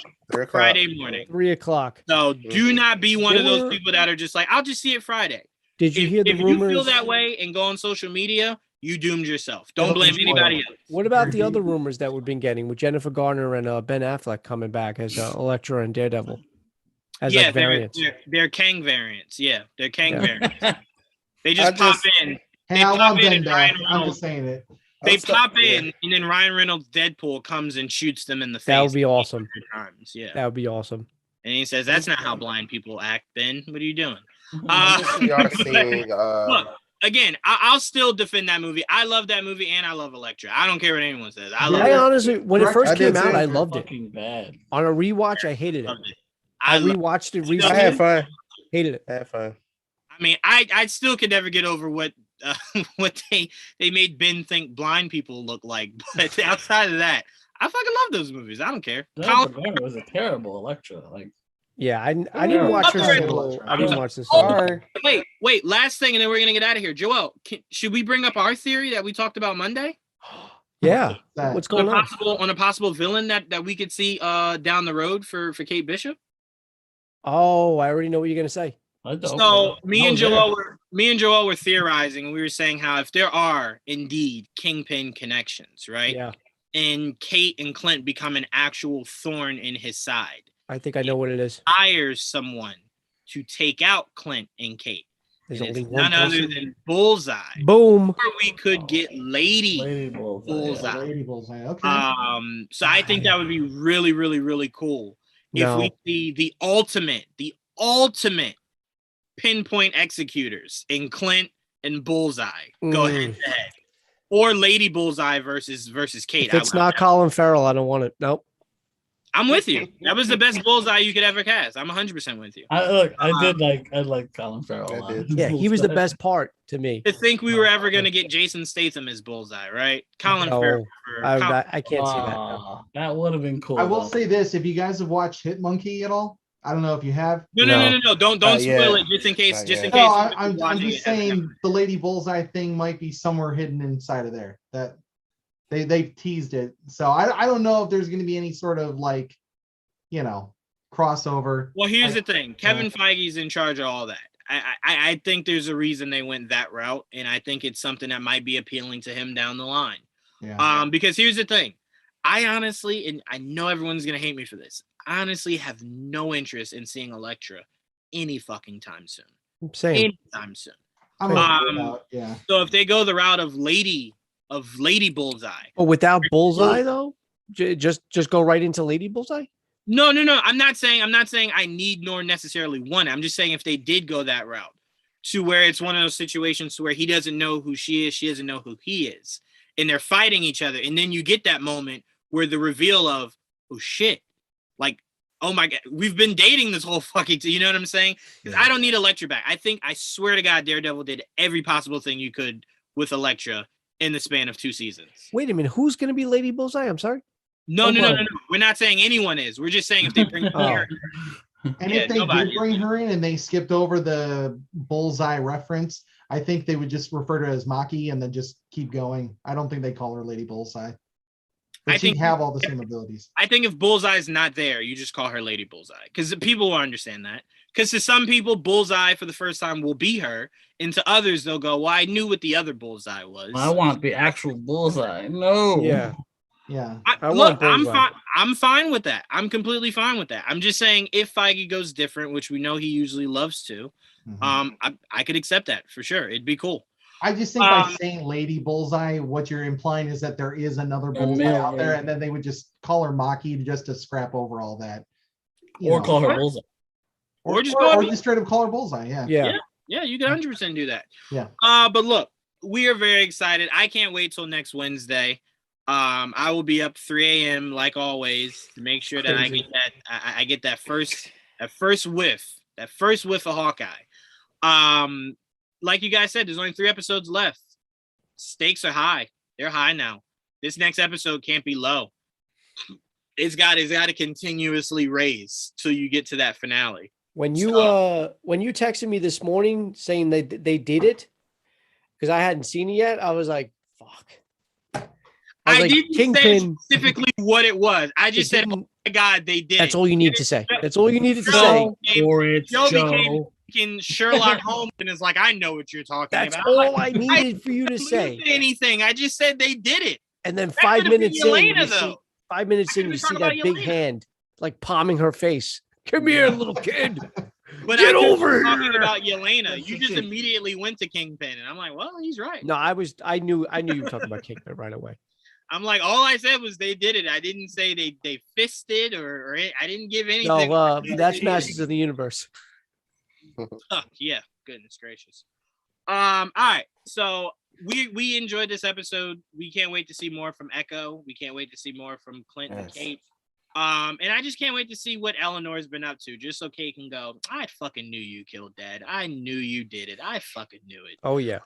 Friday morning. 3 o'clock. So do not be one of those people that are just like, I'll just see it Friday. Did you hear the rumors? If you feel that way and go on social media, you doomed yourself. Don't blame anybody else. What about the other rumors that we've been getting with Jennifer Garner and Ben Affleck coming back as Elektra and Daredevil? As like variants. They're Kang variants. Yeah, they're Kang variants. They just pop in. Hey, I want Ben back. I'm just saying it. They pop in, and then Ryan Reynolds' Deadpool comes and shoots them in the face. That would be awesome. Times. Yeah, that would be awesome. And he says, "That's not how blind people act, Ben. What are you doing?" Look, again, I'll still defend that movie. I love that movie, and I love Elektra. I don't care what anyone says. I honestly, when it first came out, I loved it. Bad. On a rewatch, I hated it. I rewatched it recently. I had fun. Hated it. I had fun. I mean, I still could never get over what they made Ben think blind people look like. But outside of that, I fucking love those movies. I don't care. Colin was a terrible Elektra. Yeah, I didn't watch this. I didn't watch this. Wait. Last thing, and then we're gonna get out of here. Joel, should we bring up our theory that we talked about Monday? Yeah. What's going on? On a possible villain that we could see down the road for Kate Bishop. Oh, I already know what you're gonna say. So me and Joel were theorizing, and we were saying how if there are indeed Kingpin connections, right? Yeah. And Kate and Clint become an actual thorn in his side. I think I know what it is. Hires someone to take out Clint and Kate. There's and only it's one none other than Bullseye. Boom. Or we could get Lady Bullseye. Lady Bullseye. Okay. So I think that would be really, really, really cool if we see the ultimate pinpoint executors in Clint and Bullseye go head to head, or Lady Bullseye versus Kate. If it's not Colin Farrell, I don't want it. Nope. I'm with you. That was the best Bullseye you could ever cast. I'm 100% with you. I like Colin Farrell. Yeah, he was the best part to me. To think we were ever going to get Jason Statham as Bullseye, right? Colin Farrell. I can't see that. That would have been cool. I will say this: if you guys have watched Hit Monkey at all, I don't know if you have. No. Don't spoil it just in case. No, I'm just saying the Lady Bullseye thing might be somewhere hidden inside of there. That they've teased it, so I don't know if there's going to be any sort of crossover. Well, here's the thing: Kevin Feige's in charge of all that. I think there's a reason they went that route, and I think it's something that might be appealing to him down the line. Yeah. Because here's the thing: I honestly, and I know everyone's going to hate me for this, I honestly have no interest in seeing Elektra any fucking time soon. Same. Anytime soon. So if they go the route of Lady Bullseye, but without Bullseye though, just go right into Lady Bullseye. No. I'm not saying I need nor necessarily want it. I'm just saying if they did go that route, to where it's one of those situations where he doesn't know who she is, she doesn't know who he is, and they're fighting each other, and then you get that moment where the reveal of, oh shit, like, oh my god, we've been dating this whole fucking you know what I'm saying? Because I don't need Elektra back. I swear to God, Daredevil did every possible thing you could with Elektra in the span of 2 seasons. Wait a minute, who's gonna be Lady Bullseye? I'm sorry. No. We're not saying anyone is. We're just saying if they bring her. And if they did bring her in and they skipped over the Bullseye reference, I think they would just refer to her as Maki and then just keep going. I don't think they call her Lady Bullseye. But she'd have all the same abilities. I think if Bullseye's not there, you just call her Lady Bullseye. Because people will understand that. Because to some people, Bullseye for the first time will be her. And to others, they'll go, well, I knew what the other Bullseye was. I want the actual Bullseye. No. Yeah. I'm fine with that. I'm completely fine with that. I'm just saying if Feige goes different, which we know he usually loves to, I could accept that for sure. It'd be cool. I just think by saying Lady Bullseye, what you're implying is that there is another Bullseye out there, and then they would just call her Maki just to scrap over all that. Call her Bullseye. Or just straight up call her Bullseye. Yeah, you can 100% do that. Yeah. But look, we are very excited. I can't wait till next Wednesday. I will be up 3 a.m. like always to make sure that I get that first whiff of Hawkeye. Like you guys said, there's only 3 episodes left. Stakes are high. They're high now. This next episode can't be low. It's got to continuously raise till you get to that finale. When you texted me this morning saying they did it, because I hadn't seen it yet, I was like, fuck. I didn't say specifically what it was. I just said, oh my God, they did. That's all you need to say. That's all you needed to say. Joe became Sherlock Holmes and is like, I know what you're talking about. That's all I needed for you to say. Anything. I just said they did it. And then 5 minutes in, you see that big hand like palming her face. Come here, little kid. But get over here. Talking about Yelena, you just immediately went to Kingpin, and I'm like, well, he's right. No, I knew you were talking about Kingpin right away. I'm like, all I said was they did it. I didn't say they fisted or I didn't give anything. No, that's Masters of the Universe. Yeah, goodness gracious. All right, so we enjoyed this episode. We can't wait to see more from Echo. We can't wait to see more from Clint and Kate. And I just can't wait to see what Eleanor's been up to, just so Kate can go, I fucking knew you killed Dad. I knew you did it. I fucking knew it. Oh yeah.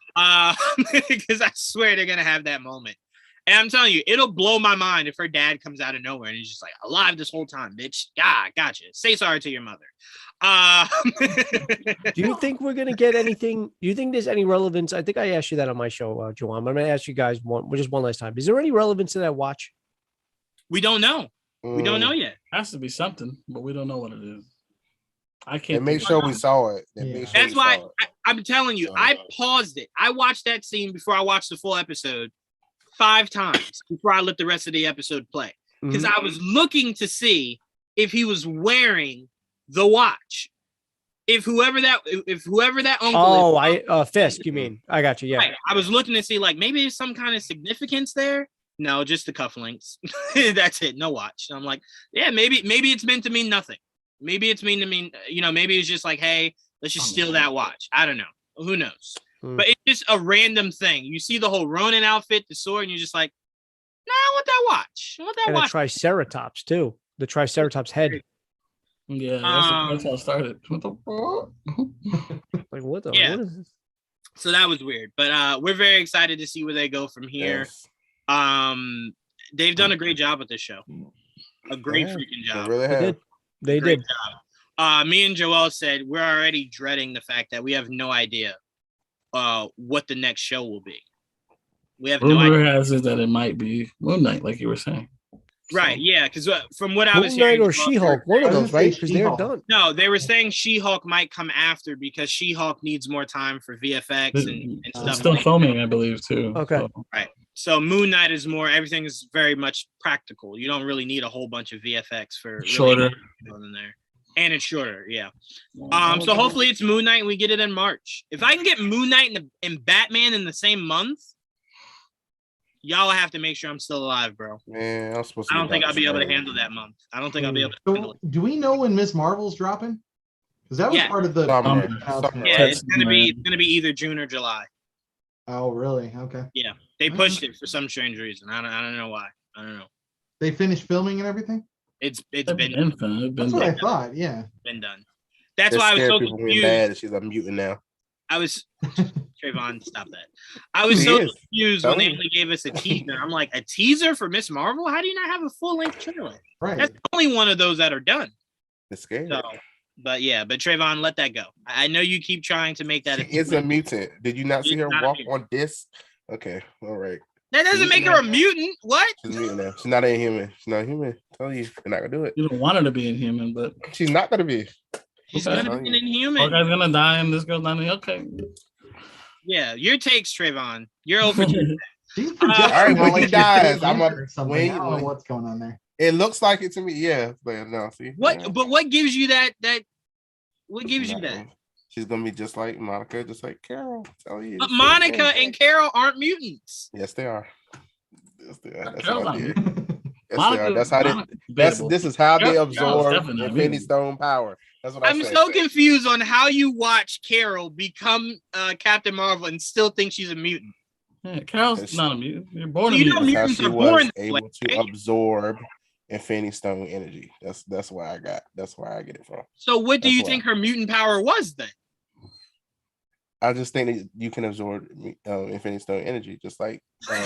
Because I swear they're gonna have that moment. And I'm telling you, it'll blow my mind if her dad comes out of nowhere and he's just like, alive this whole time, bitch. Yeah, gotcha. Say sorry to your mother. Do you think we're going to get anything? Do you think there's any relevance? I think I asked you that on my show, Joanne. I'm going to ask you guys just one last time. Is there any relevance to that watch? We don't know. We don't know yet. Has to be something, but we don't know what it is. I can't. Make sure we saw it. That's why I'm telling you, I paused it. I watched that scene before I watched the full episode 5 times before I let the rest of the episode play. Because I was looking to see if he was wearing the watch. If whoever that uncle is. Fisk, you mean? I got you. Yeah. Right. I was looking to see like maybe there's some kind of significance there. No, just the cufflinks. That's it. No watch. And I'm like, yeah, maybe it's meant to mean nothing. Maybe it's meant to mean, maybe it's just like, hey, let's just steal that watch. I don't know. Who knows? But it's just a random thing. You see the whole Ronin outfit, the sword, and you're just like, nah, I want that watch. I want that watch. A Triceratops too. The Triceratops head. Yeah, that's how it started. What the fuck? Like what the? Yeah. What is this? So that was weird, but we're very excited to see where they go from here. Yes. They've done a great job with this show. A great freaking job. They really have. They did. Job. Me and Joel said we're already dreading the fact that we have no idea what the next show will be. We have no idea. Rumor has it that it might be Moon Knight, like you were saying. Right, yeah, because from what I was hearing, or She-Hulk, one of those, right? Because they're done. No, they were saying She-Hulk might come after because She-Hulk needs more time for VFX and stuff. Still filming, I believe, too. Okay, so. Right. So Moon Knight is more. Everything is very much practical. You don't really need a whole bunch of VFX for shorter. In there. And it's shorter, yeah. So hopefully it's Moon Knight and we get it in March. If I can get Moon Knight and Batman in the same month, y'all have to make sure I'm still alive, bro. Man, I don't think I'll be able to handle that month. I don't think I'll be able to handle it. Do we know when Miss Marvel's dropping? Because that was part of the announcement. Yeah, it's gonna be either June or July. Oh, really? Okay. Yeah, they pushed it for some strange reason. I don't know why. I don't know. They finished filming and everything? It's been That's what I thought. Yeah, been done. That's why I was so confused. Mad she's a mutant now. I was Trayvon, stop that. I was so confused when they only gave us a teaser. I'm like, a teaser for Miss Marvel? How do you not have a full-length trailer? Right. That's only one of those that are done. It's scary. So, but Trayvon, let that go. I know you keep trying to make that. She is a mutant. Did you not see her walk on disc? Okay, all right. That doesn't make her a mutant. What? She's a mutant now. She's not a human. She's not a human. I tell you, they're not gonna do it. You don't want her to be Inhuman, but she's not gonna be. She's gonna be an Inhuman. Hawkeye's gonna die, and this girl's not. Okay. Yeah, your takes, Trayvon. You're over. She's all right, when he dies, I don't know what's going on there. It looks like it to me, yeah. But no, see what? Yeah. But what gives you that? What gives you that? She's gonna be just like Monica, just like Carol. Tell you. But Monica and Carol aren't mutants. Yes, they are. Yes, they are. That's how they did. Yes, they are. That's how they. This is how they absorb Infinity Stone power. That's what I'm so confused on how you watch Carol become Captain Marvel and still think she's a mutant. Yeah, Carol's not a mutant. You're born a You know, mutant. That's how mutants she are was born that able way, to right? absorb Infinity Stone energy. That's where I get it from. So what do That's you why. think her mutant power was then? I just think that you can absorb Infinity Stone energy, just like.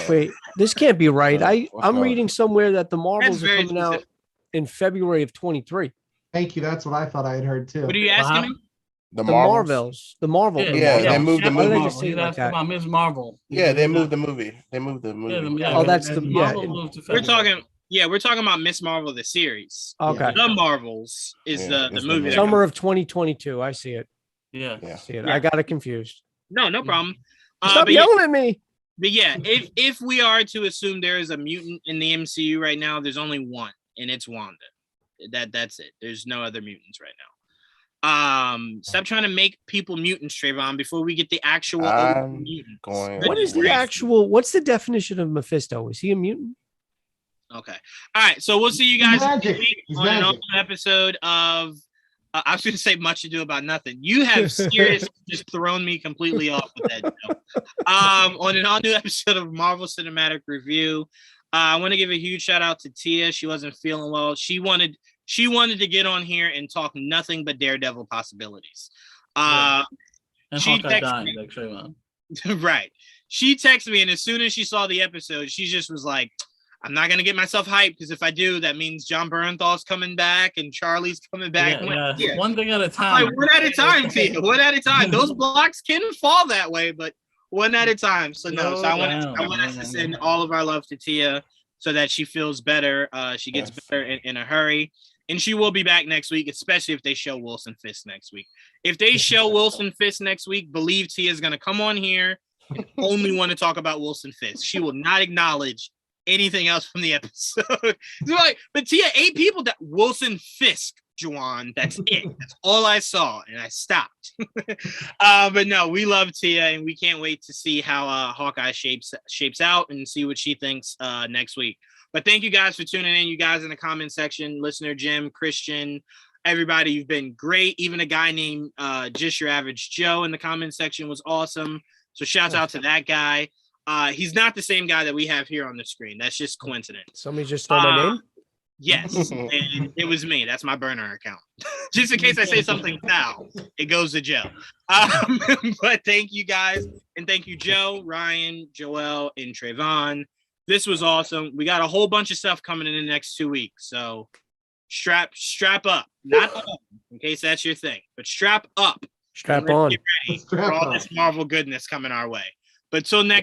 Wait, this can't be right. I'm no. reading somewhere that the That's Marvels are very coming out specific. in February of 23. Thank you. That's what I thought I had heard too. What are you asking me? The The Marvels. Marvel. Yeah, the Yeah, Marvels. they moved the Why did I movie. just say He's it like asking that? about Ms. Marvel. Yeah, they moved the movie. They moved the movie. Oh, that's the Marvel yeah. moved to We're February. talking about Miss Marvel the series. Okay. The Marvels is Yeah, the it's the movie. movie. That Summer comes. of 2022. I see it. Yeah. Yeah. See it. Yeah. I got it confused. No problem. Stop But yelling at me. But yeah, if we are to assume there is a mutant in the MCU right now, there's only one, and it's Wanda. That's it. There's no other mutants right now. Stop trying to make people mutants, Trayvon, before we get the actual mutants. What's the definition of Mephisto? Is he a mutant? Okay. All right. So we'll see you guys next Magic. week He's on an magic. awesome episode of. I was going to say Much Ado About Nothing. You have seriously just thrown me completely off with that joke. On an all-new episode of Marvel Cinematic Review. I want to give a huge shout out to Tia. She wasn't feeling well. She wanted to get on here and talk nothing but Daredevil possibilities. And she Hawkeye texted dying, me. like Trayvon. Right. She texted me, and as soon as she saw the episode, she just was like, I'm not gonna get myself hyped because if I do, that means John Bernthal's coming back and Charlie's coming back. Yeah. One thing at a time. Like, one at a time, Tia. One at a time. Those blocks can fall that way, but one at a time. So so I want us to send all of our love to Tia so that she feels better. She gets better in a hurry. And she will be back next week, especially if they show Wilson Fisk next week. If they show Wilson Fisk next week, believe Tia is going to come on here and only want to talk about Wilson Fisk. She will not acknowledge anything else from the episode. But Tia, 8 people that Wilson Fisk, Juwan. That's it. That's all I saw, and I stopped. But no, we love Tia, and we can't wait to see how Hawkeye shapes out and see what she thinks next week. But thank you guys for tuning in. You guys in the comment section, listener Jim, Christian, everybody, you've been great. Even a guy named Just Your Average Joe in the comment section was awesome. So shouts out to that guy. He's not the same guy that we have here on the screen. That's just coincidence. Somebody just stole my name? Yes, and it was me. That's my burner account. Just in case I say something foul, it goes to Joe. But thank you guys, and thank you, Joe, Ryan, Joel, and Trayvon. This was awesome. We got a whole bunch of stuff coming in the next 2 weeks, so strap up. Not on, in case that's your thing, but strap up. Strap on. Get ready for all this Marvel goodness coming our way. But till next